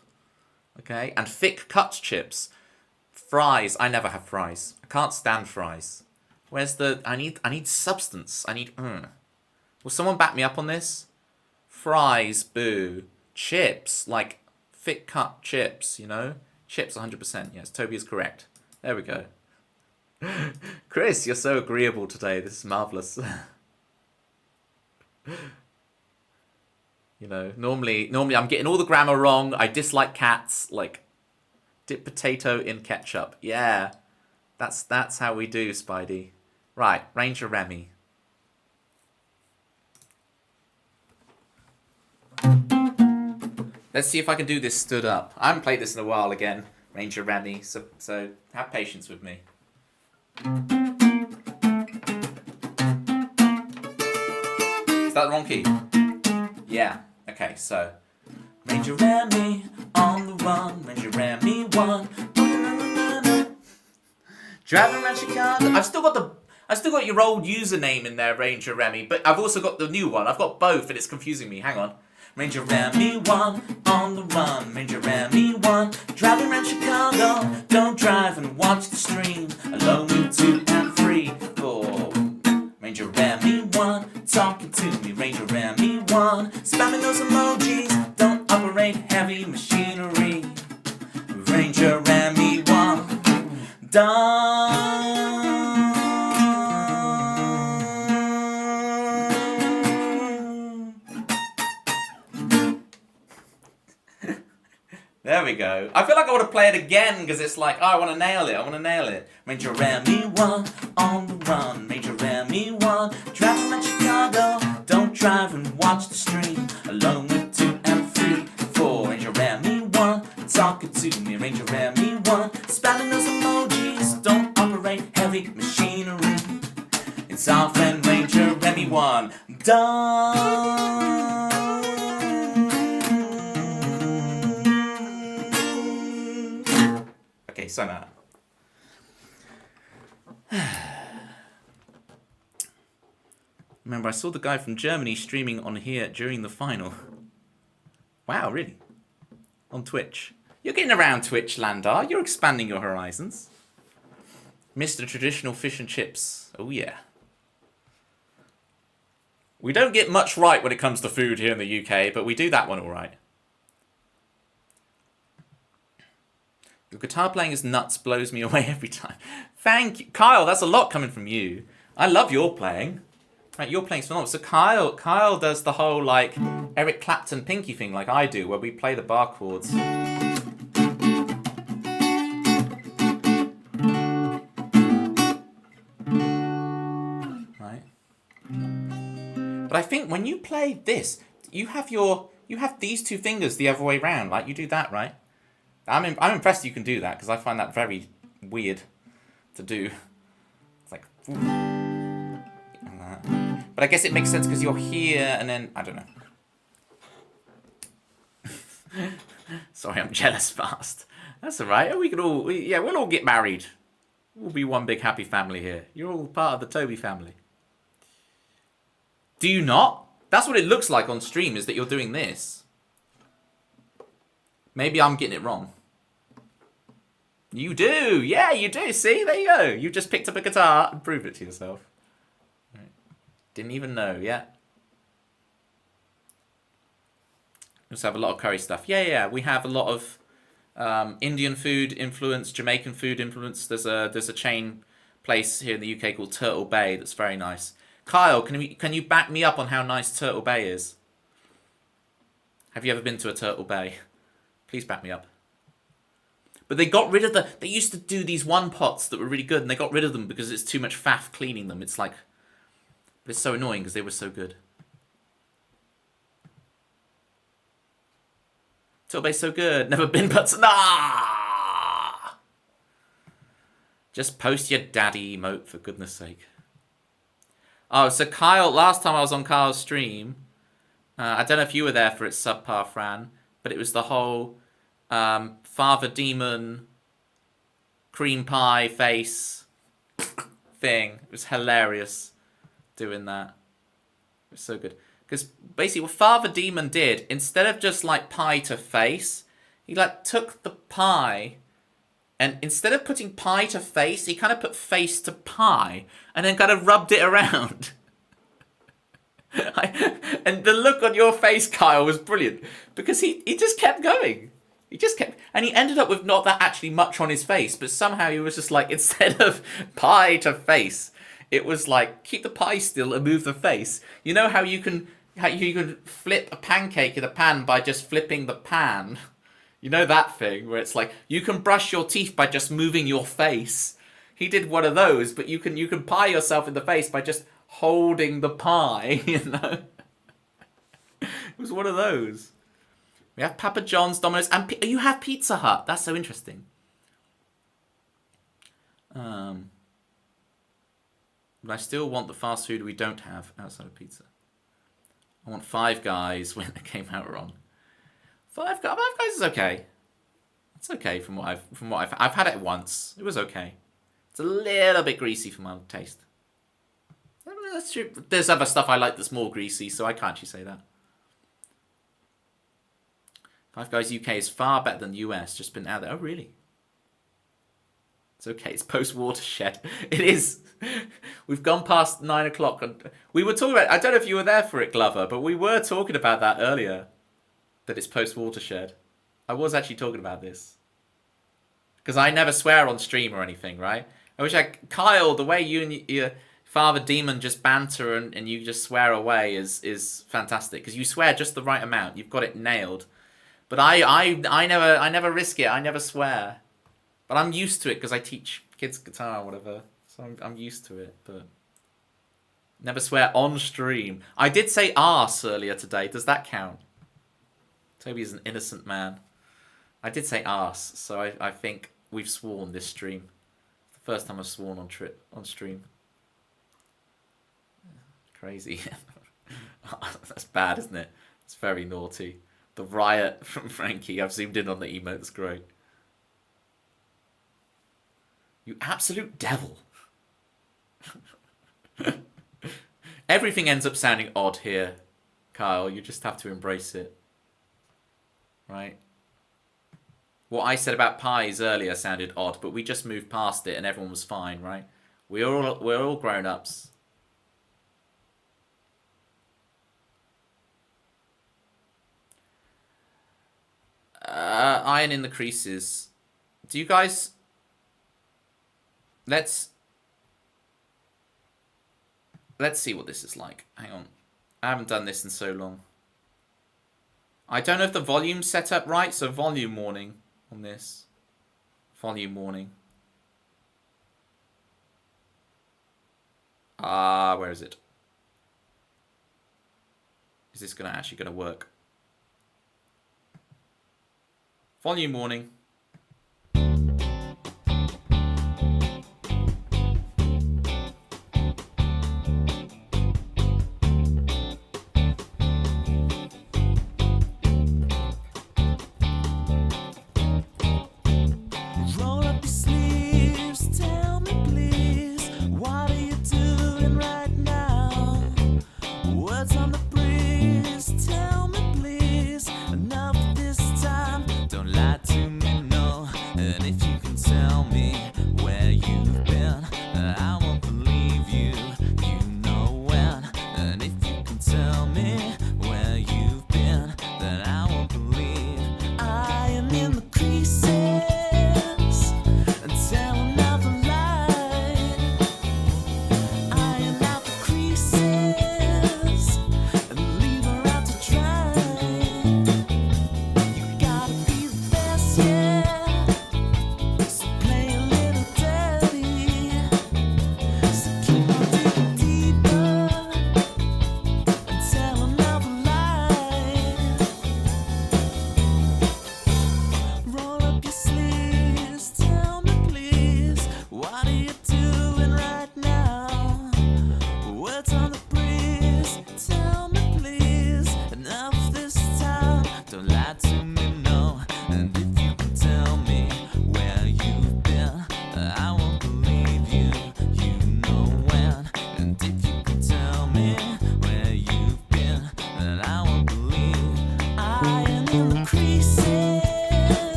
[SPEAKER 1] Okay? And thick cut chips. Fries. I never have fries. I can't stand fries. Where's the... I need substance. I need... Will someone back me up on this? Fries, boo. Chips, like thick cut chips, you know? Chips 100%. Yes, Toby is correct. There we go. Chris, you're so agreeable today. This is marvellous. You know, normally I'm getting all the grammar wrong. I dislike cats. Like, dip potato in ketchup. Yeah, that's how we do, Spidey. Right, Ranger Remy. Let's see if I can do this stood up. I haven't played this in a while again, Ranger Remy, so have patience with me. Is that the wrong key? Yeah. Okay, so
[SPEAKER 2] Ranger Remy on the run, Ranger Remy 1.
[SPEAKER 1] driving around Chicago. I've still got your old username in there, Ranger Remy, but I've also got the new one. I've got both, and it's confusing me. Hang on.
[SPEAKER 2] Ranger Remy 1 on the run, Ranger Remy 1. Driving around Chicago, don't drive and watch the stream. Alone with 2 and 3, 4. Ranger Remy 1, talking to me, Ranger Remy 1. Spamming those emojis, don't operate heavy machinery. Ranger Remy 1, done.
[SPEAKER 1] There we go. I feel like I want to play it again because it's like, oh, I want to nail it.
[SPEAKER 2] Ranger Remy 1 on the run, Ranger Remy 1. Driving around Chicago, don't drive and watch the stream. Alone with 2 and 3, 4. Ranger Remy 1, talking to me, Ranger Remy 1. Spamming those emojis, don't operate heavy machinery. It's our friend Ranger Remy 1, done.
[SPEAKER 1] Okay, so now. Remember, I saw the guy from Germany streaming on here during the final. Wow, really? On Twitch. You're getting around Twitch, Landar. You're expanding your horizons. Mr. Traditional Fish and Chips. Oh, yeah. We don't get much right when it comes to food here in the UK, but we do that one all right. Your guitar playing is nuts, blows me away every time. Thank you. Kyle, that's a lot coming from you. I love your playing. Right, your playing's phenomenal. So Kyle does the whole, like, Eric Clapton pinky thing like I do, where we play the bar chords. Right? But I think when you play this, you have these two fingers the other way round. Like, you do that, right? I'm impressed you can do that, because I find that very weird to do. It's like, ooh, and that. But I guess it makes sense because you're here and then, I don't know. Sorry, I'm jealous fast. That's all right. We'll all get married. We'll be one big happy family here. You're all part of the Toby family. Do you not? That's what it looks like on stream, is that you're doing this. Maybe I'm getting it wrong. You do. Yeah, you do. See? There you go. You just picked up a guitar and proved it to yourself. Right. Didn't even know. Yeah. We also have a lot of curry stuff. Yeah. We have a lot of Indian food influence, Jamaican food influence. There's a chain place here in the UK called Turtle Bay that's very nice. Kyle, can you back me up on how nice Turtle Bay is? Have you ever been to a Turtle Bay? Please back me up. But they got rid of they used to do these one pots that were really good, and they got rid of them because it's too much faff cleaning them. It's like, but it's so annoying because they were so good. Turtle Bay's so good. Never been, but nah. Just post your daddy emote for goodness sake. Oh, so Kyle, last time I was on Kyle's stream, I don't know if you were there for its subpar, Fran, but it was the whole Father Demon cream pie face thing. It was hilarious doing that. It was so good. Because basically what Father Demon did, instead of just like pie to face, he like took the pie and instead of putting pie to face, he kind of put face to pie and then kind of rubbed it around. And the look on your face, Kyle, was brilliant because he just kept going. He just kept, and he ended up with not that actually much on his face, but somehow he was just like, instead of pie to face, it was like keep the pie still and move the face. You know how you can flip a pancake in a pan by just flipping the pan. You know that thing where it's like you can brush your teeth by just moving your face. He did one of those, but you can pie yourself in the face by just holding the pie. You know, it was one of those. We have Papa John's, Domino's, and you have Pizza Hut. That's so interesting. But I still want the fast food we don't have outside of pizza. I want Five Guys when it came out wrong. Five Guys is okay. It's okay from what I've had it once. It was okay. It's a little bit greasy for my taste. That's true. There's other stuff I like that's more greasy, so I can't actually say that. Five Guys UK is far better than US. Just been out there. Oh, really? It's okay. It's post-watershed. It is. We've gone past 9 o'clock. And we were talking about... I don't know if you were there for it, Glover, but we were talking about that earlier. That it's post-watershed. I was actually talking about this. Because I never swear on stream or anything, right? I wish Kyle, the way you and your Father Demon just banter and you just swear away is fantastic. Because you swear just the right amount. You've got it nailed. But I never risk it. I never swear. But I'm used to it because I teach kids guitar or whatever. So I'm used to it. But never swear on stream. I did say arse earlier today. Does that count? Toby is an innocent man. I did say arse. So I think we've sworn this stream. It's the first time I've sworn on stream. Crazy. That's bad, isn't it? It's very naughty. The riot from Frankie. I've zoomed in on the emote. That's great. You absolute devil. Everything ends up sounding odd here, Kyle. You just have to embrace it. Right? What I said about pies earlier sounded odd, but we just moved past it and everyone was fine, right? We're all grown-ups. Iron in the creases. Do you guys... Let's see what this is like. Hang on. I haven't done this in so long. I don't know if the volume's set up right, so volume warning on this. Volume warning. Where is it? Is this actually gonna work? Volume warning.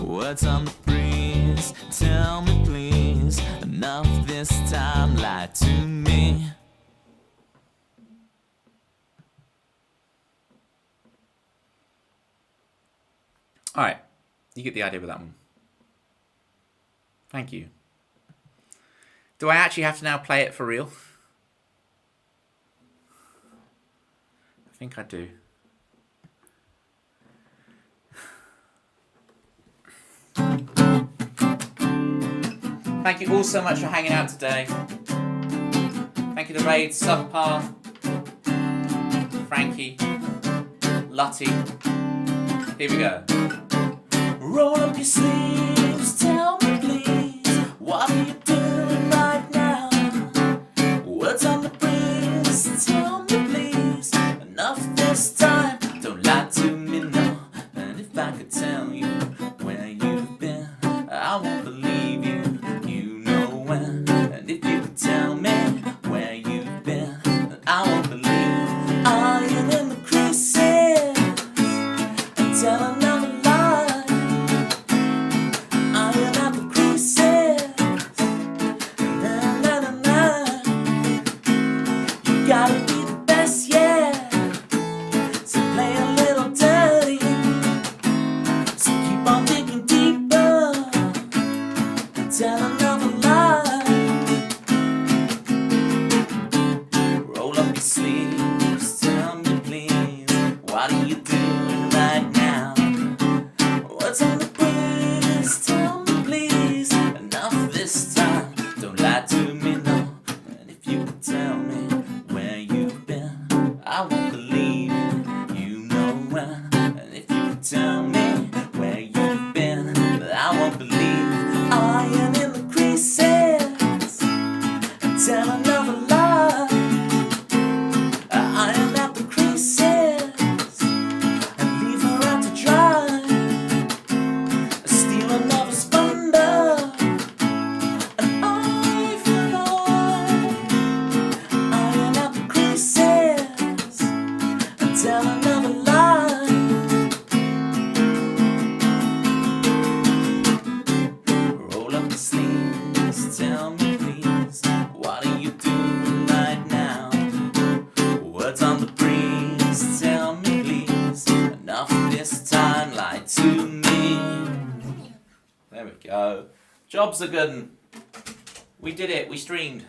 [SPEAKER 2] Words on the breeze, tell me please, enough this time, lie to me.
[SPEAKER 1] All right, you get the idea with that one. Thank you. Do I actually have to now play it for real? I think I do. Thank you all so much for hanging out today. Thank you to Raid, Subpar, Frankie, Lutty. Here we go.
[SPEAKER 2] Roll up your sleeves, tell me please, what are you doing right now? Words on the breeze, tell me please, enough this time, don't lie to me, no. And if I could tell you where you've been, I won't believe you, you know when. And if you could tell me where you've been, I won't believe iron in the creases and tell another lie. Iron out the creases, na na na na. You gotta be the best, yeah. So play a little dirty. So keep on digging deeper and tell another lie. Roll up your sleeves, tell me please, what are you doing right now? What's on the breeze, tell me please, enough this time, don't lie to me, no. And if you could tell me where you've been, I won't believe you, you know when. And if you could tell me where you've been, I won't believe iron in the creases and tell another lie. Iron out the creases and leave her out to dry. Steal another splendor, an eye for an eye. Iron out the creases and tell another lie. Roll up the sleeves, tell me please, what are you doing right now? Words on the breeze, tell me please, enough this time, lie to me.
[SPEAKER 1] There we go. Jobs are good. We did it. We streamed.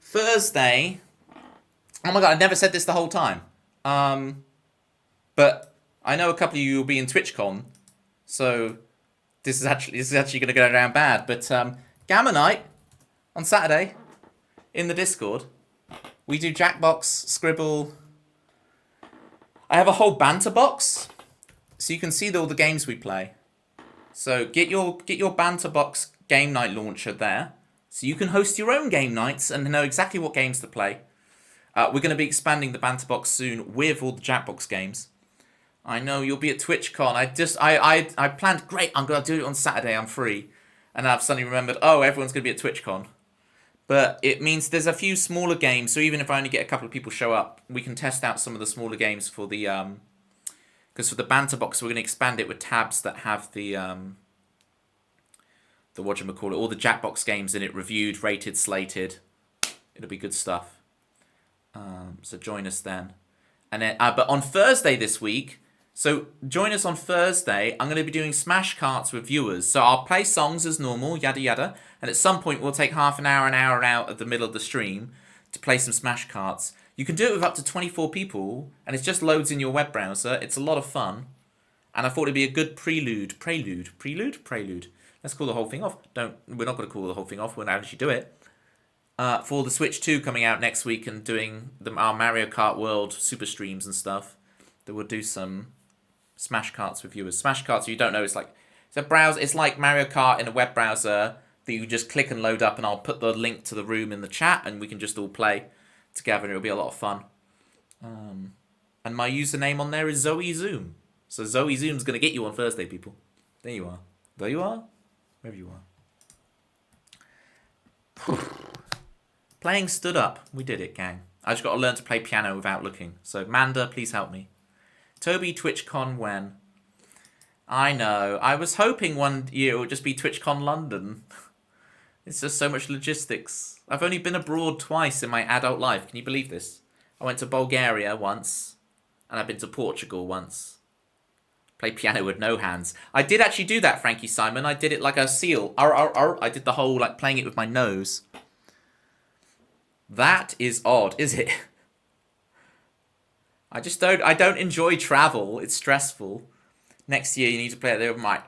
[SPEAKER 1] Thursday. Oh my god! I never said this the whole time. But I know a couple of you will be in TwitchCon, so this is actually going to go down bad. But Gamma Night on Saturday in the Discord. We do Jackbox, Scribble. I have a whole banter box, so you can see all the games we play. So get your banter box game night launcher there, so you can host your own game nights and know exactly what games to play. We're going to be expanding the banter box soon with all the Jackbox games. I know you'll be at TwitchCon. I planned, great, I'm going to do it on Saturday, I'm free. And I've suddenly remembered, oh, everyone's going to be at TwitchCon. But it means there's a few smaller games, so even if I only get a couple of people show up, we can test out some of the smaller games for the... Because for the banter box, we're going to expand it with tabs that have the whatchamacallit, all the Jackbox games in it, reviewed, rated, slated. It'll be good stuff. So join us then. And then, but on Thursday this week, so join us on Thursday. I'm going to be doing Smash Carts with viewers. So I'll play songs as normal, yada yada. And at some point, we'll take half an hour out of the middle of the stream to play some Smash Carts. You can do it with up to 24 people, and it just loads in your web browser. It's a lot of fun. And I thought it'd be a good prelude. Let's call the whole thing off. We're not going to call the whole thing off. We'll actually do it. For the Switch 2 coming out next week and doing our Mario Kart World super streams and stuff, that we'll do some Smash Carts with viewers. Smash Carts, if you don't know, it's a browser. It's like Mario Kart in a web browser that you just click and load up, and I'll put the link to the room in the chat, and we can just all play together, and it'll be a lot of fun. And my username on there is Zoe Zoom. So Zoe Zoom's going to get you on Thursday, people. There you are. There you are. Wherever you are. Playing stood up. We did it, gang. I just got to learn to play piano without looking. So, Manda, please help me. Toby, TwitchCon when? I know. I was hoping one year it would just be TwitchCon London. It's just so much logistics. I've only been abroad twice in my adult life. Can you believe this? I went to Bulgaria once, and I've been to Portugal once. Play piano with no hands. I did actually do that, Frankie Simon. I did it like a seal. Arr, arr, arr. I did the whole, like, playing it with my nose. That is odd, is it? I don't enjoy travel. It's stressful. Next year, you need to play it there with Mike.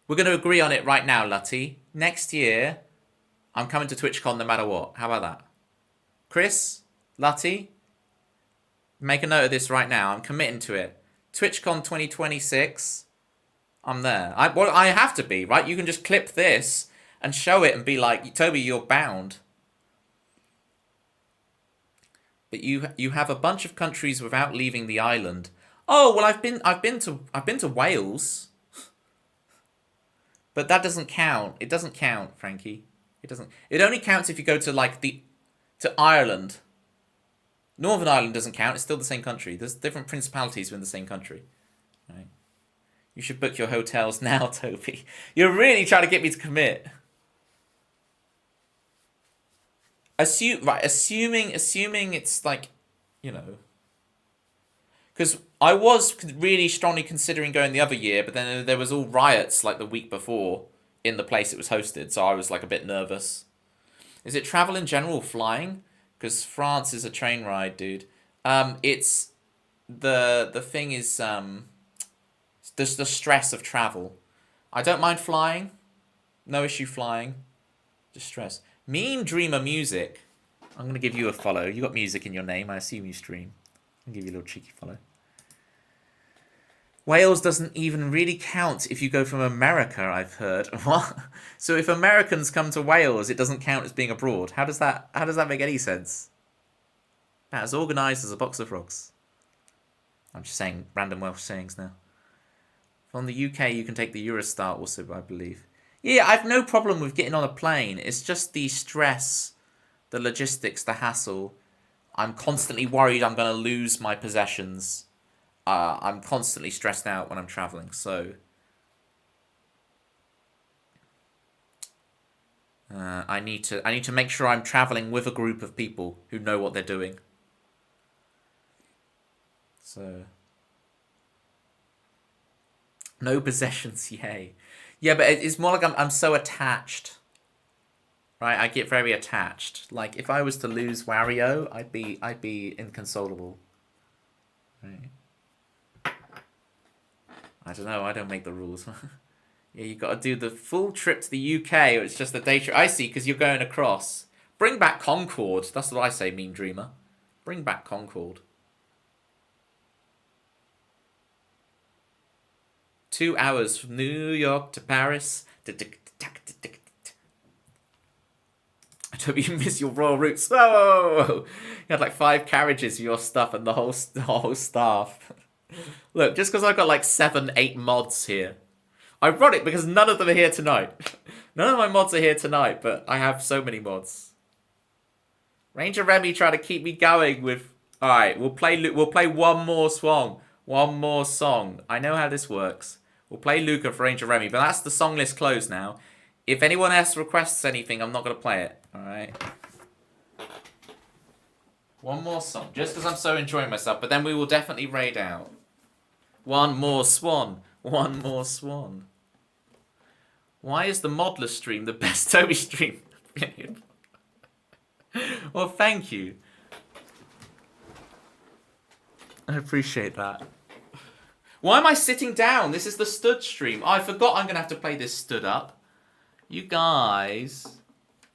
[SPEAKER 1] We're going to agree on it right now, Lutty. Next year, I'm coming to TwitchCon no matter what. How about that? Chris, Lutty, make a note of this right now. I'm committing to it. TwitchCon 2026, I'm there. I have to be, right? You can just clip this and show it and be like, Toby, you're bound. But you have a bunch of countries without leaving the island. Oh well, I've been to Wales, but that doesn't count. It doesn't count, Frankie. It doesn't. It only counts if you go to like to Ireland. Northern Ireland doesn't count. It's still the same country. There's different principalities within the same country. Right? You should book your hotels now, Toby. You're really trying to get me to commit. Assuming it's like, you know, because I was really strongly considering going the other year, but then there was all riots like the week before in the place it was hosted, so I was like a bit nervous. Is it travel in general, flying? Because France is a train ride, dude. It's the thing is there's the stress of travel. I don't mind flying, no issue flying, just stress. Mean Dreamer Music. I'm going to give you a follow. You got music in your name. I assume you stream. I'll give you a little cheeky follow. Wales doesn't even really count if you go from America, I've heard. What? So if Americans come to Wales, it doesn't count as being abroad. How does that make any sense? About as organised as a box of rocks. I'm just saying random Welsh sayings now. From the UK, you can take the Eurostar also, I believe. Yeah, I've no problem with getting on a plane. It's just the stress, the logistics, the hassle. I'm constantly worried I'm going to lose my possessions. I'm constantly stressed out when I'm traveling, so I need to make sure I'm traveling with a group of people who know what they're doing. So no possessions, yay. Yeah, but it's more like I'm so attached. Right, I get very attached. Like if I was to lose Wario, I'd be inconsolable. Right. I don't know, I don't make the rules. Yeah, you got to do the full trip to the UK, or it's just a day trip. I see, because you're going across. Bring back Concorde. That's what I say, Mean Dreamer. Bring back Concorde. 2 hours from New York to Paris. I hope you miss your royal roots. Whoa! You had like 5 carriages for your stuff and the whole staff. Look, just because I've got like 7, 8 mods here. Ironic because none of them are here tonight. None of my mods are here tonight, but I have so many mods. Ranger Remy trying to keep me going with... Alright, we'll play one more song. One more song. I know how this works. We'll play Luca for Ranger Remy, but that's the song list closed now. If anyone else requests anything, I'm not going to play it. Alright? One more song, just because I'm so enjoying myself, but then we will definitely raid out. One more swan. One more swan. Why is the Modler stream the best Toby stream? Well, thank you. I appreciate that. Why am I sitting down? This is the stood stream. Oh, I forgot I'm going to have to play this stood up. You guys.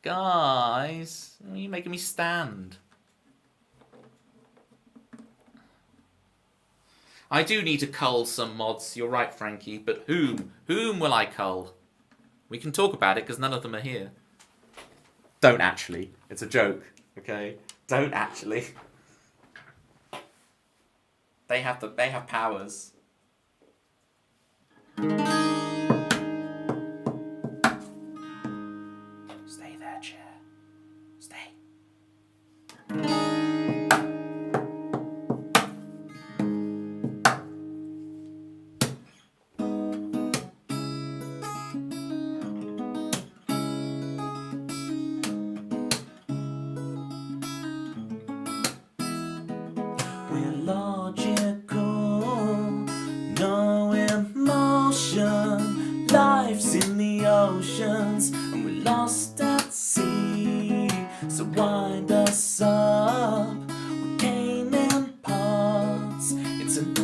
[SPEAKER 1] Guys. You're making me stand. I do need to cull some mods. You're right, Frankie. But whom? Whom will I cull? We can talk about it because none of them are here. Don't actually. It's a joke. Okay? Don't actually. They have powers. Stay there, chair. Stay.
[SPEAKER 2] We're logical, knowing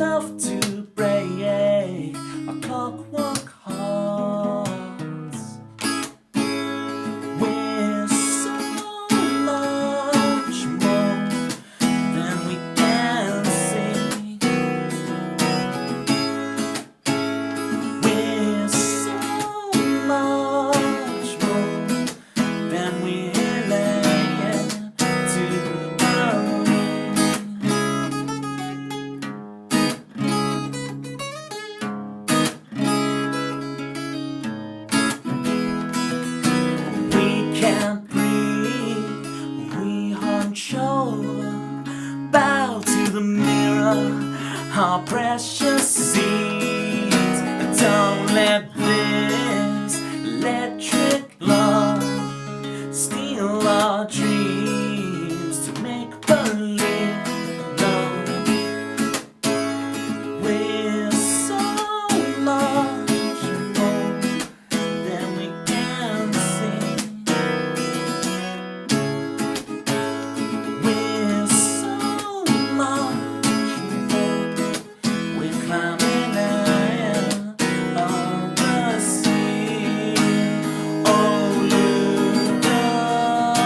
[SPEAKER 2] enough to break our clockwork hearts. We're so much more than we can see. We're so much more than we let to believe. We can't breathe, we hunch over, bow to the mirror, our precious seeds. Don't let this electric love steal our dreams to make believe. No, we're so much more than we can see. We're so much more. We're climbing out of the sea. Oh, look up,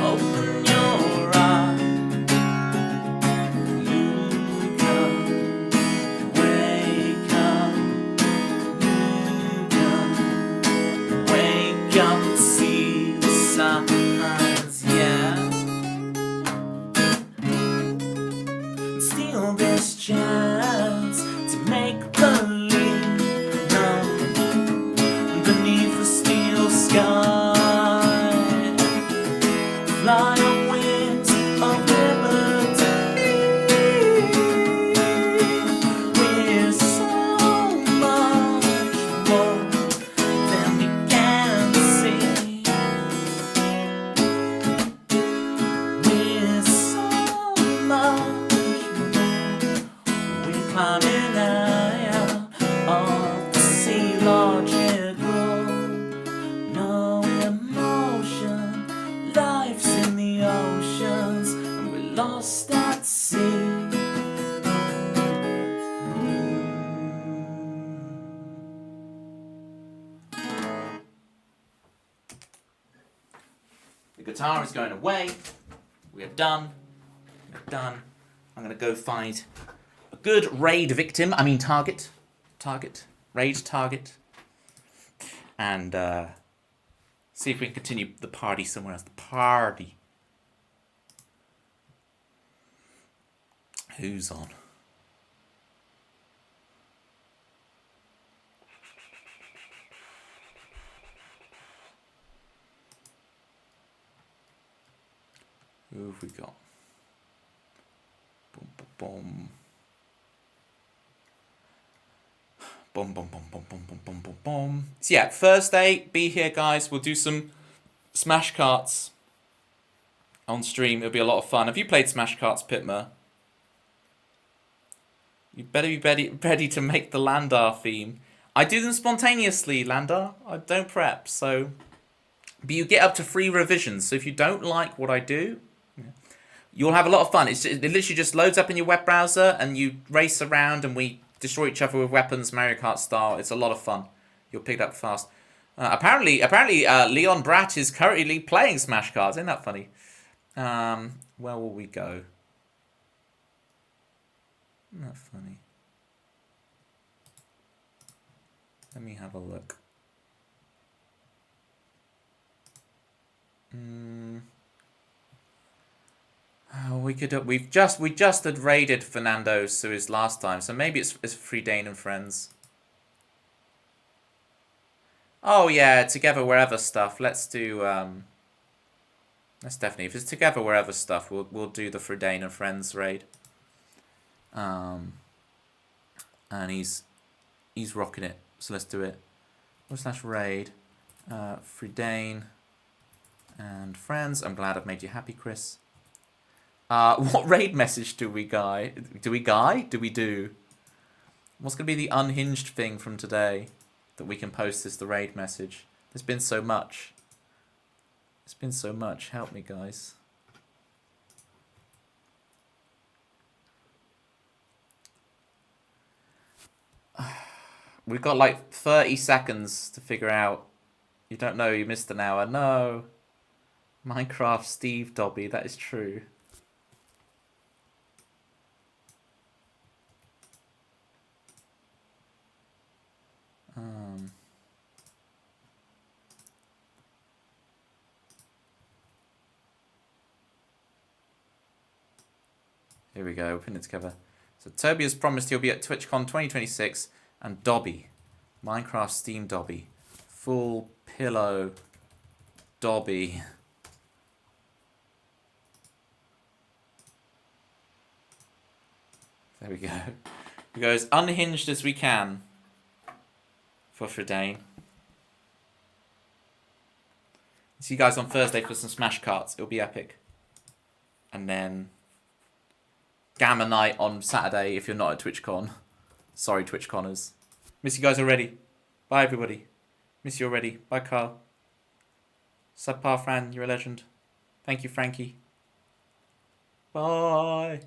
[SPEAKER 2] open your eyes. Look up, wake up. Look up, wake up and see the signs, yeah. Steal this chance to make believe. No, beneath the steel sky, fly on wings of liberty. We're so much more than we can see. We're so much more. We're climbing out of the sea, logical. No emotion, life's in the oceans, and we're lost at sea.
[SPEAKER 1] The guitar is going away. We are done. We are done. I'm going to go find a good raid victim. I mean target. Raid target. And see if we can continue the party somewhere else. The party. Who's on? Who have we got? Boom, boom, boom. Boom, boom, boom, boom, boom, boom, boom, boom, boom. So yeah, Thursday, be here, guys. We'll do some Smash Carts on stream. It'll be a lot of fun. Have you played Smash Carts, Pitmer? You better be ready to make the Landar theme. I do them spontaneously, Landar. I don't prep, so... But you get up to 3 revisions, so if you don't like what I do, you'll have a lot of fun. It literally just loads up in your web browser, and you race around, and we destroy each other with weapons, Mario Kart style. It's a lot of fun. You'll pick it up fast. Apparently, Leon Bratt is currently playing Smash Cards. Isn't that funny? Where will we go? Isn't that funny? Let me have a look. Oh, we just had raided Fernando Suez last time, so maybe it's Free Dane and Friends. Oh yeah, Together Wherever stuff. Let's do let's definitely, if it's Together Wherever stuff, we'll do the Fridane and Friends raid. And he's rocking it, so let's do it. / raid, Fridane and Friends. I'm glad I've made you happy, Chris. What raid message do we do? What's going to be the unhinged thing from today that we can post as the raid message? There's been so much. It's been so much. Help me, guys. We've got like 30 seconds to figure out. You don't know, you missed an hour. No. Minecraft Steve Dobby, that is true. Here we go, we're putting it together. So Toby has promised he'll be at TwitchCon 2026, and Dobby, Minecraft Steam Dobby, full pillow Dobby. There we go. We go as unhinged as we can for Fridane. See you guys on Thursday for some Smash Carts. It'll be epic. And then Gamma Night on Saturday if you're not at TwitchCon. Sorry, TwitchConners. Miss you guys already. Bye, everybody. Miss you already. Bye, Carl. Subpar Fran, you're a legend. Thank you, Frankie. Bye.